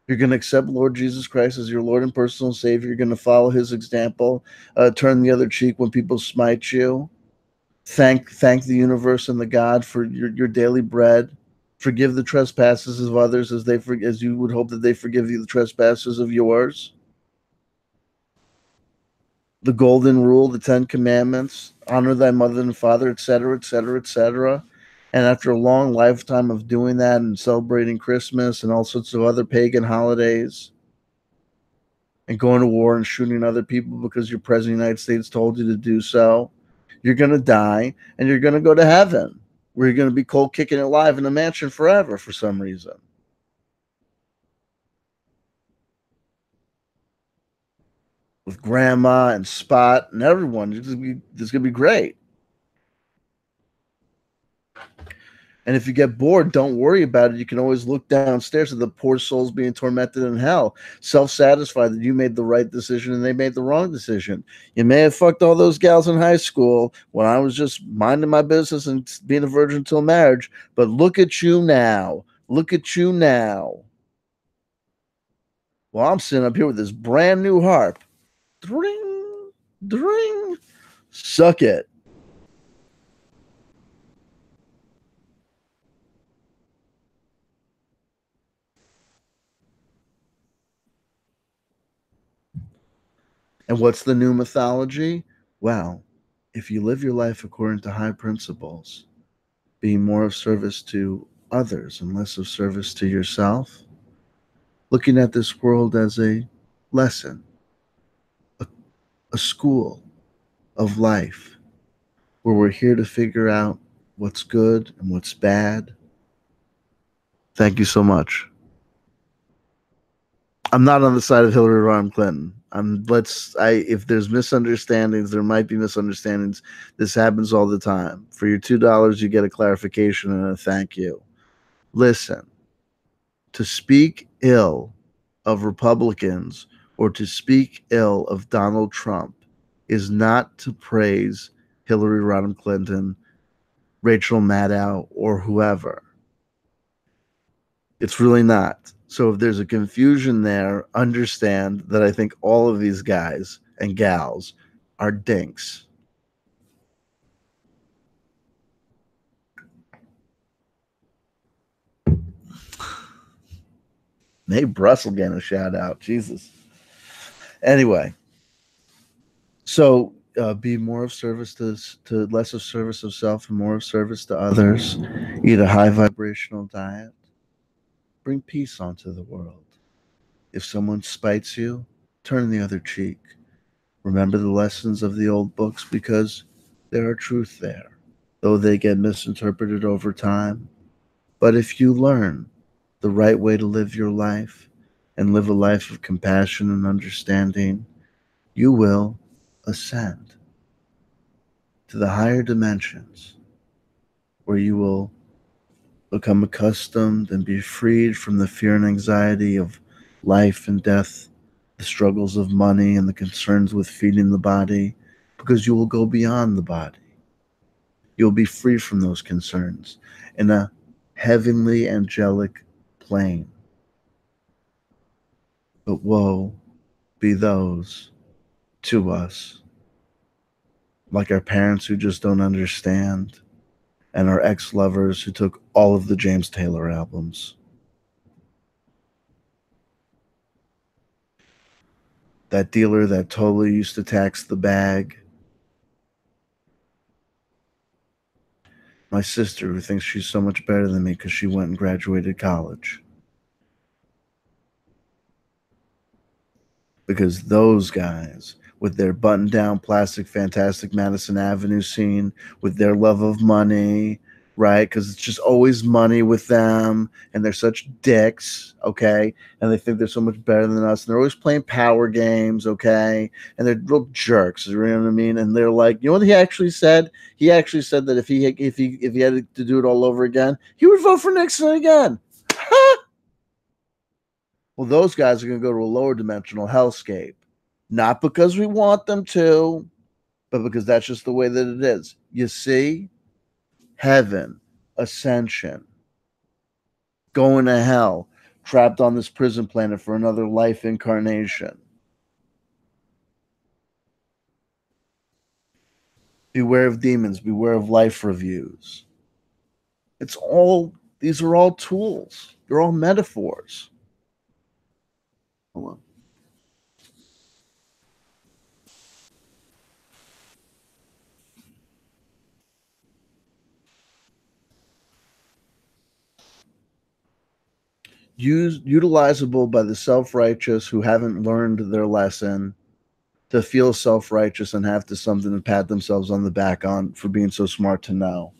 You're going to accept Lord Jesus Christ as your Lord and personal Savior. You're going to follow His example. Turn the other cheek when people smite you. Thank the universe and the God for your daily bread. Forgive the trespasses of others as you would hope that they forgive you the trespasses of yours. The golden rule, the 10 commandments, honor thy mother and father, etc., etc., etc. And after a long lifetime of doing that and celebrating Christmas and all sorts of other pagan holidays, and going to war and shooting other people because your president of the United States told you to do so, you're going to die and you're going to go to heaven, where you're going to be cold kicking it alive in a mansion forever for some reason. With grandma and Spot and everyone, it's going to be great. And if you get bored, don't worry about it. You can always look downstairs at the poor souls being tormented in hell, self-satisfied that you made the right decision and they made the wrong decision. You may have fucked all those gals in high school when I was just minding my business and being a virgin until marriage, but look at you now. Look at you now. Well, I'm sitting up here with this brand new harp. Dring, dring. Suck it. And what's the new mythology? Well, if you live your life according to high principles, being more of service to others and less of service to yourself, looking at this world as a lesson, a, a school of life where we're here to figure out what's good and what's bad. Thank you so much. I'm not on the side of Hillary Rodham Clinton. If there's misunderstandings, there might be misunderstandings. This happens all the time. For your $2, you get a clarification and a thank you. Listen, to speak ill of Republicans or to speak ill of Donald Trump is not to praise Hillary Rodham Clinton, Rachel Maddow, or whoever. It's really not. So if there's a confusion there, understand that I think all of these guys and gals are dinks. Maybe Brussels getting a shout out. Jesus. Anyway, so be more of service to less of service of self and more of service to others. Eat a high vibrational diet. Bring peace onto the world. If someone spites you, turn the other cheek. Remember the lessons of the old books because there are truth there, though they get misinterpreted over time. But if you learn the right way to live your life and live a life of compassion and understanding, you will ascend to the higher dimensions where you will become accustomed and be freed from the fear and anxiety of life and death, the struggles of money, and the concerns with feeding the body, because you will go beyond the body. You'll be free from those concerns in a heavenly angelic plane. But woe be those to us, like our parents who just don't understand, and our ex lovers who took all of the James Taylor albums. That dealer that totally used to tax the bag. My sister who thinks she's so much better than me because she went and graduated college. Because those guys, with their button down plastic fantastic Madison Avenue scene, with their love of money, right? Because it's just always money with them, and they're such dicks, okay? And they think they're so much better than us, and they're always playing power games, okay? And they're real jerks, you know what I mean? And they're like, you know what he actually said? He actually said that if he had to do it all over again, he would vote for Nixon again. Well, those guys are going to go to a lower dimensional hellscape. Not because we want them to, but because that's just the way that it is. You see, heaven, ascension, going to hell, trapped on this prison planet for another life incarnation. Beware of demons, beware of life reviews. It's all, these are all tools, they're all metaphors. Hold on. utilizable by the self-righteous who haven't learned their lesson to feel self-righteous and have to something to pat themselves on the back on for being so smart to know,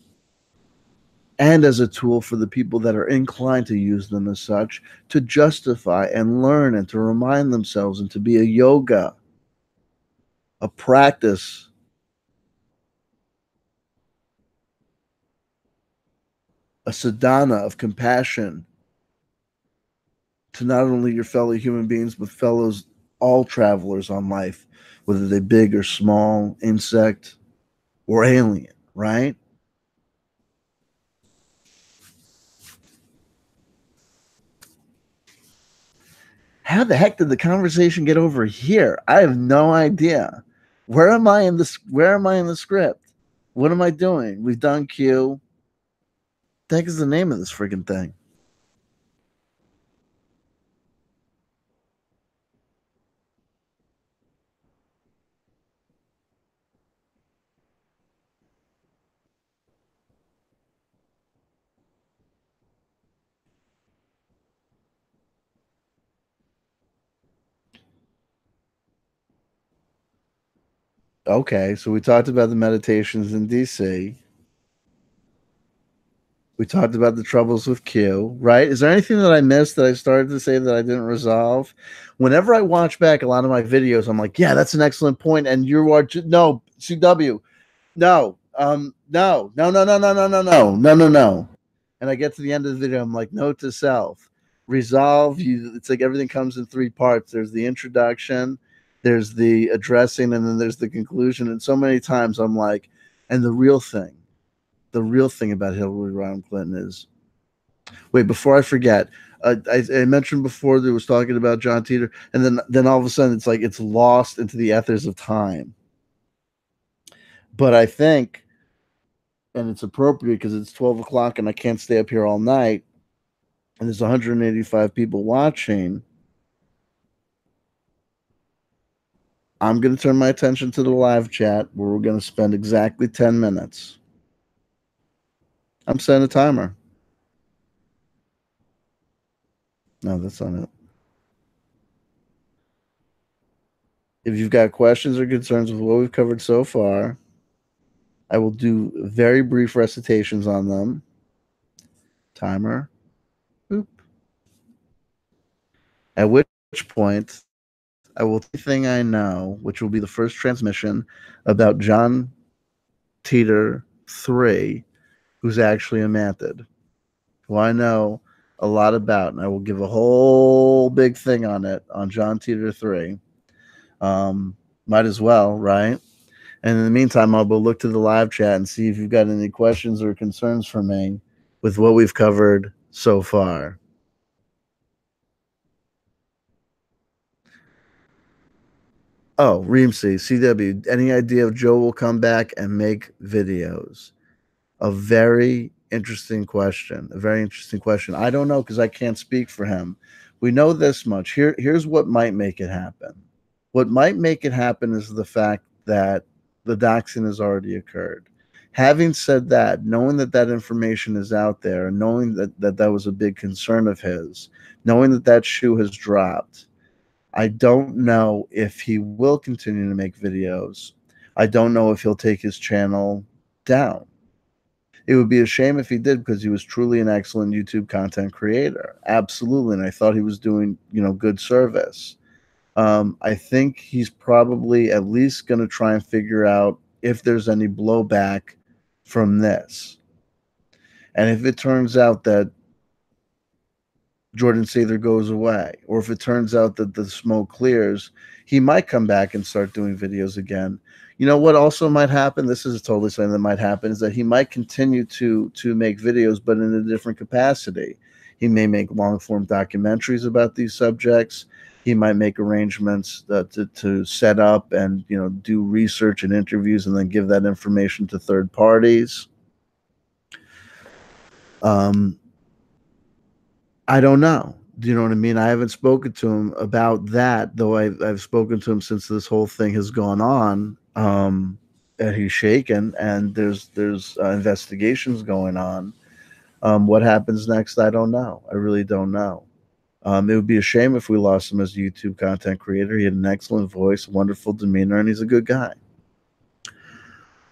and as a tool for the people that are inclined to use them as such to justify and learn and to remind themselves, and to be a yoga, a practice, a sadhana of compassion to not only your fellow human beings, but fellows, all travelers on life, whether they big or small, insect or alien, right? How the heck did the conversation get over here? I have no idea. Where am I in this? Where am I in the script? What am I doing? We've done Q. What the heck is the name of this freaking thing? Okay, so we talked about the meditations in DC. We talked about the troubles with Q, right? Is there anything that I missed that I started to say that I didn't resolve? Whenever I watch back a lot of my videos, I'm like, yeah, that's an excellent point. And you are no CW, no, no. And I get to the end of the video, I'm like, note to self, resolve. You, it's like everything comes in three parts. There's the introduction, there's the addressing, and then there's the conclusion. And so many times I'm like, and the real thing about Hillary Rodham Clinton is, wait, before I forget, I mentioned before that was talking about John Titor, and then all of a sudden it's like it's lost into the ethers of time. But I think, and it's appropriate because it's 12 o'clock and I can't stay up here all night, and there's 185 people watching. I'm going to turn my attention to the live chat where we're going to spend exactly 10 minutes. I'm setting a timer. No, that's not it. If you've got questions or concerns with what we've covered so far, I will do very brief recitations on them. Timer. Boop. At which point, I will tell everything I know, which will be the first transmission about John Titor 3, who's actually a Mantid, who I know a lot about, and I will give a whole big thing on it on John Titor 3. Might as well, right? And in the meantime, I'll go look to the live chat and see if you've got any questions or concerns for me with what we've covered so far. Oh, Reemsey, CW, any idea if Joe will come back and make videos? A very interesting question. A very interesting question. I don't know because I can't speak for him. We know this much. Here's what might make it happen. What might make it happen is the fact that the doxing has already occurred. Having said that, knowing that that information is out there, and knowing that was a big concern of his, knowing that that shoe has dropped, I don't know if he will continue to make videos. I don't know if he'll take his channel down. It would be a shame if he did because he was truly an excellent YouTube content creator. Absolutely. And I thought he was doing, good service. I think he's probably at least going to try and figure out if there's any blowback from this. And if it turns out that Jordan Sather goes away, or if it turns out that the smoke clears, he might come back and start doing videos again. You know what also might happen? This is totally something that might happen, is that he might continue to make videos, but in a different capacity. He may make long form documentaries about these subjects. He might make arrangements to set up and do research and interviews and then give that information to third parties. I don't know. Do you know what I mean? I haven't spoken to him about that, though I've spoken to him since this whole thing has gone on. And he's shaken, and there's investigations going on. What happens next? I don't know. I really don't know. It would be a shame if we lost him as a YouTube content creator. He had an excellent voice, wonderful demeanor, and he's a good guy.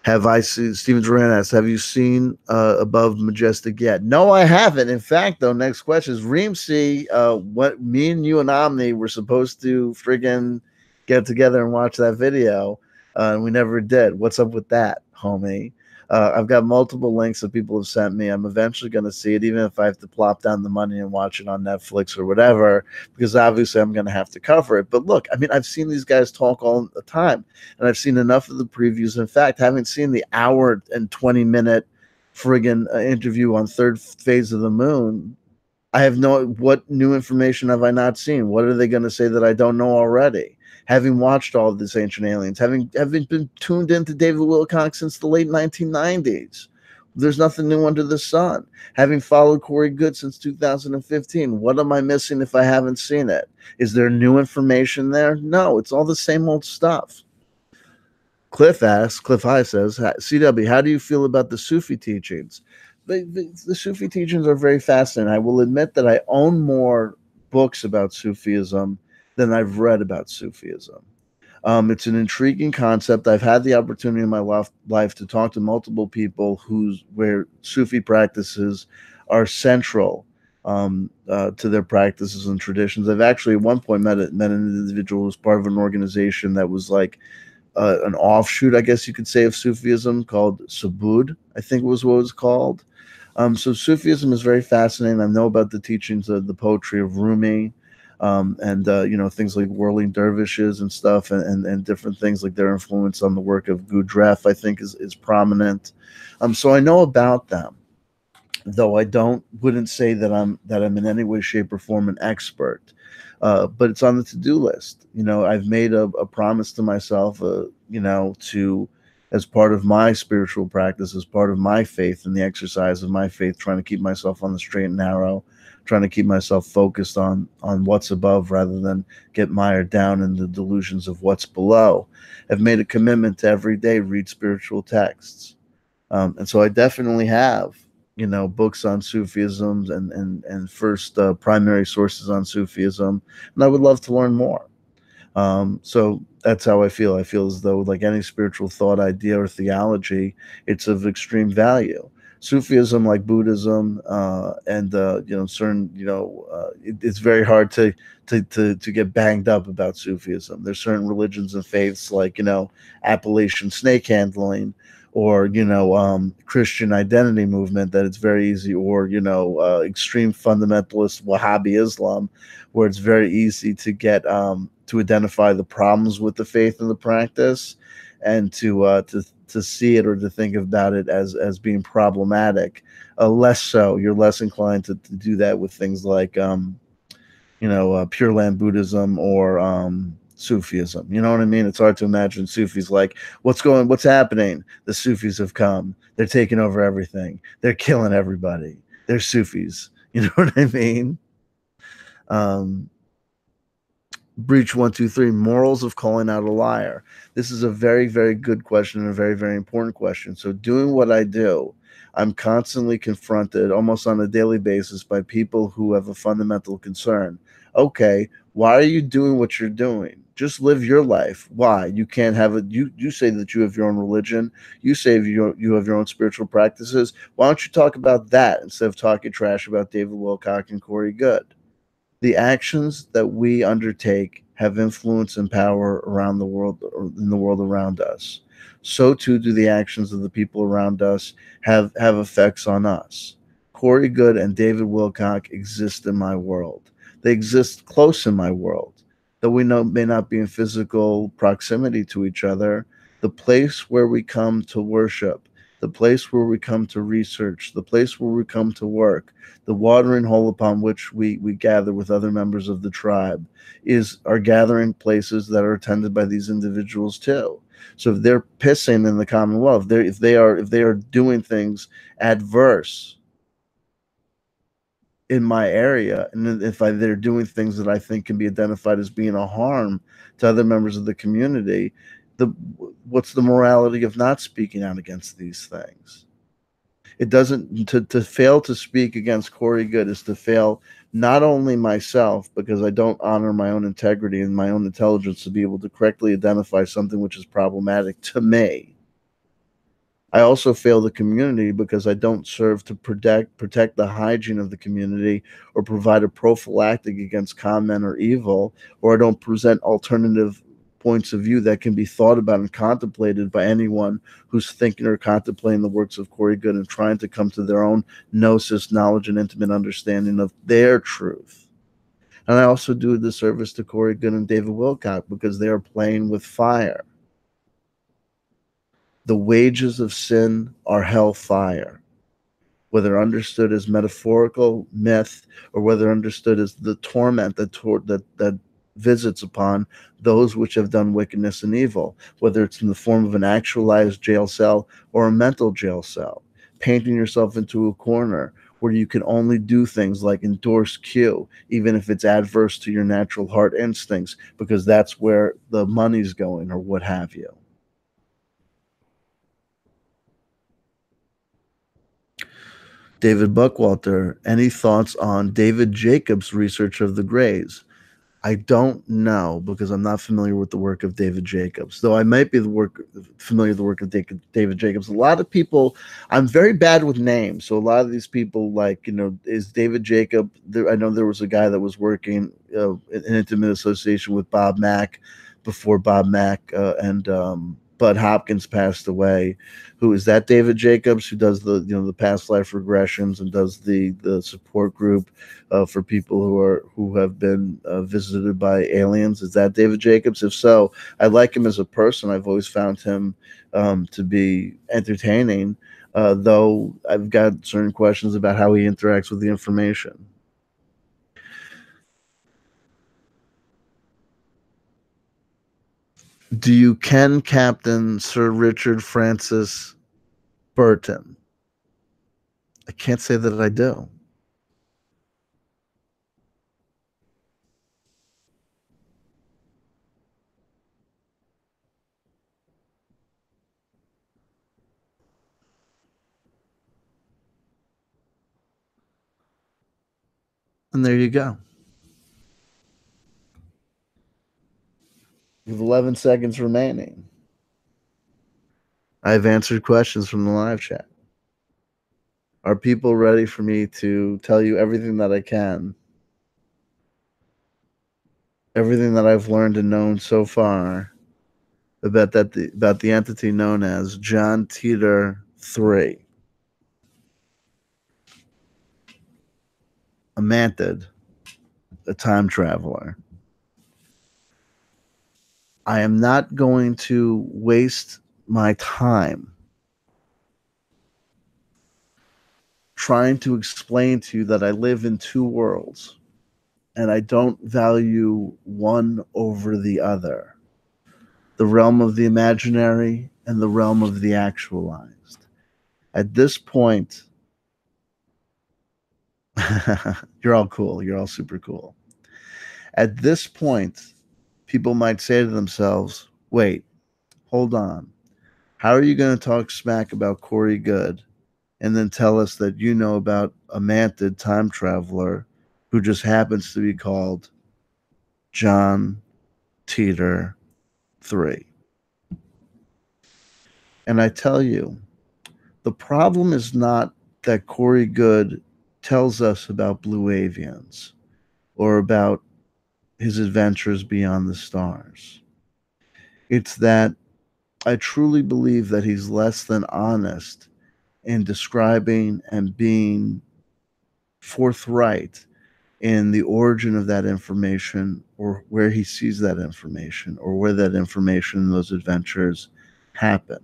Have I seen Steven Duran asks, have you seen Above Majestic yet? No, I haven't. In fact, though, next question is Reemsey, what me and you and Omni were supposed to friggin' get together and watch that video. And we never did. What's up with that, homie? I've got multiple links that people have sent me. I'm eventually going to see it, even if I have to plop down the money and watch it on Netflix or whatever, because obviously I'm going to have to cover it. But look, I mean, I've seen these guys talk all the time, and I've seen enough of the previews. In fact, having seen the hour and 20-minute friggin' interview on Third Phase of the Moon, I have what new information have I not seen? What are they going to say that I don't know already? Having watched all of this Ancient Aliens, having been tuned into David Wilcock since the late 1990s, there's nothing new under the sun. Having followed Corey Good since 2015, what am I missing if I haven't seen it? Is there new information there? No, it's all the same old stuff. Cliff High says, CW, how do you feel about the Sufi teachings? The Sufi teachings are very fascinating. I will admit that I own more books about Sufism than I've read about Sufism. It's an intriguing concept. I've had the opportunity in my life to talk to multiple people where Sufi practices are central to their practices and traditions. I've actually at one point met an individual who was part of an organization that was like an offshoot, I guess you could say, of Sufism called Subud, I think was what it was called. So Sufism is very fascinating. I know about the teachings of the poetry of Rumi, and things like whirling dervishes and stuff, and different things like their influence on the work of Gurdjieff, I think is prominent. So I know about them, though I wouldn't say that I'm in any way, shape, or form an expert. But it's on the to-do list. I've made a promise to myself, to, as part of my spiritual practice, as part of my faith and the exercise of my faith, trying to keep myself on the straight and narrow, trying to keep myself focused on what's above rather than get mired down in the delusions of what's below. I've made a commitment to every day read spiritual texts. And so I definitely have, books on Sufism and first primary sources on Sufism, and I would love to learn more. So that's how I feel. I feel as though, like any spiritual thought, idea, or theology, it's of extreme value. Sufism, like Buddhism, and certain, it's very hard to get banged up about Sufism. There's certain religions and faiths, like Appalachian snake handling, or Christian identity movement, that it's very easy, or extreme fundamentalist Wahhabi Islam, where it's very easy to get to identify the problems with the faith and the practice, and to see it or to think about it as being problematic. Less so, you're less inclined to do that with things like Pure Land Buddhism or Sufism. You know what I mean? It's hard to imagine Sufis like, what's happening? The Sufis have come. They're taking over everything. They're killing everybody. They're Sufis. You know what I mean? Breach 123, morals of calling out a liar. This is a very, very good question and a very, very important question. So doing what I do, I'm constantly confronted almost on a daily basis by people who have a fundamental concern. Okay, why are you doing what you're doing? Just live your life. Why? You can't have it. You say that you have your own religion. You say you have your own spiritual practices. Why don't you talk about that instead of talking trash about David Wilcock and Corey Good? The actions that we undertake have influence and power around the world, or in the world around us. So too do the actions of the people around us have effects on us. Corey Good and David Wilcock exist in my world. They exist close in my world. Though we may not be in physical proximity to each other, the place where we come to worship, the place where we come to research, the place where we come to work, the watering hole upon which we gather with other members of the tribe, are gathering places that are attended by these individuals too. So if they're pissing in the Commonwealth, if they are doing things adverse in my area, and if they're doing things that I think can be identified as being a harm to other members of the community, what's the morality of not speaking out against these things? It doesn't, to fail to speak against Corey Good is to fail not only myself, because I don't honor my own integrity and my own intelligence to be able to correctly identify something which is problematic to me. I also fail the community because I don't serve to protect the hygiene of the community or provide a prophylactic against comment or evil, or I don't present alternative points of view that can be thought about and contemplated by anyone who's thinking or contemplating the works of Corey Good and trying to come to their own gnosis, knowledge, and intimate understanding of their truth. And I also do a disservice to Corey Good and David Wilcock because they are playing with fire. The wages of sin are hellfire, whether understood as metaphorical myth or whether understood as the torment that visits upon those which have done wickedness and evil, whether it's in the form of an actualized jail cell or a mental jail cell, painting yourself into a corner where you can only do things like endorse Q, even if it's adverse to your natural heart instincts, because that's where the money's going or what have you. David Buckwalter, any thoughts on David Jacobs' research of the Greys? I don't know because I'm not familiar with the work of David Jacobs, though I might be familiar with the work of David Jacobs. A lot of people, I'm very bad with names, so a lot of these people, like, is David Jacob? I know there was a guy that was working in intimate association with Bob Mack before Bob Mack and Bud Hopkins passed away. Who is that? David Jacobs, who does the past life regressions and does the support group for people who have been visited by aliens. Is that David Jacobs? If so, I like him as a person. I've always found him to be entertaining, though I've got certain questions about how he interacts with the information. Do you ken Captain Sir Richard Francis Burton? I can't say that I do. And there you go. With 11 seconds remaining, I've answered questions from the live chat. Are people ready for me to tell you everything that I can? Everything that I've learned and known so far about the entity known as John Titor 3, a Mantid, a time traveler. I am not going to waste my time trying to explain to you that I live in two worlds and I don't value one over the other, the realm of the imaginary and the realm of the actualized. At this point, you're all cool. You're all super cool. At this point, people might say to themselves, wait, hold on. How are you going to talk smack about Corey Good and then tell us that you know about a Mantid time traveler who just happens to be called John Titor 3? And I tell you, the problem is not that Corey Good tells us about blue avians or about his adventures beyond the stars. It's that I truly believe that he's less than honest in describing and being forthright in the origin of that information or where he sees that information or where that information and those adventures happen.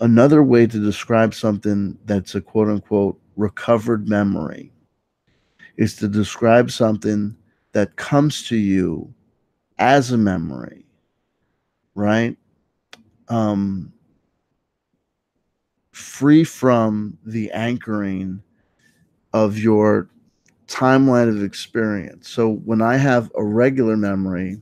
Another way to describe something that's a quote unquote recovered memory is to describe something that comes to you as a memory, right? Um, Free from the anchoring of your timeline of experience. So when I have a regular memory,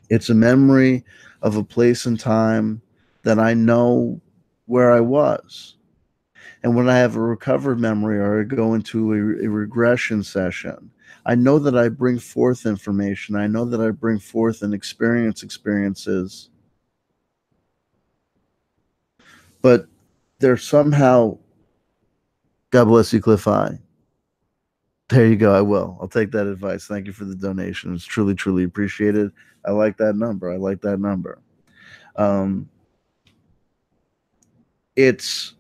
it's a memory of a place and time that I know where I was. And when I have a recovered memory or I go into a regression session, I know that I bring forth information. I know that I bring forth and experiences, but they're somehow, God bless you, Cliff High. There you go. I will. I'll take that advice. Thank you for the donation. It's truly, truly appreciated. I like that number. I like that number. Um, it's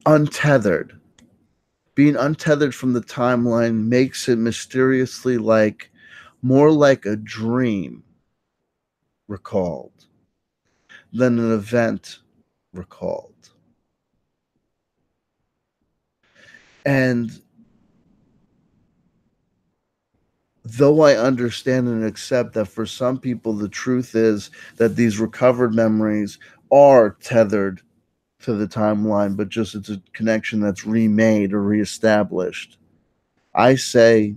untethered. Being untethered from the timeline makes it mysteriously like more like a dream recalled than an event recalled. And though I understand and accept that for some people, the truth is that these recovered memories are tethered to the timeline, but just it's a connection that's remade or reestablished. I say,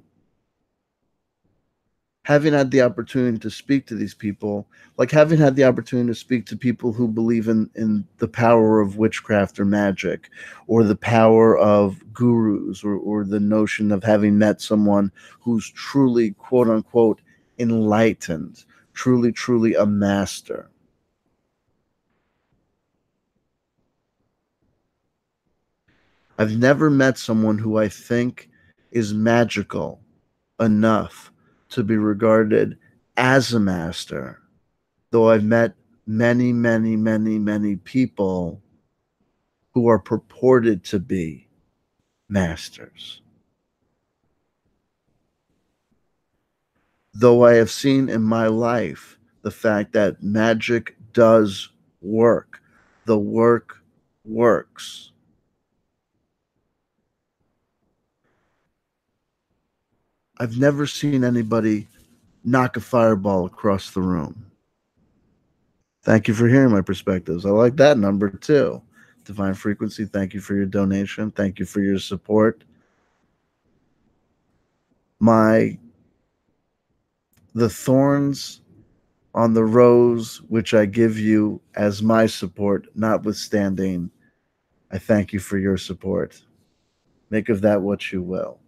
having had the opportunity to speak to these people, like having had the opportunity to speak to people who believe in the power of witchcraft or magic, or the power of gurus, or the notion of having met someone who's truly, quote unquote, enlightened, truly, truly a master. I've never met someone who I think is magical enough to be regarded as a master, though I've met many, many, many, many people who are purported to be masters. Though I have seen in my life the fact that magic does work, the work works. I've never seen anybody knock a fireball across the room. Thank you for hearing my perspectives. I like that number too. Divine Frequency, thank you for your donation. Thank you for your support. My the thorns on the rose which I give you as my support, notwithstanding, I thank you for your support. Make of that what you will.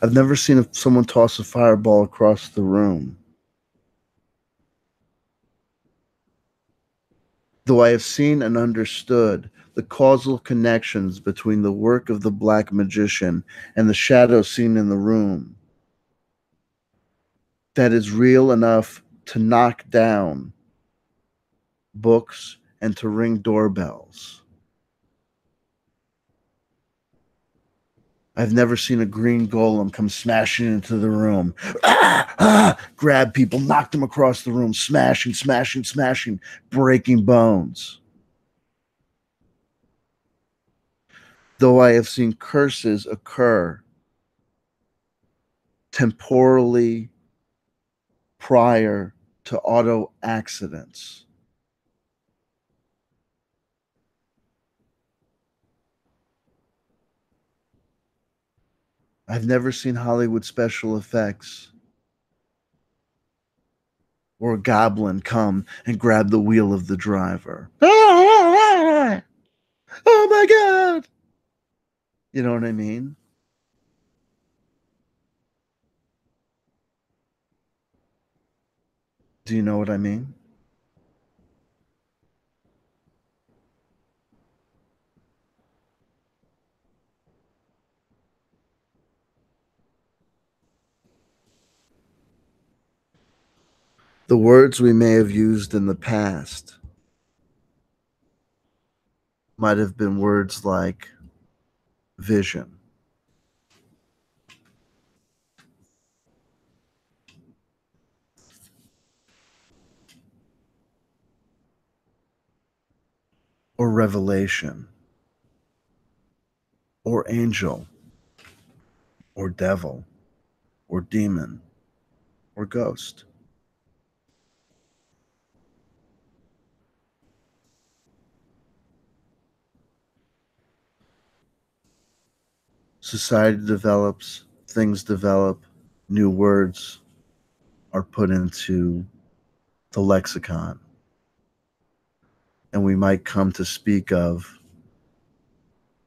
I've never seen someone toss a fireball across the room, though I have seen and understood the causal connections between the work of the black magician and the shadow seen in the room that is real enough to knock down books and to ring doorbells. I've never seen a green golem come smashing into the room, grab people, knock them across the room, smashing, smashing, smashing, breaking bones. Though I have seen curses occur temporally prior to auto accidents. I've never seen Hollywood special effects or a goblin come and grab the wheel of the driver. Oh my God! You know what I mean? Do you know what I mean? The words we may have used in the past might have been words like vision, or revelation, or angel, or devil, or demon, or ghost. Society develops, things develop, new words are put into the lexicon, and we might come to speak of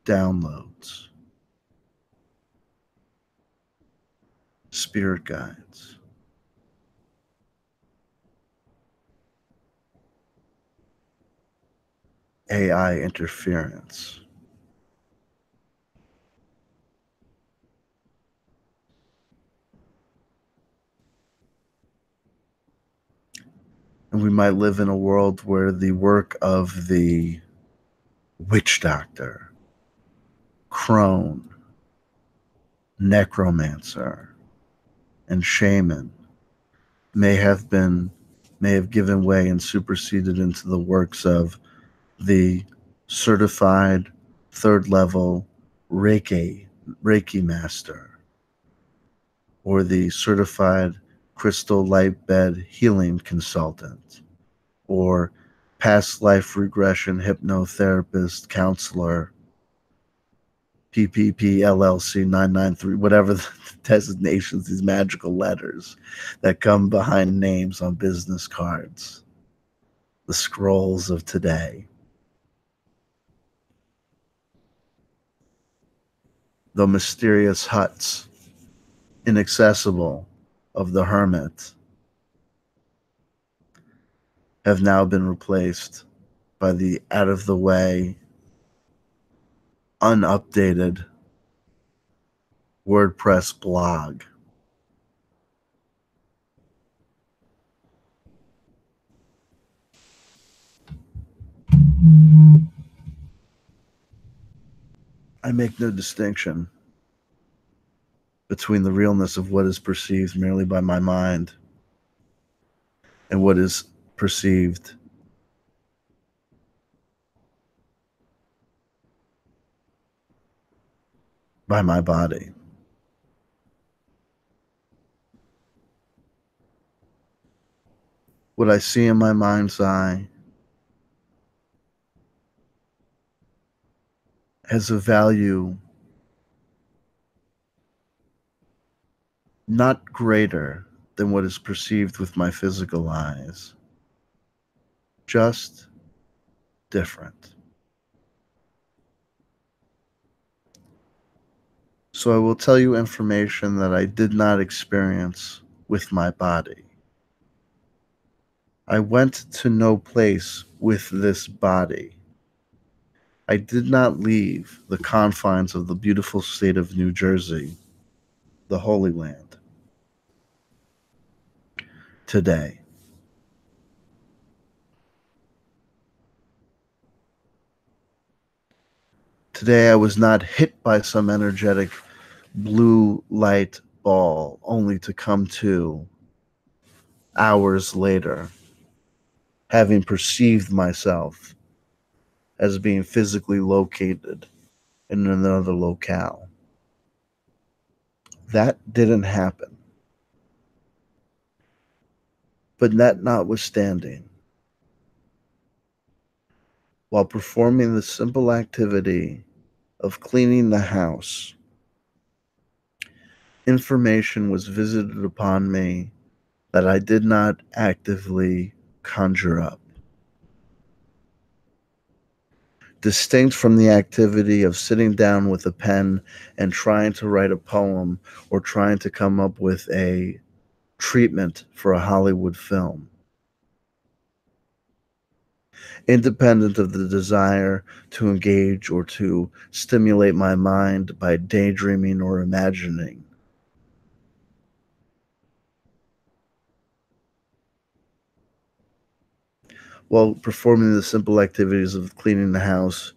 downloads, spirit guides, AI interference. And we might live in a world where the work of the witch doctor, crone, necromancer, and shaman may have given way and superseded into the works of the certified third level Reiki master, or the certified crystal light bed healing consultant, or past life regression hypnotherapist counselor, PPP LLC 993, whatever the designations, these magical letters that come behind names on business cards, the scrolls of today, the mysterious huts, inaccessible, of the hermit, have now been replaced by the out of the way, unupdated WordPress blog. I make no distinction between the realness of what is perceived merely by my mind and what is perceived by my body. What I see in my mind's eye has a value not greater than what is perceived with my physical eyes, just different. So I will tell you information that I did not experience with my body. I went to no place with this body. I did not leave the confines of the beautiful state of New Jersey, the Holy Land, today. Today I was not hit by some energetic blue light ball only to come to hours later, having perceived myself as being physically located in another locale. That didn't happen. But that notwithstanding, while performing the simple activity of cleaning the house, information was visited upon me that I did not actively conjure up. Distinct from the activity of sitting down with a pen and trying to write a poem or trying to come up with a treatment for a Hollywood film. Independent of the desire to engage or to stimulate my mind by daydreaming or imagining. While performing the simple activities of cleaning the house,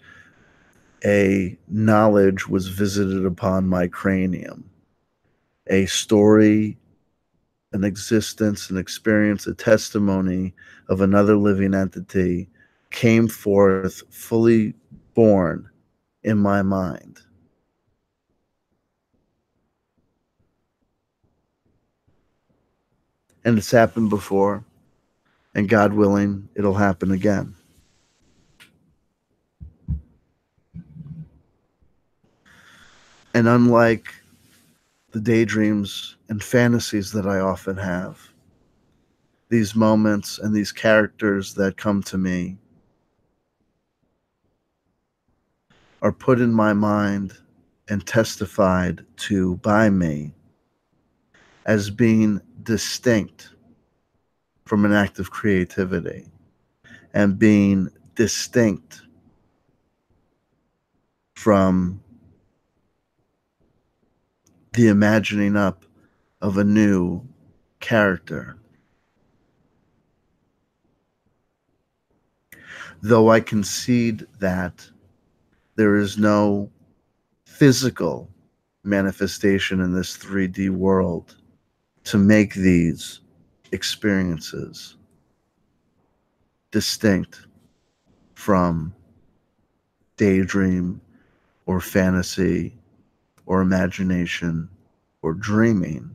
a knowledge was visited upon my cranium. A story, an existence, an experience, a testimony of another living entity came forth fully born in my mind. And it's happened before, and God willing, it'll happen again. And unlike the daydreams and fantasies that I often have, these moments and these characters that come to me are put in my mind and testified to by me as being distinct from an act of creativity and being distinct from the imagining up of a new character. Though I concede that there is no physical manifestation in this 3D world to make these experiences distinct from daydream or fantasy or imagination or dreaming.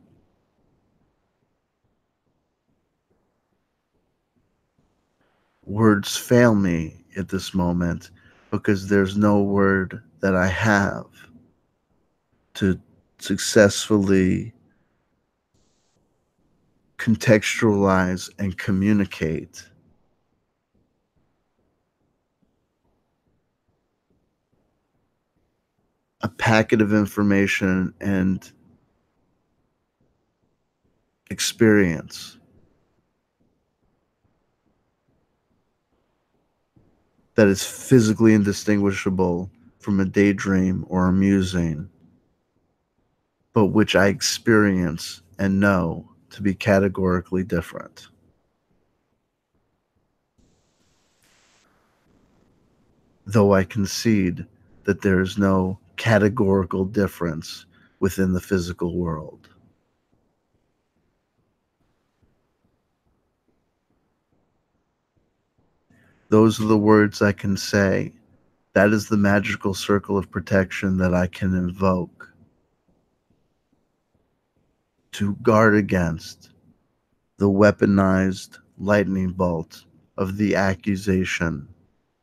Words fail me at this moment because there's no word that I have to successfully contextualize and communicate a packet of information and experience that is physically indistinguishable from a daydream or a musing, but which I experience and know to be categorically different. Though I concede that there is no categorical difference within the physical world. Those are the words I can say. That is the magical circle of protection that I can invoke to guard against the weaponized lightning bolt of the accusation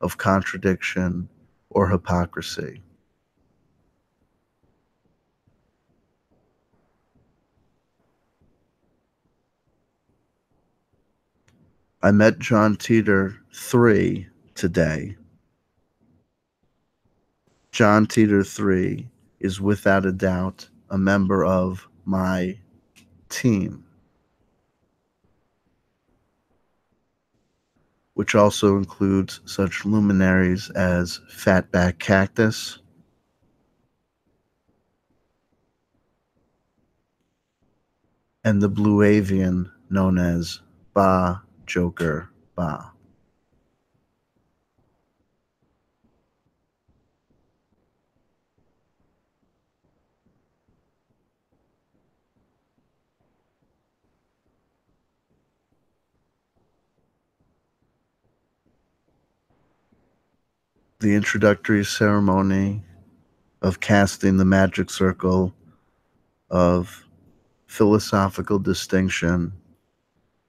of contradiction or hypocrisy. I met John Titor 3 today. John Titor 3 is without a doubt a member of my team, which also includes such luminaries as Fatback Cactus, and the blue avian known as Ba Joker Ba. The introductory ceremony of casting the magic circle of philosophical distinction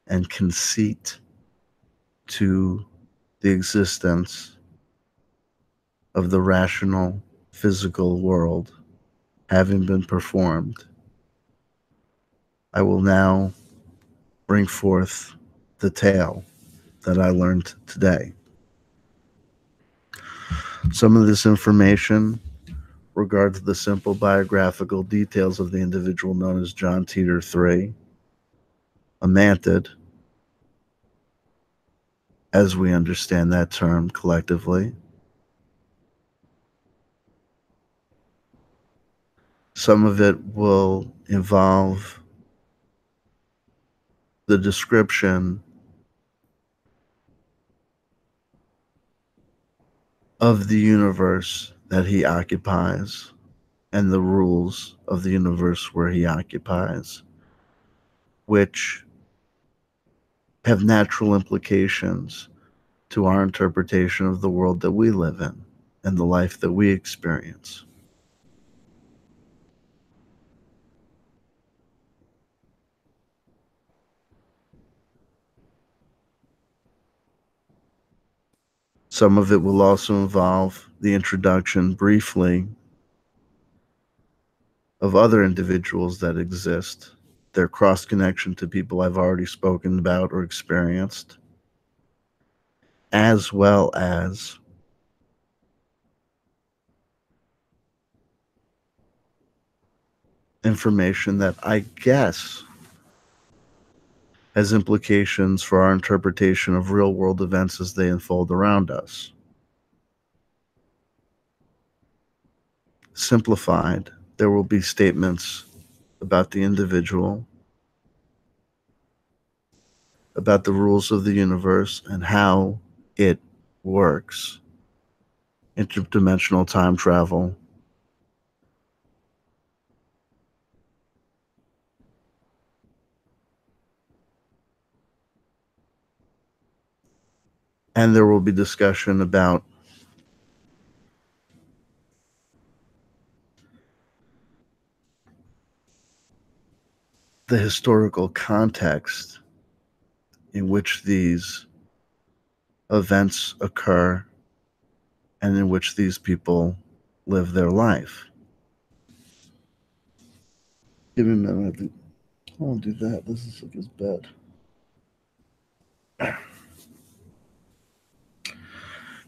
and conceit to the existence of the rational physical world having been performed, I will now bring forth the tale that I learned today. Some of this information regards the simple biographical details of the individual known as John Titor III, a mantid, as we understand that term collectively. Some of it will involve the description of the universe that he occupies and the rules of the universe where he occupies, which have natural implications to our interpretation of the world that we live in and the life that we experience. Some of it will also involve the introduction briefly of other individuals that exist, their cross connection to people I've already spoken about or experienced, as well as information that I guess has implications for our interpretation of real world events as they unfold around us. Simplified, there will be statements about the individual, about the rules of the universe, and how it works. Interdimensional time travel. And there will be discussion about the historical context in which these events occur and in which these people live their life. Give me a minute. I won't do that. This is like his bed.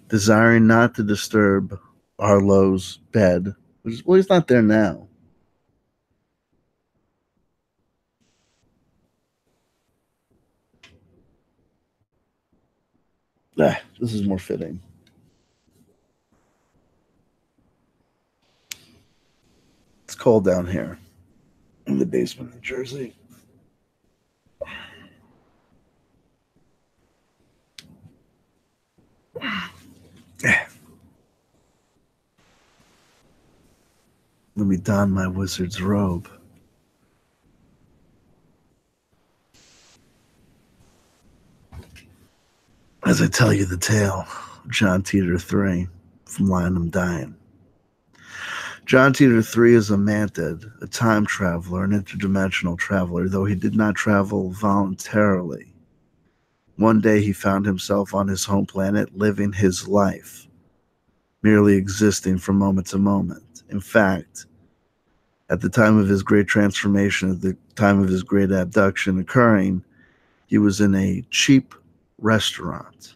Desiring not to disturb Arlo's bed, which is, well, he's not there now. This is more fitting. It's cold down here in the basement of Jersey. Let me don my wizard's robe. As I tell you the tale of John Titor 3 from Lying 'em Dying. John Titor 3 is a Mantid, a time traveler, an interdimensional traveler, though he did not travel voluntarily. One day he found himself on his home planet living his life, merely existing from moment to moment. In fact, at the time of his great transformation, at the time of his great abduction occurring, he was in a cheap restaurant.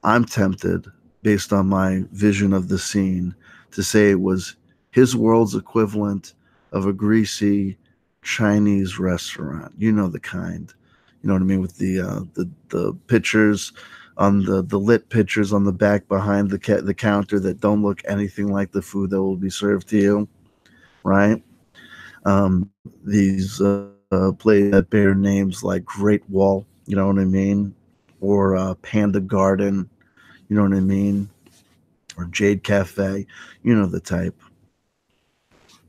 I'm tempted, based on my vision of the scene, to say it was his world's equivalent of a greasy Chinese restaurant. You know the kind. You know what I mean, with the pictures on the lit pictures on the back behind the counter that don't look anything like the food that will be served to you, right? These places that bear names like Great Wall, you know what I mean, or Panda Garden, you know what I mean, or Jade Cafe, you know the type.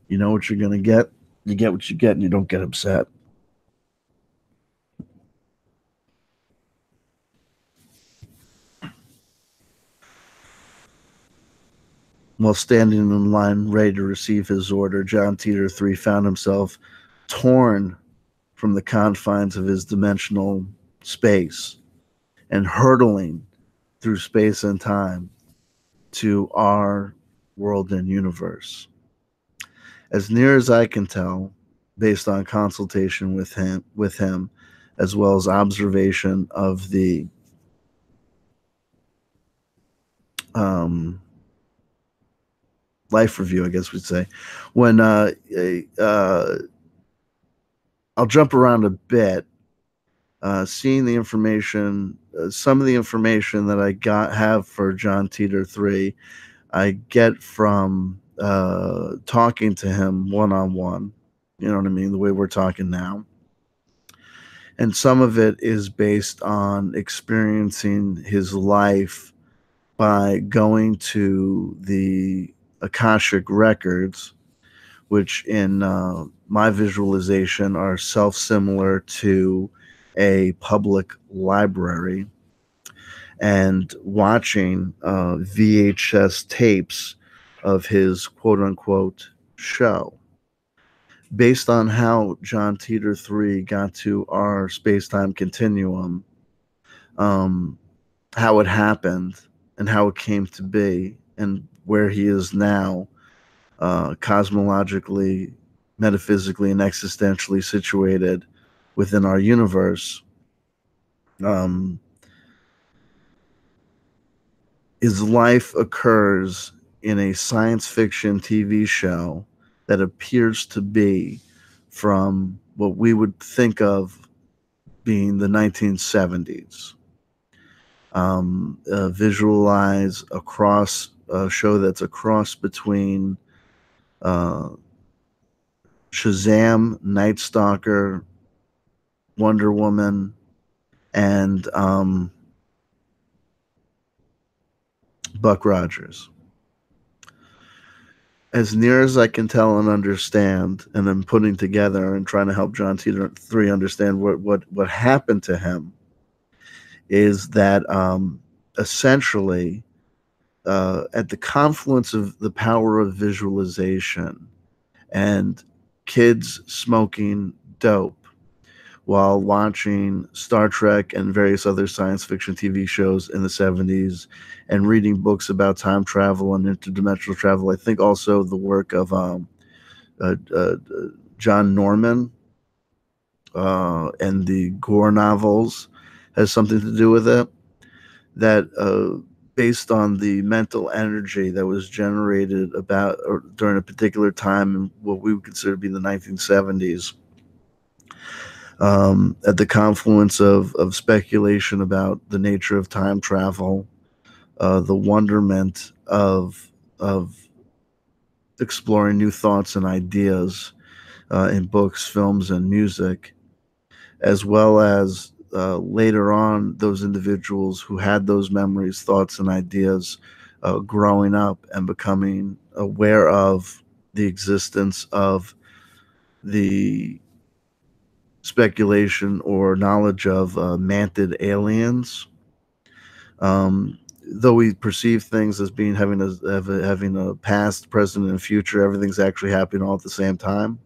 You know what you're gonna get. You get what you get, and you don't get upset. While standing in line ready to receive his order, John Titor 3 found himself torn from the confines of his dimensional space and hurtling through space and time to our world and universe. As near as I can tell, based on consultation with him, as well as observation of the um, life review, I guess we'd say, when I'll jump around a bit, seeing the information, some of the information that I have for John Titor 3, I get from talking to him one on one. You know what I mean? The way we're talking now. And some of it is based on experiencing his life by going to the Akashic records, which in my visualization are self-similar to a public library, and watching VHS tapes of his quote-unquote show. Based on how John Titor 3 got to our space-time continuum, how it happened, and how it came to be, and where he is now, cosmologically, metaphysically and existentially situated within our universe, um, his life occurs in a science fiction TV show that appears to be from what we would think of being the 1970s. Visualize across a show that's a cross between uh, Shazam, Night Stalker, Wonder Woman, and Buck Rogers. As near as I can tell and understand, and I'm putting together and trying to help John Titor 3 understand what happened to him, is that essentially at the confluence of the power of visualization and kids smoking dope while watching Star Trek and various other science fiction TV shows in the 70s and reading books about time travel and interdimensional travel. I think also the work of uh, uh, John Norman and the Gore novels has something to do with it. That based on the mental energy that was generated about or during a particular time in what we would consider to be the 1970s, at the confluence of speculation about the nature of time travel, the wonderment of exploring new thoughts and ideas in books, films, and music, as well as later on those individuals who had those memories, thoughts, and ideas growing up and becoming aware of the existence of the speculation or knowledge of mantid aliens. Though we perceive things as being having a past, present, and future, everything's actually happening all at the same time.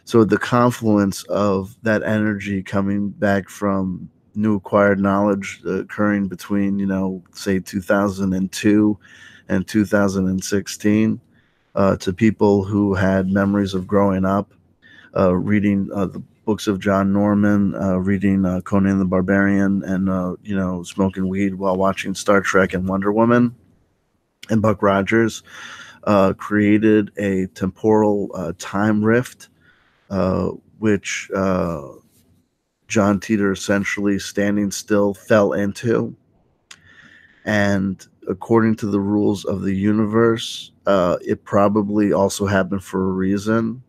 So the confluence of that energy coming back from new acquired knowledge occurring between, say 2002 and 2016, to people who had memories of growing up, reading the books of John Norman, reading Conan the Barbarian, and smoking weed while watching Star Trek and Wonder Woman and Buck Rogers, created a temporal time rift, uh, which John Titor essentially standing still fell into. And according to the rules of the universe, it probably also happened for a reason.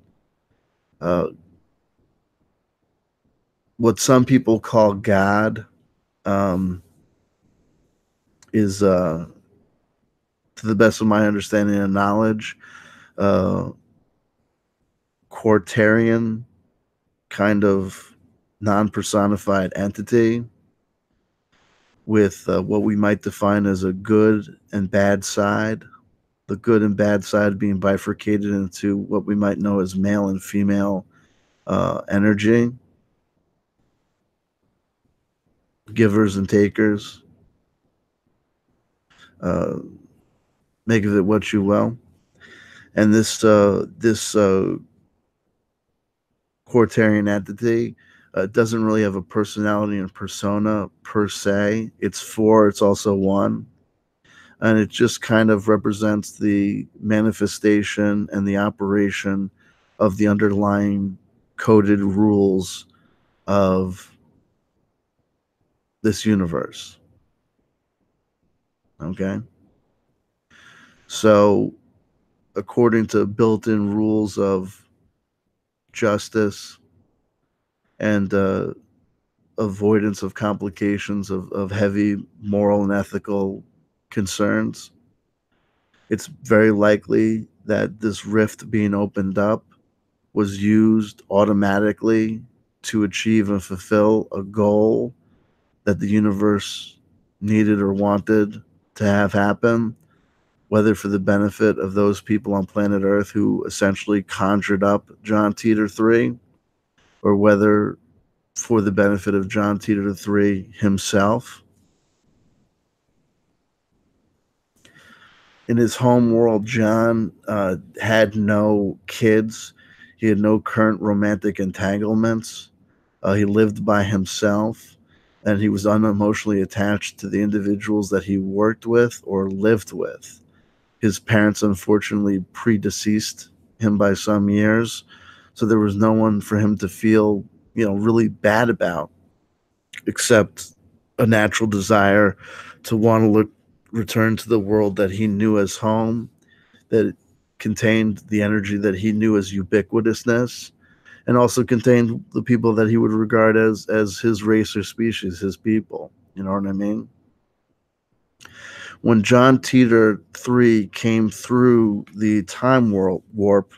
Uh, what some people call God um, is, to the best of my understanding and knowledge, uh, quartarian kind of non personified entity with what we might define as a good and bad side. The good and bad side being bifurcated into what we might know as male and female energy, givers and takers. Uh, make of it what you will. And this quartarian entity doesn't really have a personality and persona per se. It's four. It's also one, and it just kind of represents the manifestation and the operation of the underlying coded rules of this universe. Okay. So, according to built in rules of justice and avoidance of complications of heavy moral and ethical concerns, it's very likely that this rift being opened up was used automatically to achieve and fulfill a goal that the universe needed or wanted to have happen, whether for the benefit of those people on planet Earth who essentially conjured up John Titor 3, or whether for the benefit of John Titor 3 himself. In his home world, John had no kids. He had no current romantic entanglements. He lived by himself, and he was unemotionally attached to the individuals that he worked with or lived with. His parents unfortunately predeceased him by some years, so there was no one for him to feel, really bad about, except a natural desire to want to return to the world that he knew as home, that contained the energy that he knew as ubiquitousness, and also contained the people that he would regard as his race or species, his people. You know what I mean? When John Titor 3 came through the time warp,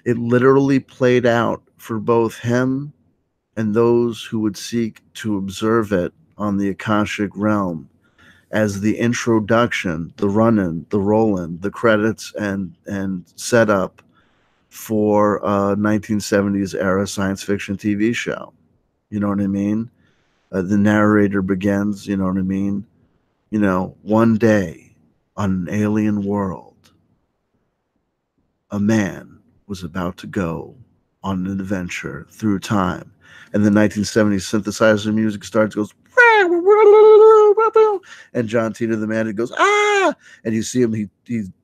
it literally played out for both him and those who would seek to observe it on the Akashic realm as the introduction, the run-in, the roll-in, the credits, and setup for a 1970s era science fiction TV show. You know what I mean? The narrator begins, you know what I mean? One day on an alien world, a man was about to go on an adventure through time. And the 1970s synthesizer music starts, goes, and John Titor, the man, goes, ah! And you see him, he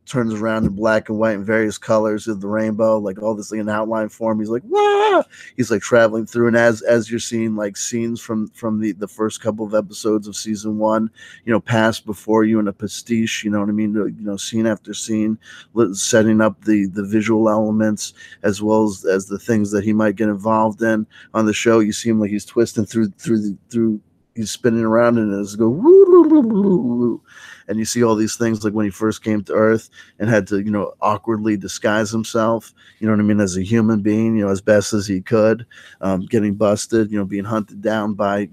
turns around in black and white in various colors of the rainbow, like all this like an outline form. He's like, wah! He's like traveling through, and as you're seeing like scenes from the first couple of episodes of season one, pass before you in a pastiche, you know what I mean? Scene after scene, setting up the visual elements as well as the things that he might get involved in on the show. You see him like he's twisting through he's spinning around and it's go woo, woo, woo, woo, woo. And you see all these things like when he first came to Earth and had to awkwardly disguise himself, you know what I mean, as a human being, as best as he could, getting busted, being hunted down by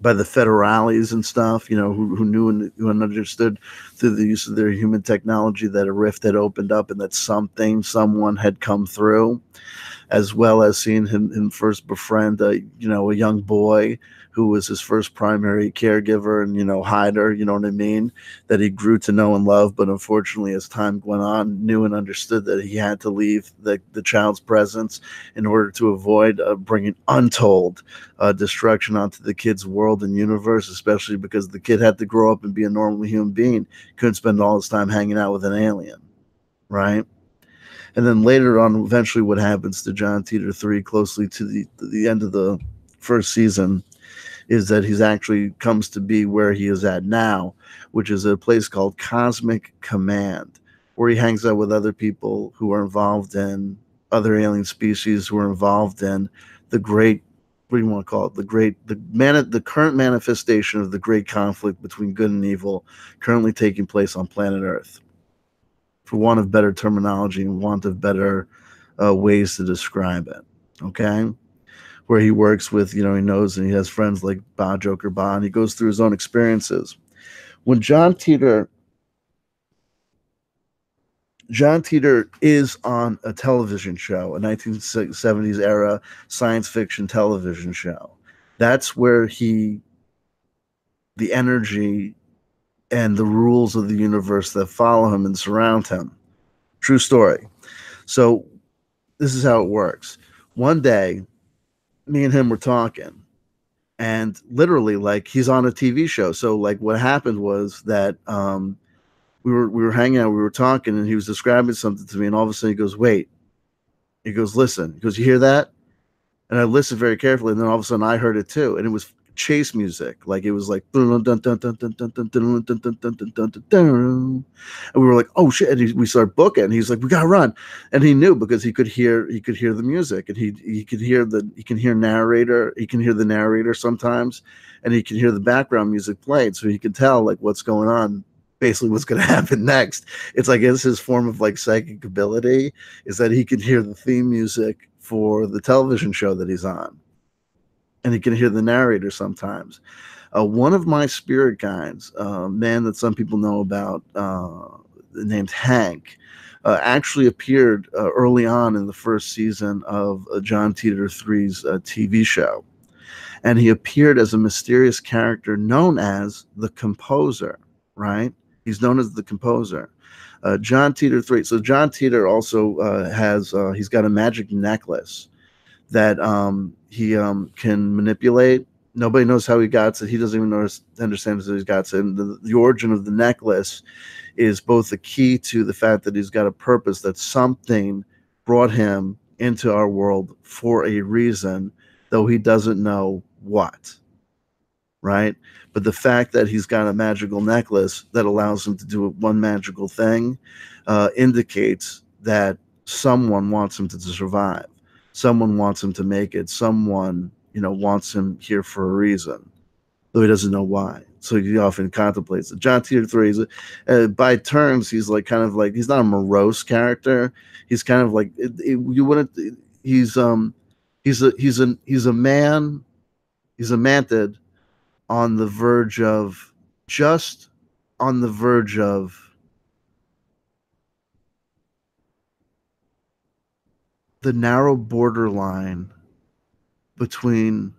by the federales and stuff, who knew and who understood through the use of their human technology that a rift had opened up and that someone had come through, as well as seeing him first befriend a young boy who was his first primary caregiver and hider, you know what I mean, that he grew to know and love, but unfortunately as time went on knew and understood that he had to leave the child's presence in order to avoid bringing untold destruction onto the kid's world and universe, especially because the kid had to grow up and be a normal human being. Couldn't spend all his time hanging out with an alien, right? And then later on, eventually what happens to John Titor 3 closely to the end of the first season is that he's actually comes to be where he is at now, which is a place called Cosmic Command, where he hangs out with other people who are involved in other alien species, who are involved in the great, what do you want to call it? The current manifestation of the great conflict between good and evil currently taking place on planet Earth, for want of better terminology and want of better ways to describe it. Okay. Where he works with, he knows and he has friends like Ba Joker Ba, and he goes through his own experiences. When John Titor is on a television show, a 1970s era science fiction television show, that's where the energy and the rules of the universe that follow him and surround him. True story. So this is how it works. One day, me and him were talking, and literally like he's on a TV show. So like what happened was that we were hanging out, we were talking, and he was describing something to me, and all of a sudden he goes, wait. He goes, listen. He goes, you hear that? And I listened very carefully, and then all of a sudden I heard it too. And it was chase music. Like it was like and we were like, oh shit. And we started booking, and he's like, we gotta run. And he knew because he could hear the music, and he can hear the narrator sometimes, and he can hear the background music played, so he can tell like what's going on, basically what's going to happen next. It's like it's his form of like psychic ability, is that he can hear the theme music for the television show that he's on, and he can hear the narrator sometimes. One of my spirit guides, a man that some people know about, named Hank, actually appeared early on in the first season of John Titor 3's TV show. And he appeared as a mysterious character known as the Composer, right? He's known as the Composer. John Titor 3. So John Titor also he's got a magic necklace that he can manipulate. Nobody knows how he got it. He doesn't even understand how he got it. And the origin of the necklace is both the key to the fact that he's got a purpose, that something brought him into our world for a reason, though he doesn't know what. Right? But the fact that he's got a magical necklace that allows him to do one magical thing indicates that someone wants him to survive. Someone wants him to make it. Someone, wants him here for a reason, though he doesn't know why. So he often contemplates it. John Titor 3 is by turns he's like kind of like, he's not a morose character. He's kind of like you wouldn't. He's a man. He's a mantid on the verge of the narrow borderline between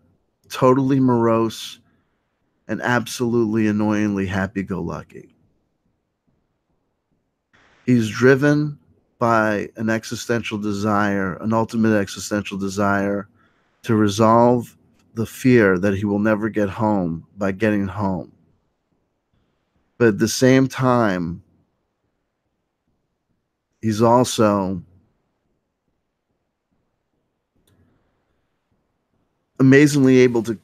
totally morose and absolutely annoyingly happy-go-lucky. He's driven by an existential desire, an ultimate existential desire to resolve the fear that he will never get home by getting home. But at the same time, he's also amazingly able to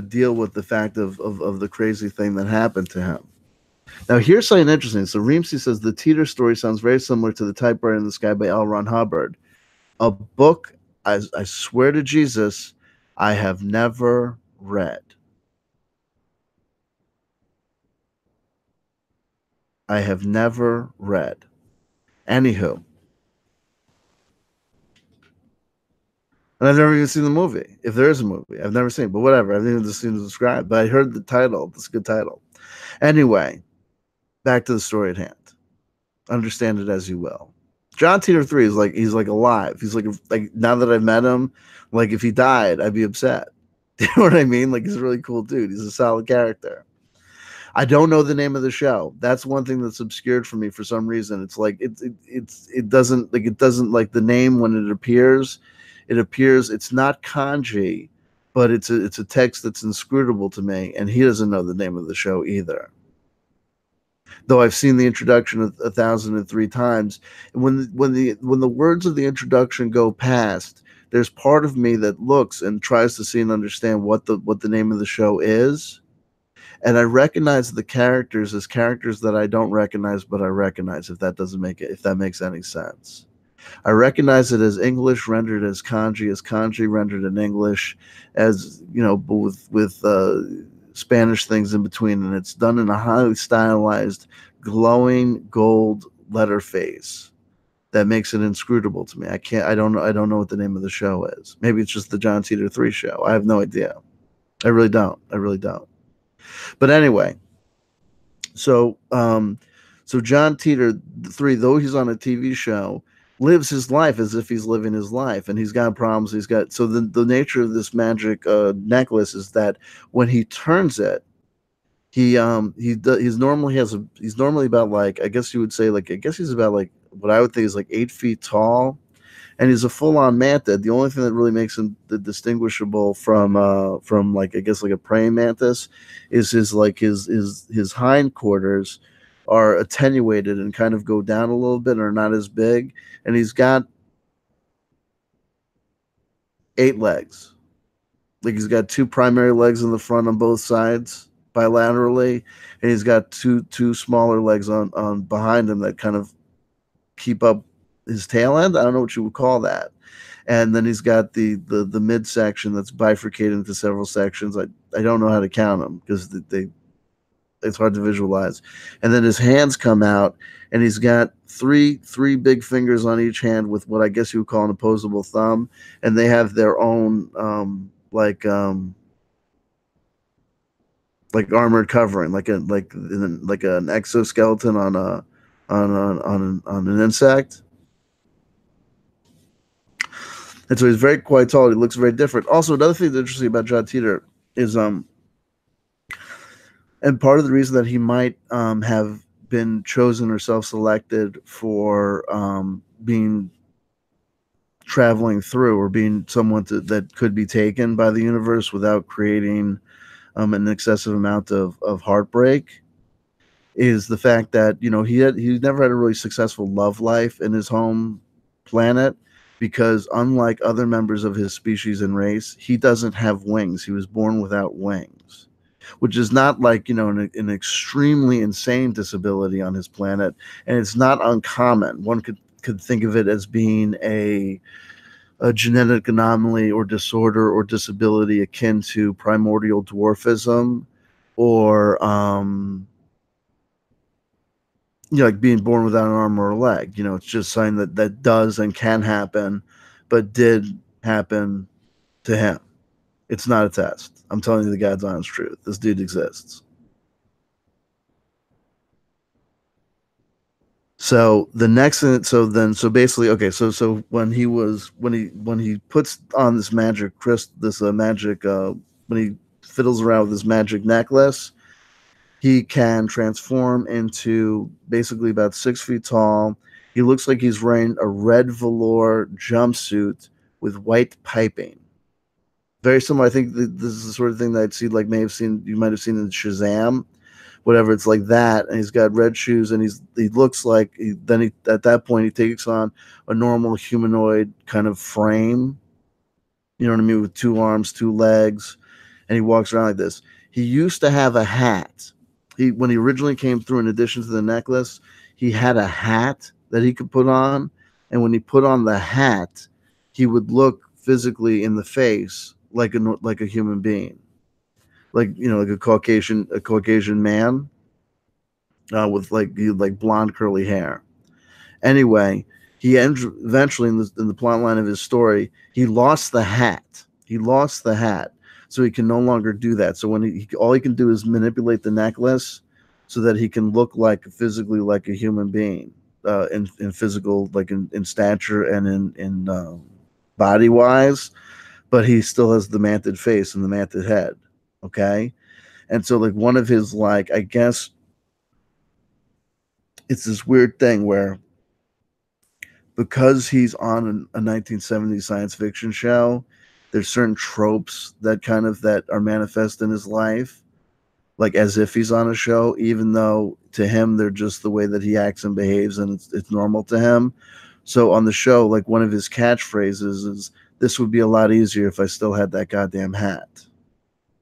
deal with the fact of the crazy thing that happened to him. Now, here's something interesting. So Reemsy says the Titor story sounds very similar to The Typewriter in the Sky by L. Ron Hubbard, a book I swear to Jesus I have never read. I have never read. Anywho. And I've never even seen the movie. If there is a movie, I've never seen it, but whatever. I've even just seen it described. But I heard the title. It's a good title. Anyway, back to the story at hand. Understand it as you will. John Titor 3 is like, he's like alive. He's like now that I've met him, like if he died, I'd be upset. You know what I mean? Like he's a really cool dude. He's a solid character. I don't know the name of the show. That's one thing that's obscured for me for some reason. It's like it doesn't like the name when it appears. It appears it's not kanji, but it's a text that's inscrutable to me, and he doesn't know the name of the show either. Though I've seen the introduction 1,003 times, and when the words of the introduction go past, there's part of me that looks and tries to see and understand what the name of the show is. And I recognize the characters as characters that I don't recognize, but I recognize, if that makes any sense. I recognize it as English rendered as kanji rendered in English, as but with Spanish things in between, and it's done in a highly stylized, glowing gold letter face that makes it inscrutable to me. I don't know what the name of the show is. Maybe it's just the John Titor 3 show. I have no idea. I really don't. But anyway, so John Titor 3, though he's on a TV show, lives his life as if he's living his life, and he's got problems. So the nature of this magic necklace is that when he turns it, he's normally about like, I guess you would say, like, I guess he's about like what I would think is like 8 feet tall. And he's a full-on mantid. The only thing that really makes him distinguishable from like, I guess, like a praying mantis is his hindquarters are attenuated and kind of go down a little bit, or not as big. And he's got 8 legs. Like he's got 2 primary legs in the front on both sides bilaterally, and he's got two smaller legs on behind him that kind of keep up his tail end. I don't know what you would call that. And then he's got the midsection that's bifurcated into several sections. I don't know how to count them because it's hard to visualize. And then his hands come out, and he's got three big fingers on each hand with what I guess you would call an opposable thumb, and they have their own like armored covering, like an exoskeleton on an insect. And so he's very quite tall. He looks very different. Also, another thing that's interesting about John Titor is and part of the reason that he might have been chosen or self-selected for being traveling through or being someone that could be taken by the universe without creating an excessive amount of heartbreak is the fact that he never had a really successful love life in his home planet because unlike other members of his species and race, he doesn't have wings. He was born without wings, which is not like an extremely insane disability on his planet, and it's not uncommon. One could think of it as being a genetic anomaly or disorder or disability akin to primordial dwarfism or like being born without an arm or a leg. It's just something that does and can happen, but did happen to him. It's not a test. I'm telling you the God's honest truth. This dude exists. So the next thing, so basically, okay, so when he puts on this magic when he fiddles around with this magic necklace, he can transform into basically about 6 feet tall. He looks like he's wearing a red velour jumpsuit with white piping. Very similar. I think this is the sort of thing that I'd see, like you might have seen in Shazam, whatever. It's like that, and he's got red shoes, and he looks like at that point he takes on a normal humanoid kind of frame. You know what I mean, with 2 arms, 2 legs, and he walks around like this. He used to have a hat. When he originally came through, in addition to the necklace, he had a hat that he could put on, and when he put on the hat, he would look physically in the face like a human being, like a Caucasian man with like blonde curly hair. Anyway, eventually in the plot line of his story, he lost the hat. So he can no longer do that. So when all he can do is manipulate the necklace, so that he can look physically like a human being, in physical, like in stature and in body wise, but he still has the Mantid face and the Mantid head. Okay, and so like one of his I guess it's this weird thing where because he's on a 1970s science fiction show, there's certain tropes that are manifest in his life, like as if he's on a show, even though to him they're just the way that he acts and behaves, and it's normal to him. So on the show, like one of his catchphrases is, "This would be a lot easier if I still had that goddamn hat."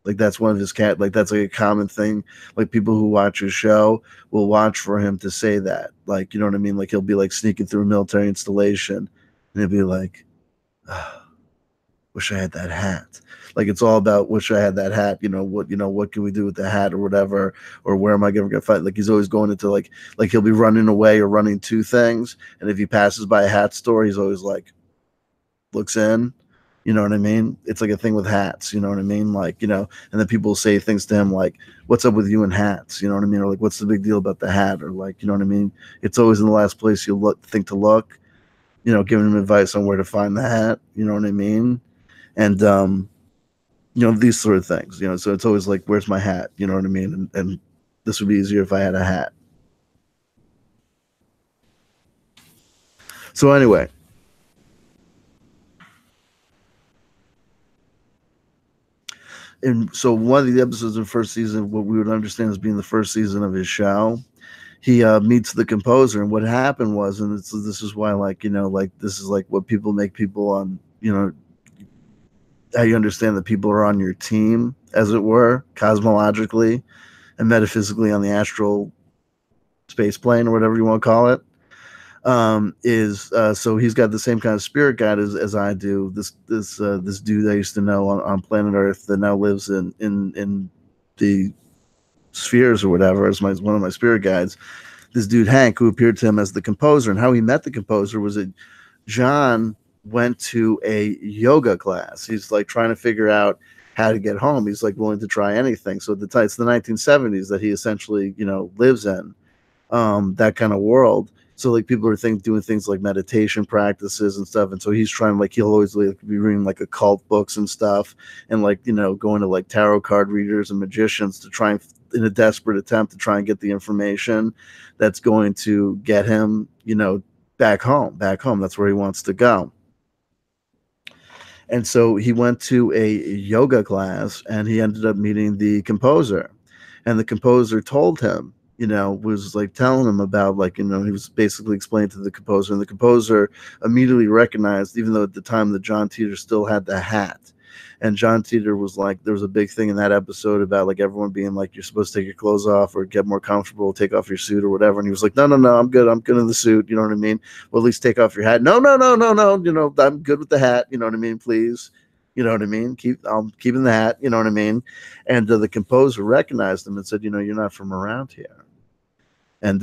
Like that's one of his that's like a common thing. Like people who watch his show will watch for him to say that. Like, you know what I mean? Like he'll be like sneaking through a military installation and he'll be like, oh, wish I had that hat. Like it's all about wish I had that hat. What can we do with the hat or whatever, or where am I ever gonna fight? Like he's always going into like he'll be running away or running to things, and if he passes by a hat store, he's always like looks in. You know what I mean? It's like a thing with hats. You know what I mean? And then people say things to him like, "What's up with you and hats?" You know what I mean? Or like, "What's the big deal about the hat?" Or like, you know what I mean? It's always in the last place you think to look. Giving him advice on where to find the hat. You know what I mean? And these sort of things. So it's always like, "Where's my hat?" You know what I mean? And this would be easier if I had a hat. So anyway. And so one of the episodes of the first season, what we would understand as being the first season of his show, he meets the composer, and what happened was, and this is why, this is like what people make people on, how you understand that people are on your team, as it were, cosmologically and metaphysically on the astral space plane or whatever you want to call it. So he's got the same kind of spirit guide as I do. This dude I used to know on planet Earth that now lives in the spheres or whatever as one of my spirit guides. This dude Hank, who appeared to him as the composer, and how he met the composer was that John went to a yoga class. He's like trying to figure out how to get home. He's like willing to try anything. So it's the 1970s that he essentially lives in, that kind of world. So like people are doing things like meditation practices and stuff, and so he's trying, like, he'll always like be reading like occult books and stuff, and like, going to like tarot card readers and magicians to try and, in a desperate attempt to try and get the information that's going to get him, back home. That's where he wants to go. And so he went to a yoga class and he ended up meeting the composer. And the composer told him, was like telling him about, like, he was basically explaining to the composer, and the composer immediately recognized, even though at the time that John Titor still had the hat. And John Titor was like, there was a big thing in that episode about like everyone being like, you're supposed to take your clothes off or get more comfortable, take off your suit or whatever. And he was like, no, no, no, I'm good. I'm good in the suit. You know what I mean? Well, at least take off your hat. No, no, no, no, no. I'm good with the hat. You know what I mean? Please. You know what I mean? I'm keeping the hat. You know what I mean? And the composer recognized him and said, you're not from around here. And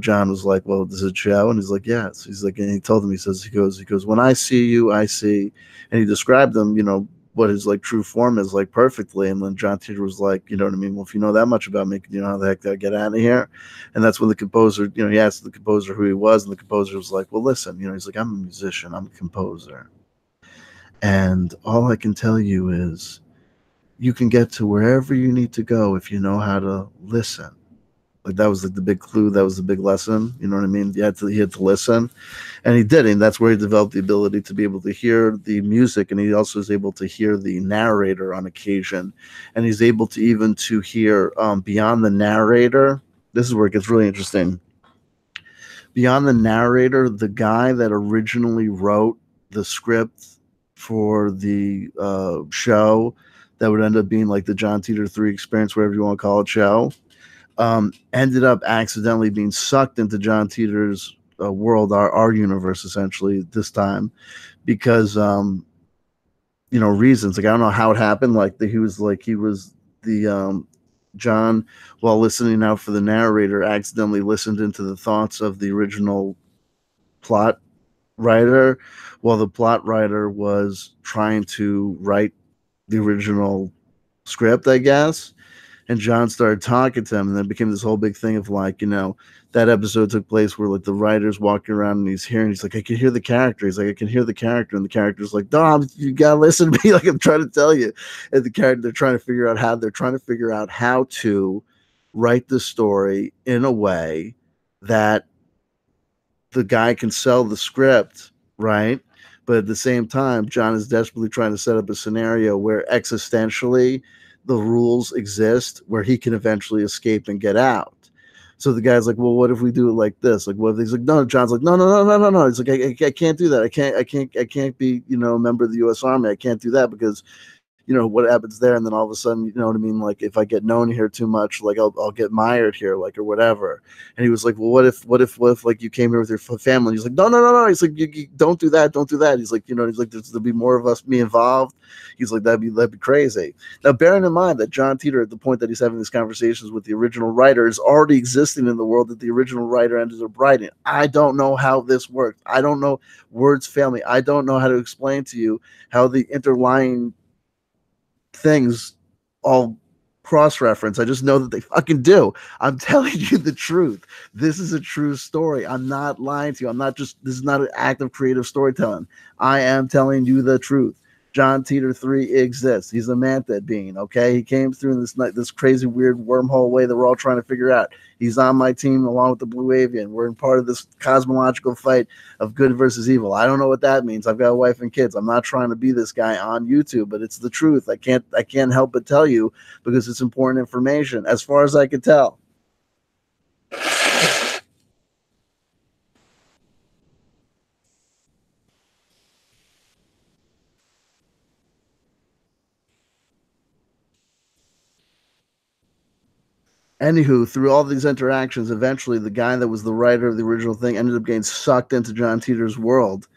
John was like, well, this is a show, and he's like, yes. He's like, and he told him, he goes, when I see you, I see. And he described them, what his like true form is like perfectly. And then John Titor was like, you know what I mean? Well, if you know that much about me, you know how the heck did I get out of here? And that's when the composer, he asked the composer who he was, and the composer was like, well, listen, he's like, I'm a musician, I'm a composer. And all I can tell you is you can get to wherever you need to go if you know how to listen. Like that was like the big clue. That was the big lesson. You know what I mean? He had to listen, and he did. And that's where he developed the ability to be able to hear the music, and he also is able to hear the narrator on occasion, and he's able to even to hear beyond the narrator. This is where it gets really interesting. Beyond the narrator, the guy that originally wrote the script for the show that would end up being like the John Titor 3 experience, whatever you want to call it, show, ended up accidentally being sucked into John Titor's world, our universe, essentially this time, because reasons. Like I don't know how it happened. Like he was the John, while listening out for the narrator, accidentally listened into the thoughts of the original plot writer, while the plot writer was trying to write the original script, I guess. And John started talking to him, and then it became this whole big thing of like, that episode took place where like the writer's walking around and he's like, I can hear the character. He's like, I can hear the character, and the character's like, Dom, you gotta listen to me, like I'm trying to tell you. And the character, they're trying to figure out how to write the story in a way that the guy can sell the script, right? But at the same time, John is desperately trying to set up a scenario where existentially the rules exist where he can eventually escape and get out. So the guy's like, well, what if we do it like this? Like, what if he's like, no, John's like, no, no, no, no, no, no. He's like, I can't do that. I can't be, a member of the U.S. Army. I can't do that because what happens there, and then all of a sudden, you know what I mean, like if I get known here too much, like I'll get mired here, like, or whatever. And he was like, well, what if like you came here with your family? And he's like, no, no, no, no. He's like, you don't do that, don't do that. He's like, he's like, there'll be more of us, me involved. He's like, that'd be crazy. Now, bearing in mind that John Titor, at the point that he's having these conversations with the original writer, is already existing in the world that the original writer ended up writing. I don't know how this works. I don't know. Words fail me. I don't know how to explain to you how the interlying things all cross-reference. I just know that they fucking do. I'm telling you the truth. This is a true story. I'm not lying to you. This is not an act of creative storytelling. I am telling you the truth. John Titor 3 exists. He's a Mantid being, okay? He came through in this crazy, weird wormhole way that we're all trying to figure out. He's on my team along with the Blue Avian. We're in part of this cosmological fight of good versus evil. I don't know what that means. I've got a wife and kids. I'm not trying to be this guy on YouTube, but it's the truth. I can't help but tell you because it's important information, as far as I can tell. Anywho, through all these interactions, eventually the guy that was the writer of the original thing ended up getting sucked into John Titor's world,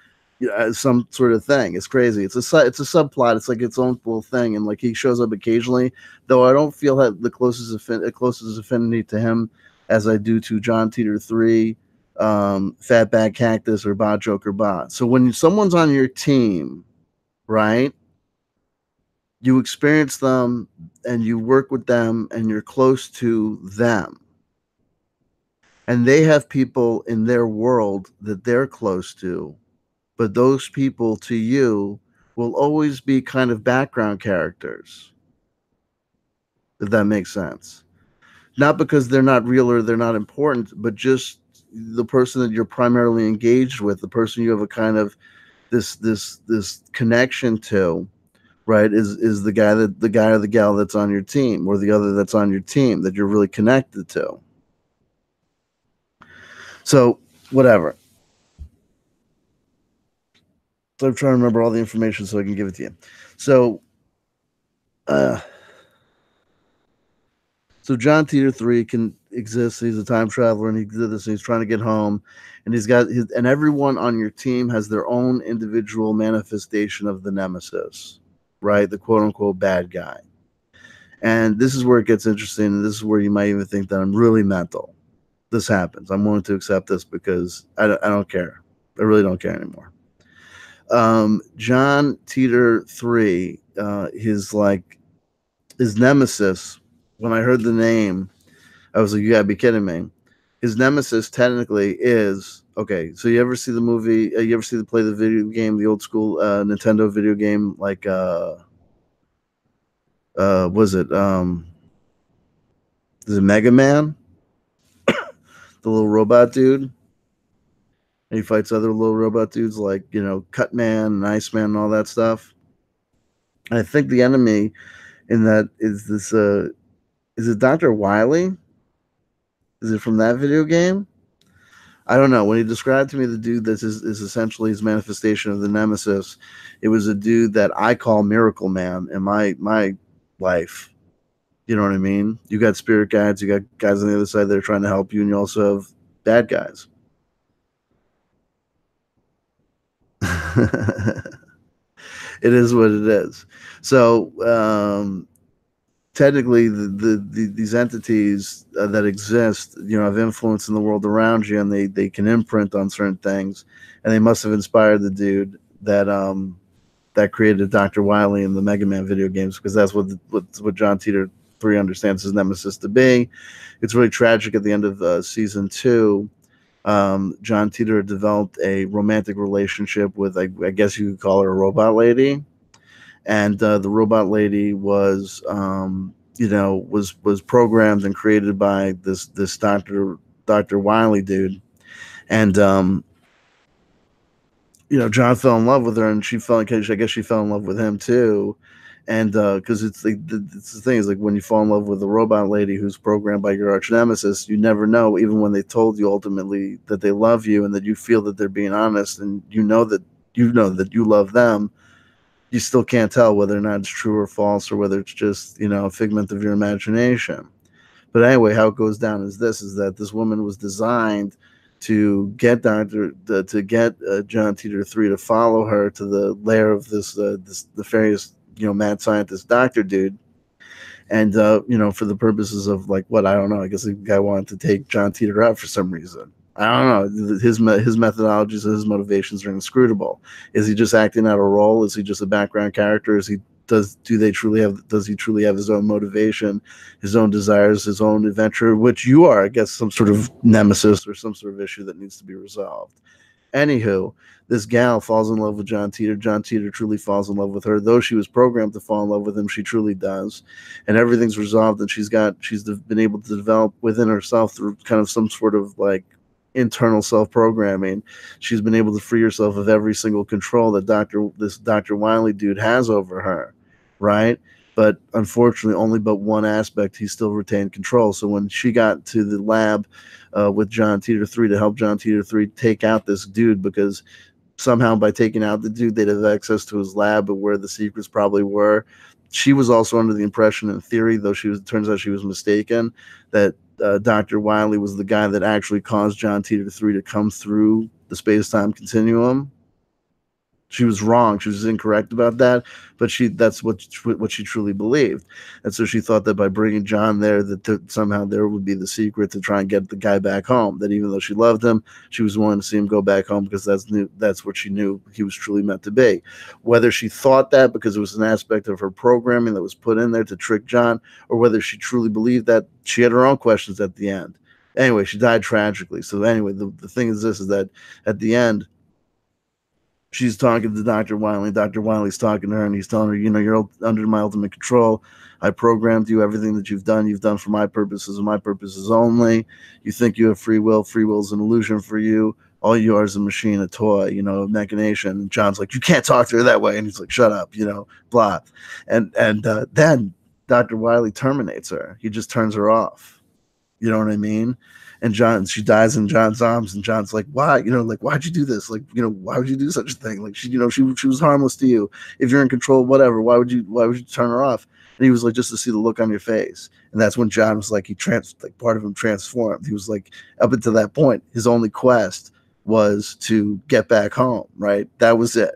some sort of thing. It's crazy. It's a subplot. It's like its own little thing, and like he shows up occasionally. Though I don't feel that the closest affinity to him as I do to John Titor 3, Fatback Cactus, or Bot Joker Bot. So when someone's on your team, right? You experience them and you work with them and you're close to them. and they have people in their world that they're close to, but those people to you will always be kind of background characters, if that makes sense. Not because they're not real or they're not important, but just the person that you're primarily engaged with, the person you have a kind of this connection to, right, is the guy or the gal that's on your team, or the other that's on your team that you're really connected to. So whatever. So I'm trying to remember all the information so I can give it to you. So uh so John Titor 3 can exist. He's a time traveler and he did this and he's trying to get home, and and everyone on your team has their own individual manifestation of the nemesis, right? The quote unquote bad guy. And this is where it gets interesting, and this is where you might even think that I'm really mental. This happens. I'm willing to accept this because I don't care. I really don't care anymore. John Titor 3, his nemesis, when I heard the name, I was like, you gotta be kidding me. His nemesis technically is, okay, so you ever see the movie, you ever see the video game, the old school Nintendo video game, like, was it, is it Mega Man? The little robot dude? And he fights other little robot dudes like, Cutman and Iceman and all that stuff. And I think the enemy in that is it Dr. Wily? Is it from that video game? I don't know. When he described to me the dude that is essentially his manifestation of the nemesis, it was a dude that I call Miracle Man in my life. You know what I mean? You got spirit guides, you got guys on the other side that are trying to help you, and you also have bad guys. It is what it is. So technically, these entities that exist, have influence in the world around you, and they can imprint on certain things, and they must have inspired the dude that created Dr. Wily in the Mega Man video games, because that's what John Titor 3 understands his nemesis to be. It's really tragic at the end of season 2. John Titor developed a romantic relationship with, I guess you could call her a robot lady, and the robot lady was, was programmed and created by this Dr. Wily dude, and John fell in love with her, and I guess she fell in love with him too. And because it's the thing is, like, when you fall in love with a robot lady who's programmed by your arch nemesis, you never know, even when they told you ultimately that they love you and that you feel that they're being honest, and you know that you love them, you still can't tell whether or not it's true or false, or whether it's just a figment of your imagination. But anyway, how it goes down is that this woman was designed to get John Titor 3 to follow her to the lair of this nefarious mad scientist doctor dude, and for the purposes of, like, what, I don't know, I guess the guy wanted to take John Titor out for some reason. I don't know. His methodologies and his motivations are inscrutable. Is he just acting out a role? Is he just a background character? Does he truly have his own motivation, his own desires, his own adventure, which you are, I guess, some sort of nemesis or some sort of issue that needs to be resolved. Anywho, this gal falls in love with John Titor. John Titor truly falls in love with her. Though she was programmed to fall in love with him, she truly does. And everything's resolved, and she's been able to develop within herself, through kind of some sort of, like, internal self-programming. She's been able to free herself of every single control that this Dr. Wily dude has over her, right? But unfortunately, only but one aspect he still retained control. So when she got to the lab with John Titor 3 to help John Titor 3 take out this dude, because somehow by taking out the dude, they'd have access to his lab and where the secrets probably were. She was also under the impression, in theory, though turns out she was mistaken, that Dr. Wily was the guy that actually caused John Titor 3 to come through the space-time continuum. She was wrong. She was incorrect about that, but that's what she truly believed. And so she thought that by bringing John there, that somehow there would be the secret to try and get the guy back home. That even though she loved him, she was willing to see him go back home, because that's what she knew he was truly meant to be. Whether she thought that because it was an aspect of her programming that was put in there to trick John, or whether she truly believed that, she had her own questions at the end. Anyway, she died tragically. So anyway, the thing is this, is that at the end, she's talking to Dr. Wiley. Dr. Wiley's talking to her, and he's telling her, you're under my ultimate control. I programmed you. Everything that you've done for my purposes and my purposes only. You think you have free will. Free will is an illusion for you. All you are is a machine, a toy, a machination. And John's like, you can't talk to her that way. And he's like, shut up, blah. And then Dr. Wiley terminates her. He just turns her off. You know what I mean? And she dies in John's arms, and John's like, why? Like, why'd you do this? Like, why would you do such a thing? Like, she was harmless to you. If you're in control, whatever, why would you turn her off? And he was like, just to see the look on your face. And that's when John was like, part of him transformed. He was like, up until that point, his only quest was to get back home, right? That was it.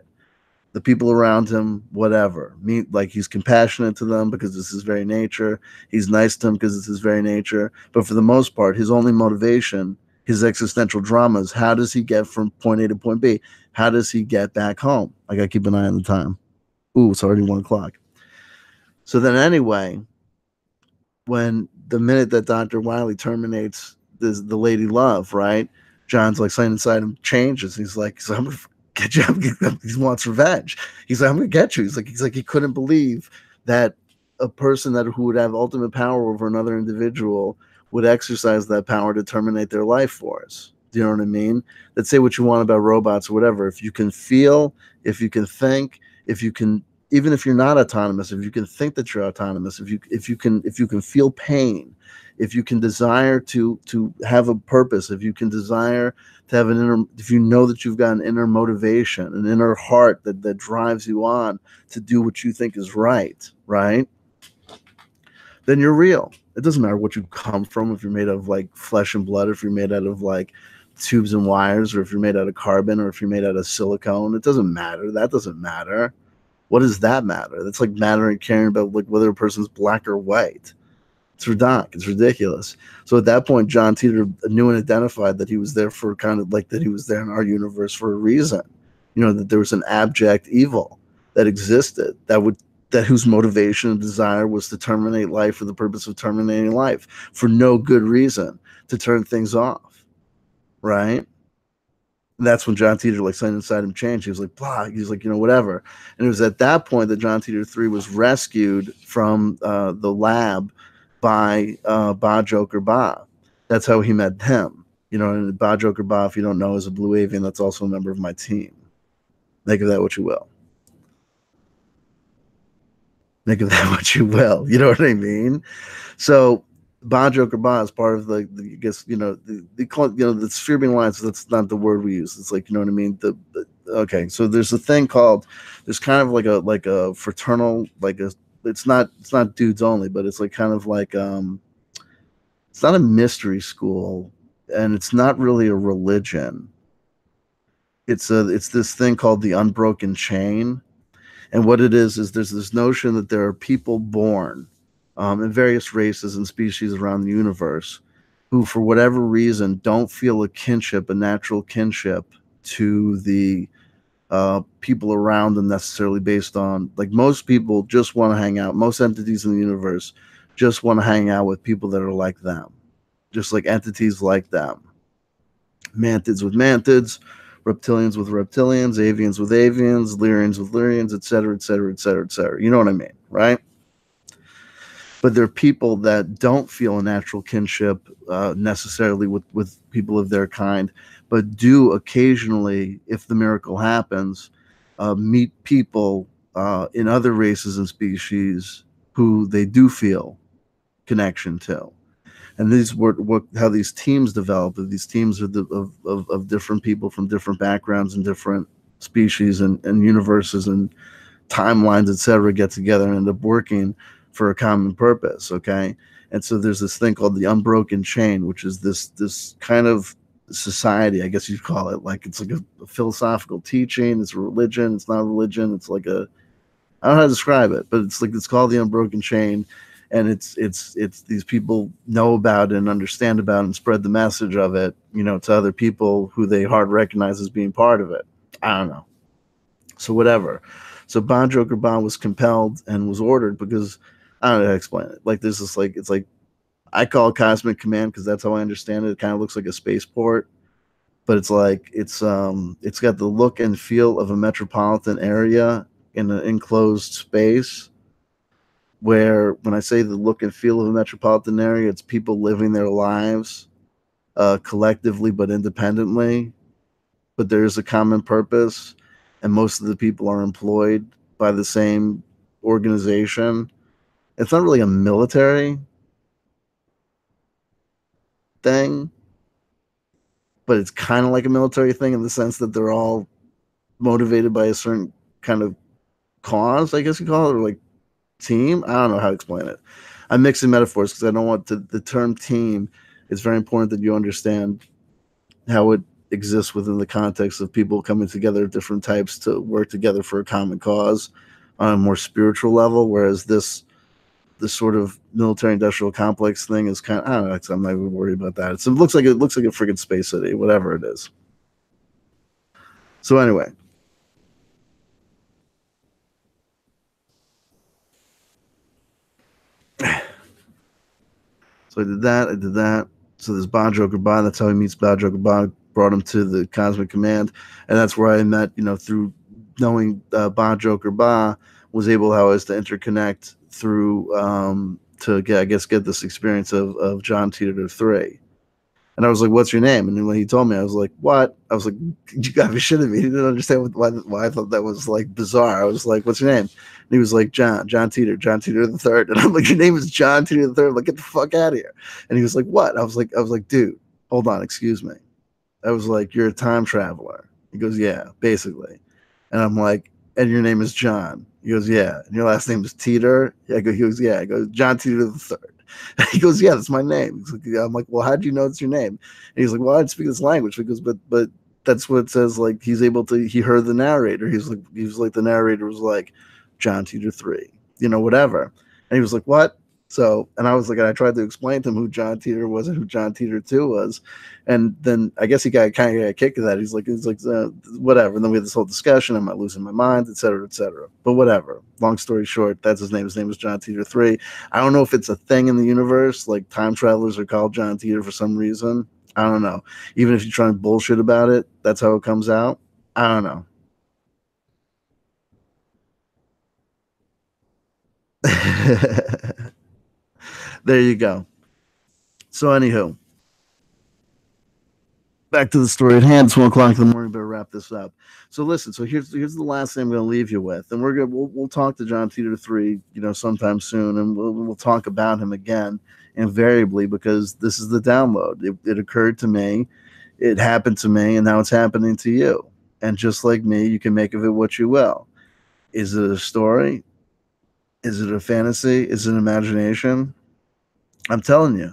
The people around him, whatever. Like, he's compassionate to them because it's his very nature. He's nice to them because it's his very nature. But for the most part, his only motivation, his existential drama, is how does he get from point A to point B? How does he get back home? I got to keep an eye on the time. Ooh, it's already 1 o'clock. So then anyway, when the minute that Dr. Wiley terminates the lady love, right? John's like, something inside him changes. He's like, I'm going to get you. He wants revenge. He's like, I'm going to get you. He's like, he couldn't believe that a person who would have ultimate power over another individual would exercise that power to terminate their life force. Do you know what I mean? Let's say what you want about robots or whatever. If you can feel, if you can think, if you can, even if you're not autonomous, if you can think that you're autonomous, if you can feel pain, if you can desire to have a purpose, if you can desire to have if you know that you've got an inner motivation, an inner heart that drives you on to do what you think is right, then you're real. It doesn't matter what you come from, if you're made of like flesh and blood, if you're made out of like tubes and wires, or if you're made out of carbon, or if you're made out of silicone. It doesn't matter. That doesn't matter. What does that matter? That's like matter and caring about like whether a person's black or white. It's ridiculous. So at that point, John Titor knew and identified that he was there for kind of like that he was there in our universe for a reason. That there was an abject evil that existed that whose motivation and desire was to terminate life for the purpose of terminating life, for no good reason, to turn things off, right? And that's when John Titor, like, something inside him changed. He was like, blah. He's like, whatever. And it was at that point that John Titor 3 was rescued from the lab by Ba Joker Ba. That's how he met him. And Ba Joker Ba, if you don't know, is a blue avian that's also a member of my team. Make of that what you will. Make of that what you will. You know what I mean? So Ba Joker Ba is part of the I guess, they call it, the sphere being alliance. That's not the word we use. It's like, you know what I mean? Okay. So there's a thing called, there's kind of like a fraternal, it's not dudes only, but it's like kind of like, it's not a mystery school, and it's not really a religion. It's this thing called the unbroken chain. And what it is there's this notion that there are people born in various races and species around the universe who, for whatever reason, don't feel a natural kinship to the people around them necessarily, based on, like, most people just want to hang out. Most entities in the universe just want to hang out with people that are like them, just like entities like them. Mantids with mantids, reptilians with reptilians, avians with avians, lyrians with lyrians, etc., etc., etc., etc. You know what I mean, right? But there are people that don't feel a natural kinship necessarily with people of their kind, but do occasionally, if the miracle happens, meet people in other races and species who they do feel connection to. And these were how these teams develop. These teams are of different people from different backgrounds and different species and universes and timelines, etc., get together and end up working for a common purpose. Okay. And so there's this thing called the unbroken chain, which is this kind of society, I guess you'd call it. Like, it's like a philosophical teaching. It's a religion. It's not a religion. It's like I don't know how to describe it, but it's called the unbroken chain. And it's these people know about it and understand about it and spread the message of it, to other people who they hard recognize as being part of it. I don't know. So whatever. So Ba Joker Ba was compelled and was ordered because, I don't know how to explain it. Like, there's this, like, it's like, I call it Cosmic Command because that's how I understand it. It kind of looks like a spaceport, but it's got the look and feel of a metropolitan area in an enclosed space. Where when I say the look and feel of a metropolitan area, it's people living their lives collectively but independently, but there is a common purpose, and most of the people are employed by the same organization. It's not really a military thing, but it's kind of like a military thing in the sense that they're all motivated by a certain kind of cause, I guess you call it, or like team. I don't know how to explain it. I'm mixing metaphors because I don't want the term team. It's very important that you understand how it exists within the context of people coming together of different types to work together for a common cause on a more spiritual level. Whereas this sort of military industrial complex thing is kind of, I don't know. I'm not even worried about that. It looks like a freaking space city, whatever it is. So anyway, so I did that. I did that. So there's Ba Joker Ba. That's how he meets Ba Joker Ba. Brought him to the Cosmic Command, and that's where I met. Through knowing Ba Joker Ba, was able how is to interconnect through to get this experience of John Titor 3. And I was like, "What's your name?" And then when he told me, I was like, "What?" I was like, "You got me shitting me." He didn't understand why I thought that was like bizarre. I was like, "What's your name?" And he was like, John Titor the third. And I'm like, "Your name is John Titor the third? Like, get the fuck out of here." And he was like, "What?" I was like, "Dude, hold on, excuse me." I was like, "You're a time traveler." He goes, "Yeah, basically." And I'm like, "And your name is John?" He goes, "Yeah." "And your last name is Titor?" He goes, "Yeah." I go, "John Titor the third." He goes, "Yeah, that's my name." I'm like, "Well, how do you know it's your name?" And he's like, "Well, I speak this language." He goes, but that's what it says. Like he heard the narrator. He was like the narrator was like, John Titor 3, whatever. And he was like, "What?" So, and I was like, and I tried to explain to him who John Titor was and who John Titor 2 was. And then I guess he kind of got a kick of that. He's like, whatever. And then we had this whole discussion. Am I losing my mind, et cetera, et cetera. But whatever. Long story short, that's his name. His name is John Titor 3. I don't know if it's a thing in the universe, like time travelers are called John Titor for some reason. I don't know. Even if you try and bullshit about it, that's how it comes out. I don't know. There you go. So, anywho, back to the story at hand. It's 1 o'clock in the morning. Better wrap this up. So listen. So here's the last thing I'm going to leave you with, and we'll talk to John Titor 3, sometime soon, and we'll talk about him again, invariably, because this is the download. It occurred to me, it happened to me, and now it's happening to you. And just like me, you can make of it what you will. Is it a story? Is it a fantasy? Is it an imagination? I'm telling you,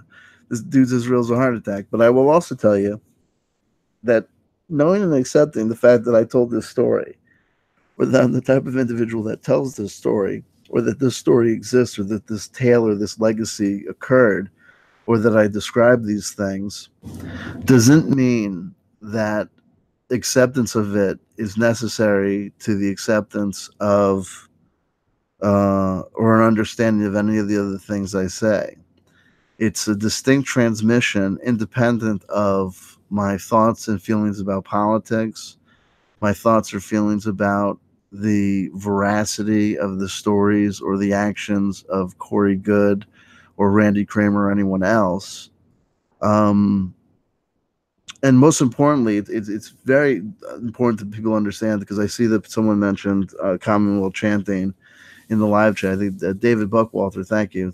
this dude's as real as a heart attack. But I will also tell you that knowing and accepting the fact that I told this story, or that I'm the type of individual that tells this story, or that this story exists, or that this tale or this legacy occurred, or that I describe these things, doesn't mean that acceptance of it is necessary to the acceptance of or an understanding of any of the other things I say. It's a distinct transmission independent of my thoughts and feelings about politics, my thoughts or feelings about the veracity of the stories or the actions of Corey Good or Randy Kramer or anyone else. And most importantly, it's very important that people understand, because I see that someone mentioned Commonwealth chanting in the live chat. I think David Buckwalter, thank you.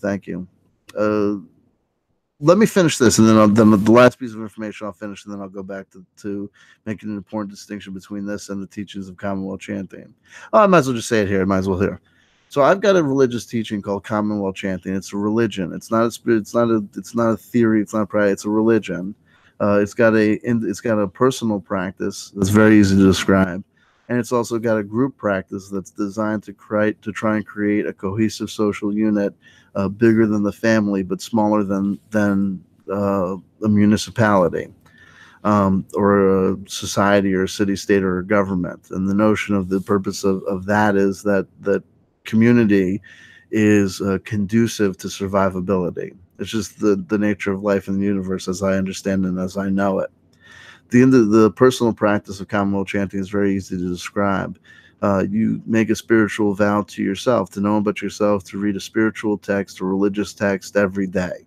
Let me finish this, and then the last piece of information I'll finish, and then I'll go back to making an important distinction between this and the teachings of Commonwealth chanting. Oh, I might as well just say it here. I might as well here. So I've got a religious teaching called Commonwealth chanting. It's a religion. It's not a spirit. It's not a theory. It's not a practice. It's a religion. It's got a personal practice that's very easy to describe, and it's also got a group practice that's designed to try and create a cohesive social unit, bigger than the family but smaller than a municipality, or a society or a city state or a government. And the notion of the purpose of that is that community is conducive to survivability. It's just the nature of life in the universe as I understand it and as I know it. The end of the personal practice of Commonwealth chanting is very easy to describe. You make a spiritual vow to yourself, to know about yourself, to read a spiritual text or religious text every day.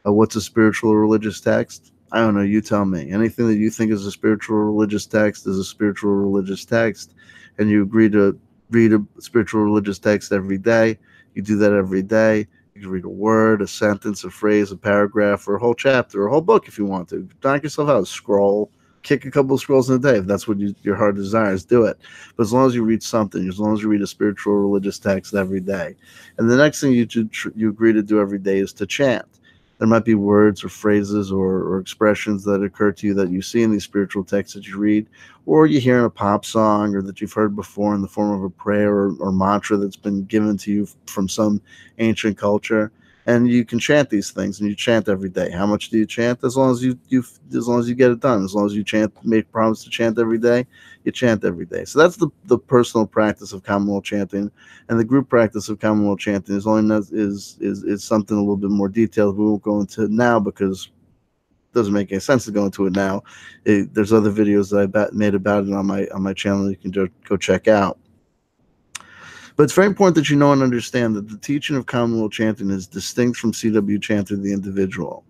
What's a spiritual or religious text? I don't know. You tell me. Anything that you think is a spiritual or religious text is a spiritual or religious text, and you agree to read a spiritual or religious text every day. You do that every day. You can read a word, a sentence, a phrase, a paragraph, or a whole chapter, or a whole book if you want to. Knock yourself out. Scroll. Kick a couple of scrolls in a day if that's what your heart desires. Do it. But as long as you read something, as long as you read a spiritual or religious text every day, and the next thing you agree to do every day is to chant. There might be words or phrases or expressions that occur to you that you see in these spiritual texts that you read, or you hear in a pop song, or that you've heard before in the form of a prayer or mantra that's been given to you from some ancient culture. And you can chant these things, and you chant every day. How much do you chant? As long as as long as you get it done. As long as you chant, make promise to chant every day, you chant every day. So that's the personal practice of Commonwealth chanting, and the group practice of Commonwealth chanting is something a little bit more detailed. We won't go into it now because it doesn't make any sense to go into it now. There's other videos that I made about it on my channel you can go check out. But it's very important that you know and understand that the teaching of Commonwealth chanting is distinct from CW chanting the individual.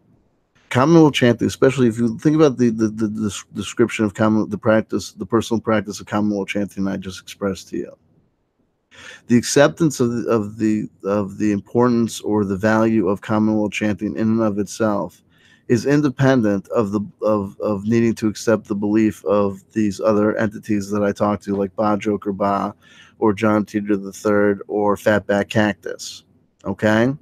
Commonwealth chanting, especially if you think about the description of the personal practice of Commonwealth chanting I just expressed to you. The acceptance of the importance or the value of Commonwealth chanting in and of itself is independent of needing to accept the belief of these other entities that I talked to, like Ba Joker Ba, or John Titor III, or Fatback Cactus. Okay?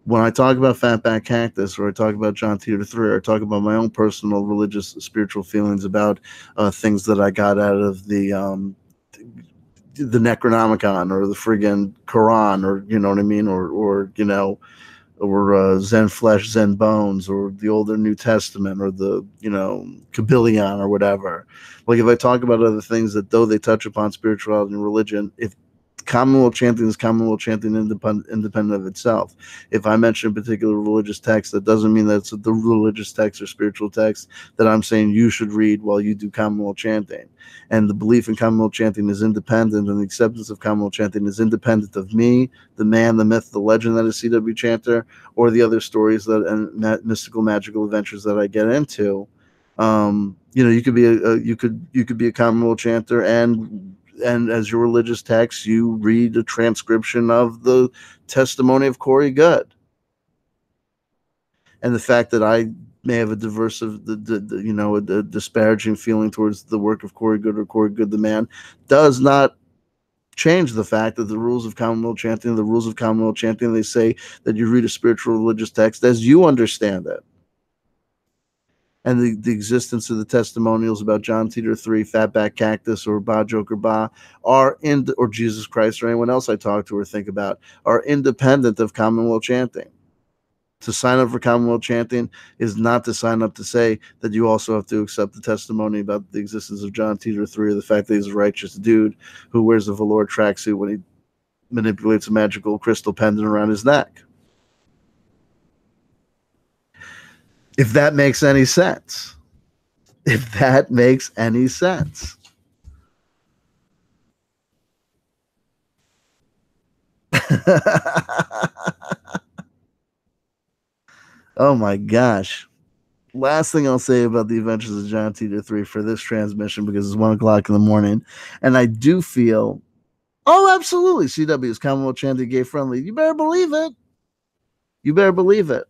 When I talk about Fatback Cactus, or I talk about John Titor III, or I talk about my own personal religious, spiritual feelings about things that I got out of the Necronomicon or the friggin' Quran, or you know what I mean, or Zen Flesh, Zen Bones, or the Old and New Testament, or the Kabbalion, or whatever. Like if I talk about other things that though they touch upon spirituality and religion, if Commonwealth chanting is Commonwealth chanting independent of itself. If I mention a particular religious text, that doesn't mean that it's the religious text or spiritual text that I'm saying you should read while you do Commonwealth chanting. And the belief in Commonwealth chanting is independent, and the acceptance of Commonwealth chanting is independent of me, the man, the myth, the legend that is CW Chanter, or the other stories and mystical, magical adventures that I get into. You could be you could be a Commonwealth chanter, and as your religious text, you read a transcription of the testimony of Corey Goode. And the fact that I may have a a disparaging feeling towards the work of Corey Goode or Corey Goode the man does not change the fact that the rules of Commonwealth chanting, they say that you read a spiritual religious text as you understand it. And the existence of the testimonials about John Titor III, Fatback Cactus, or Ba Joker Ba or Jesus Christ, or anyone else I talk to or think about, are independent of Commonwealth chanting. To sign up for Commonwealth chanting is not to sign up to say that you also have to accept the testimony about the existence of John Titor III, or the fact that he's a righteous dude who wears a velour tracksuit when he manipulates a magical crystal pendant around his neck. If that makes any sense. If that makes any sense. Oh my gosh. Last thing I'll say about the Adventures of John Titor III for this transmission, because it's 1 o'clock in the morning, and I do feel, oh, absolutely, CW is Commonwealth chanting gay friendly. You better believe it. You better believe it.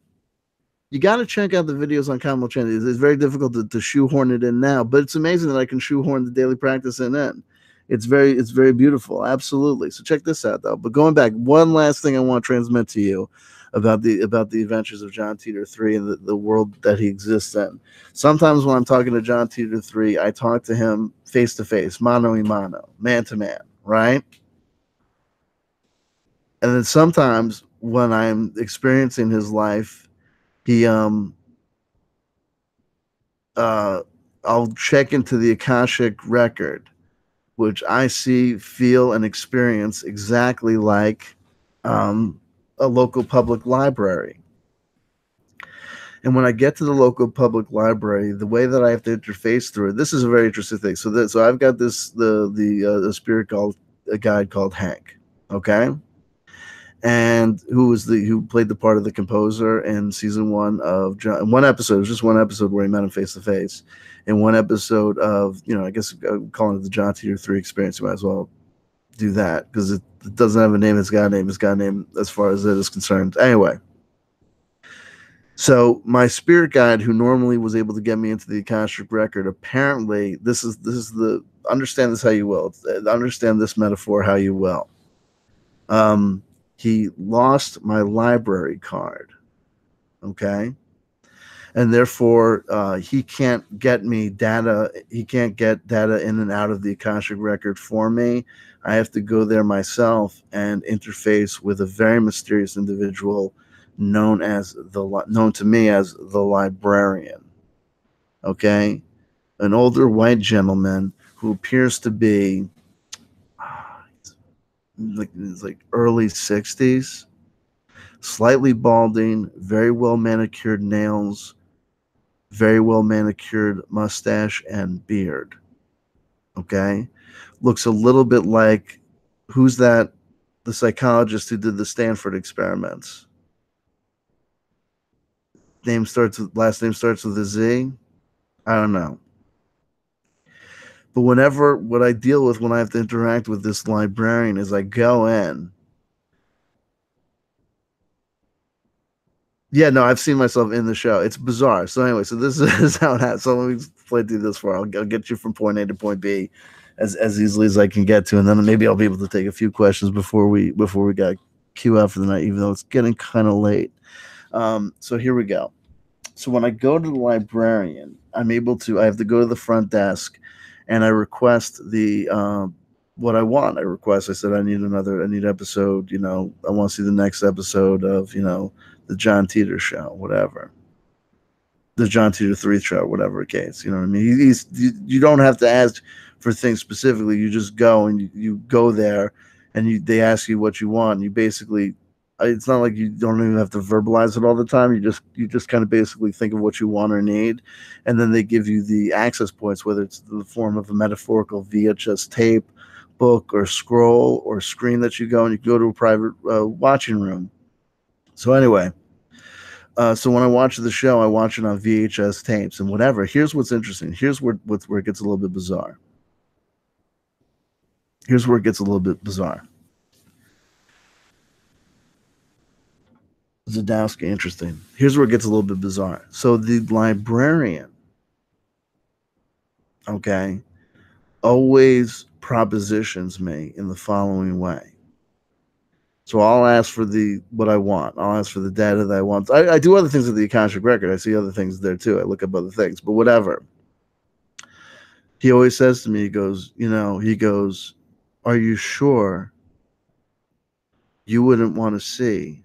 You got to check out the videos on Commonwealth chanting. It's very difficult to shoehorn it in now, but it's amazing that I can shoehorn the daily practice in. It's very beautiful. Absolutely. So check this out, though. But going back, one last thing I want to transmit to you about the Adventures of John Titor III and the world that he exists in. Sometimes when I'm talking to John Titor III, I talk to him face to face, mano a mano, man to man, right? And then sometimes when I'm experiencing his life, I'll check into the Akashic record, which I see, feel, and experience exactly like a local public library. And when I get to the local public library, the way that I have to interface through it, this is a very interesting thing. So I've got this the spirit called a guide called Hank, okay, and who played the part of the composer in season one of John. One episode, it was just one episode where he met him face to face. In one episode of, I guess calling it the John Titor 3 experience, you might as well do that because it doesn't have a name. It's got a name. It's got a name as far as it is concerned. Anyway, so my spirit guide, who normally was able to get me into the Akashic record, apparently this is the understand this how you will. Understand this metaphor how you will. He lost my library card, okay, and therefore he can't get me data. He can't get data in and out of the Akashic record for me. I have to go there myself and interface with a very mysterious individual known to me as the librarian. Okay, an older white gentleman who appears to be like early 60s, slightly balding, very well manicured nails, very well manicured mustache and beard. Okay, looks a little bit like, who's that? The psychologist who did the Stanford experiments. Last name starts with a Z. I don't know. But what I deal with when I have to interact with this librarian is I go in. Yeah, no, I've seen myself in the show. It's bizarre. So anyway, so this is how it happens. So let me play through this for. I'll get you from point A to point B as easily as I can get to, and then maybe I'll be able to take a few questions before we got queue out for the night, even though it's getting kind of late. So here we go. So when I go to the librarian, I have to go to the front desk, and I request what I want. I said, I need episode, I want to see the next episode of, the John Titor show, whatever. The John Titor 3 show, whatever case, you know what I mean? You don't have to ask for things specifically. You just go and you go there and they ask you what you want. And you basically, it's not like you don't even have to verbalize it all the time. You just kind of basically think of what you want or need, and then they give you the access points, whether it's in the form of a metaphorical VHS tape, book, or scroll or screen that you go, and you can go to a private watching room. So anyway, so when I watch the show, I watch it on VHS tapes and whatever. Here's what's interesting. Here's where it gets a little bit bizarre. Zadowski, interesting. Here's where it gets a little bit bizarre. So the librarian, okay, always propositions me in the following way. So I'll ask for what I want. I'll ask for the data that I want. I do other things with the Akashic record. I see other things there too. I look up other things, but whatever. He always says to me, he goes, are you sure you wouldn't want to see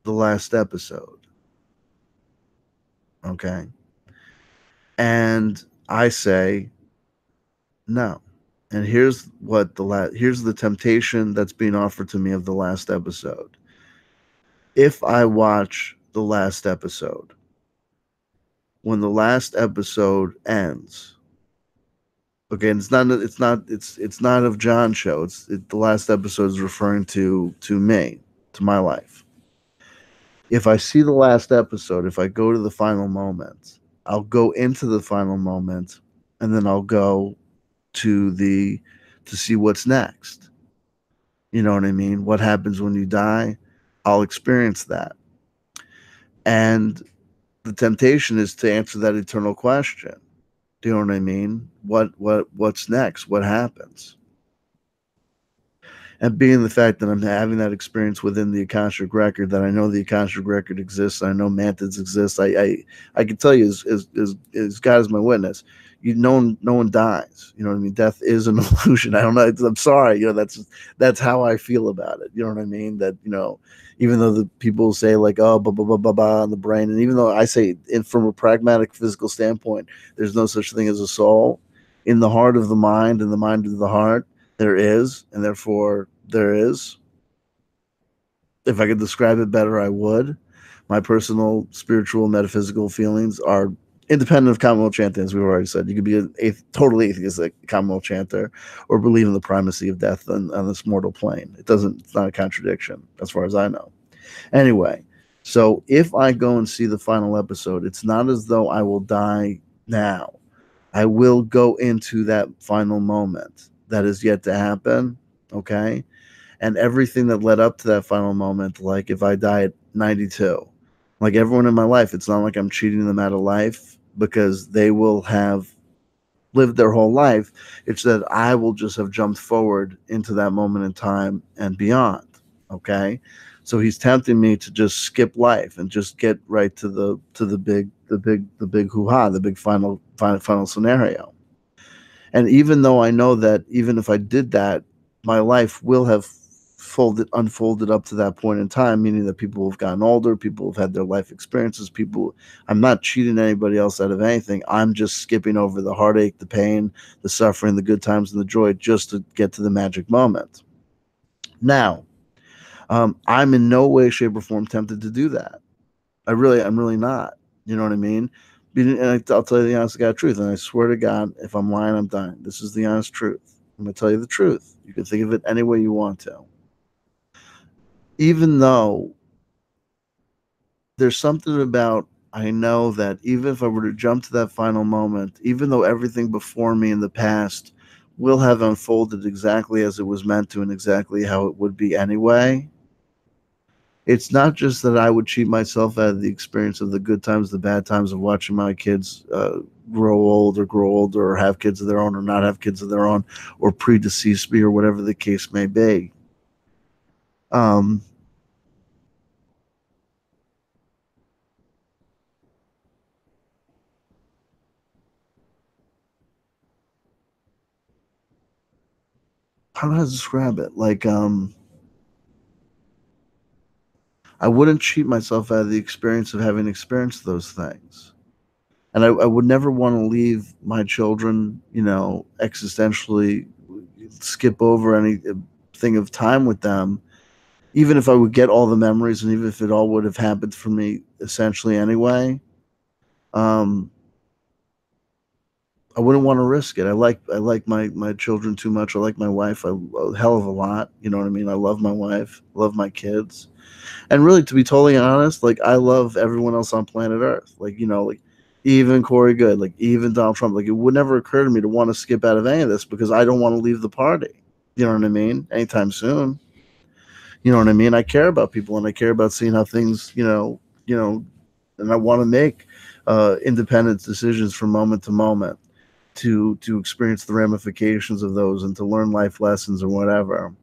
the last episode? Okay. And I say no. And here's the temptation that's being offered to me of the last episode. If I watch the last episode, when the last episode ends, okay, and it's not of John's show. The last episode is referring to me, to my life. If I see the last episode, if I go to the final moment, I'll go into the final moment, and then I'll go to see what's next. You know what I mean? What happens when you die? I'll experience that. And the temptation is to answer that eternal question. Do you know what I mean? What's next? What happens? And being the fact that I'm having that experience within the Akashic record, that I know the Akashic record exists, I know Mantids exist. I can tell you, as God is my witness, no one dies. You know what I mean? Death is an illusion. I don't know. I'm sorry. That's how I feel about it. You know what I mean? That, even though the people say like, oh, blah, blah, blah, blah, blah on the brain. And even though I say from a pragmatic physical standpoint, there's no such thing as a soul, in the heart of the mind and the mind of the heart, there is, and therefore there is. If I could describe it better, I would. My personal spiritual metaphysical feelings are independent of Commonwealth chanting, as we've already said. You could be a totally atheistic Commonwealth chanter or believe in the primacy of death on this mortal plane. It's not a contradiction as far as I know. Anyway, so if I go and see the final episode, it's not as though I will die now. I will go into that final moment that is yet to happen. Okay. And everything that led up to that final moment, like if I die at 92, like everyone in my life, it's not like I'm cheating them out of life because they will have lived their whole life. It's that I will just have jumped forward into that moment in time and beyond. Okay. So he's tempting me to just skip life and just get right to the big hoo-ha, the big final scenario. And even though I know that even if I did that, my life will have unfolded up to that point in time, meaning that people have gotten older, people have had their life experiences, I'm not cheating anybody else out of anything. I'm just skipping over the heartache, the pain, the suffering, the good times, and the joy just to get to the magic moment. Now, I'm in no way, shape, or form tempted to do that. I'm really not. You know what I mean? And I'll tell you the honest to God truth. And I swear to God, if I'm lying, I'm dying. This is the honest truth. I'm going to tell you the truth. You can think of it any way you want to. Even though there's something about, I know that even if I were to jump to that final moment, even though everything before me in the past will have unfolded exactly as it was meant to and exactly how it would be anyway, it's not just that I would cheat myself out of the experience of the good times, the bad times of watching my kids grow older, or have kids of their own, or not have kids of their own, or predeceased me, or whatever the case may be. How do I describe it? Like, I wouldn't cheat myself out of the experience of having experienced those things. And I would never want to leave my children, existentially skip over anything of time with them, even if I would get all the memories and even if it all would have happened for me essentially anyway. Um, I wouldn't want to risk it. I like my children too much. I like my wife a hell of a lot. You know what I mean? I love my wife, love my kids. And really, to be totally honest, like I love everyone else on planet Earth. Like even Corey Good, like even Donald Trump. Like it would never occur to me to want to skip out of any of this because I don't want to leave the party. You know what I mean? Anytime soon. You know what I mean? I care about people and I care about seeing how things, and I want to make independent decisions from moment to moment to experience the ramifications of those and to learn life lessons or whatever.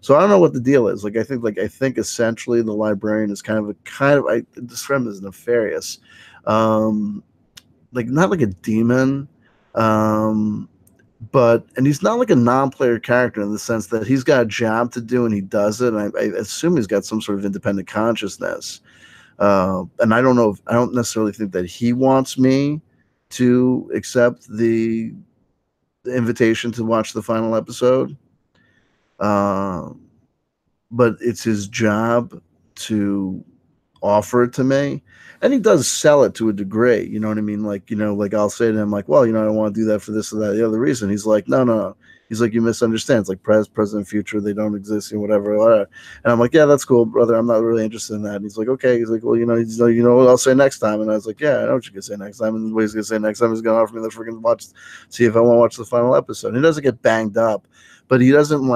So I don't know what the deal is. I think essentially the librarian is I describe him as nefarious, um, like not like a demon, um, and he's not like a non-player character in the sense that he's got a job to do and he does it. And I assume he's got some sort of independent consciousness. And I don't know. I don't necessarily think that he wants me to accept the invitation to watch the final episode. Um, but it's his job to offer it to me. And he does sell it to a degree. You know what I mean? Like I'll say to him, like, well, I don't want to do that for this or that, the other reason. He's like, no, no, no. He's like, you misunderstand. It's like present, future, they don't exist, and whatever. And I'm like, yeah, that's cool, brother. I'm not really interested in that. And he's like, okay. He's like, well, you know what I'll say next time. And I was like, yeah, I know what you're gonna say next time. And what he's gonna say next time is gonna offer me the freaking see if I want to watch the final episode. And he doesn't get banged up, but he doesn't.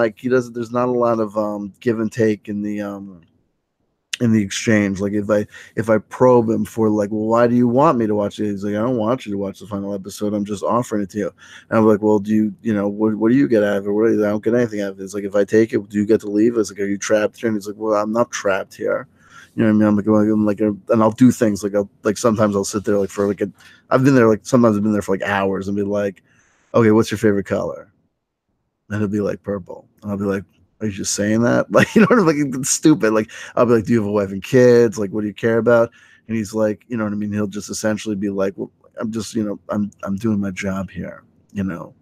There's not a lot of give and take in the exchange. Like if I probe him for like, well, why do you want me to watch it? He's like, I don't want you to watch the final episode. I'm just offering it to you. And I'm like, well, what do you get out of it? I don't get anything out of it. It's like, if I take it, do you get to leave? It's like, are you trapped here? And he's like, well, I'm not trapped here. You know what I mean? And I'll do things like sometimes I'll sit there I've been there sometimes I've been there for like hours and be like, okay, what's your favorite color? And he'll be like purple. And I'll be like, are you just saying that? Like, you know what I mean? Like, it's stupid. Like, I'll be like, do you have a wife and kids? Like, what do you care about? And he's like, you know what I mean? He'll just essentially be like, well, I'm just, I'm doing my job here, you know?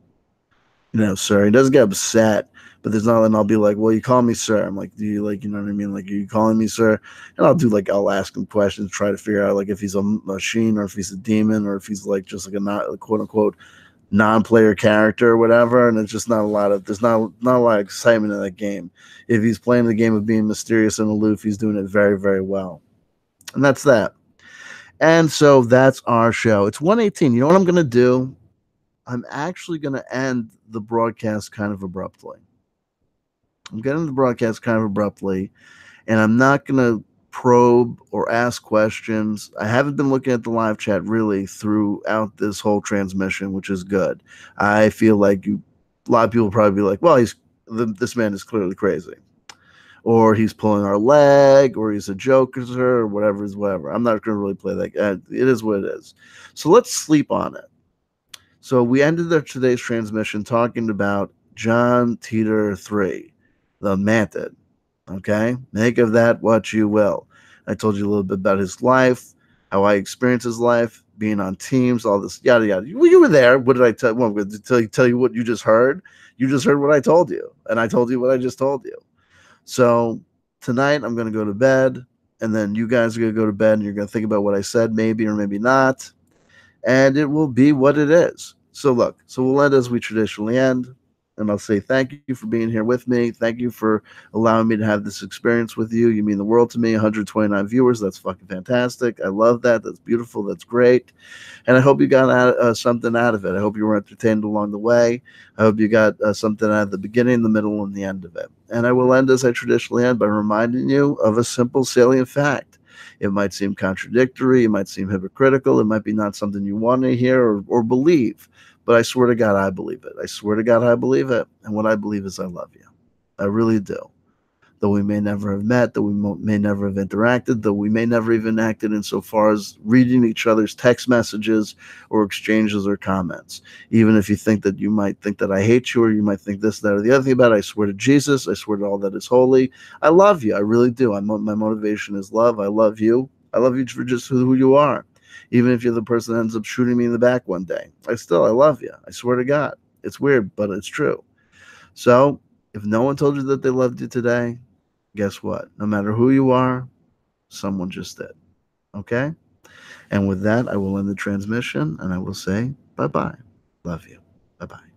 Sir. He doesn't get upset, but there's not, and I'll be like, well, you call me sir. I'm like, do you like, you know what I mean? Like, are you calling me sir? And I'll ask him questions, try to figure out like if he's a machine or if he's a demon or if he's like just like a not quote unquote non-player character or whatever. And it's just not a lot of, there's not a lot of excitement in that game. If he's playing the game of being mysterious and aloof, he's doing it very, very well. And that's that. And so that's our show. It's 1:18. You know what I'm going to do? I'm actually going to end the broadcast kind of abruptly. I'm getting the broadcast kind of abruptly, and I'm not going to probe or ask questions. I haven't been looking at the live chat really throughout this whole transmission, which is good. I feel like a lot of people will probably be like, well, this man is clearly crazy, or he's pulling our leg, or he's a joker, or whatever is whatever. I'm not going to really play that. It is what it is. So let's sleep on it. So we ended today's transmission talking about John Titor 3, the Mantid. Okay? Make of that what you will. I told you a little bit about his life, how I experienced his life, being on teams, all this, yada, yada. Well, you were there. What did I tell you? Well, I'm going to tell you what you just heard. You just heard what I told you, and I told you what I just told you. So tonight I'm going to go to bed, and then you guys are going to go to bed, and you're going to think about what I said, maybe or maybe not, and it will be what it is. So look, so we'll end as we traditionally end, and I'll say thank you for being here with me. Thank you for allowing me to have this experience with you. You mean the world to me. 129 viewers. That's fucking fantastic. I love that. That's beautiful. That's great. And I hope you got something out of it. I hope you were entertained along the way. I hope you got something out of the beginning, the middle, and the end of it. And I will end as I traditionally end by reminding you of a simple, salient fact. It might seem contradictory. It might seem hypocritical. It might be not something you want to hear or believe. But I swear to God, I believe it. I swear to God, I believe it. And what I believe is I love you. I really do. Though we may never have met, though we may never have interacted, though we may never even acted insofar as reading each other's text messages or exchanges or comments. Even if you think that you might think that I hate you or you might think this, that, or the other thing about it, I swear to Jesus, I swear to all that is holy, I love you. I really do. My motivation is love. I love you. I love you for just who you are. Even if you're the person that ends up shooting me in the back one day, I love you. I swear to God. It's weird, but it's true. So if no one told you that they loved you today, guess what? No matter who you are, someone just did. Okay? And with that, I will end the transmission and I will say bye bye. Love you. Bye bye.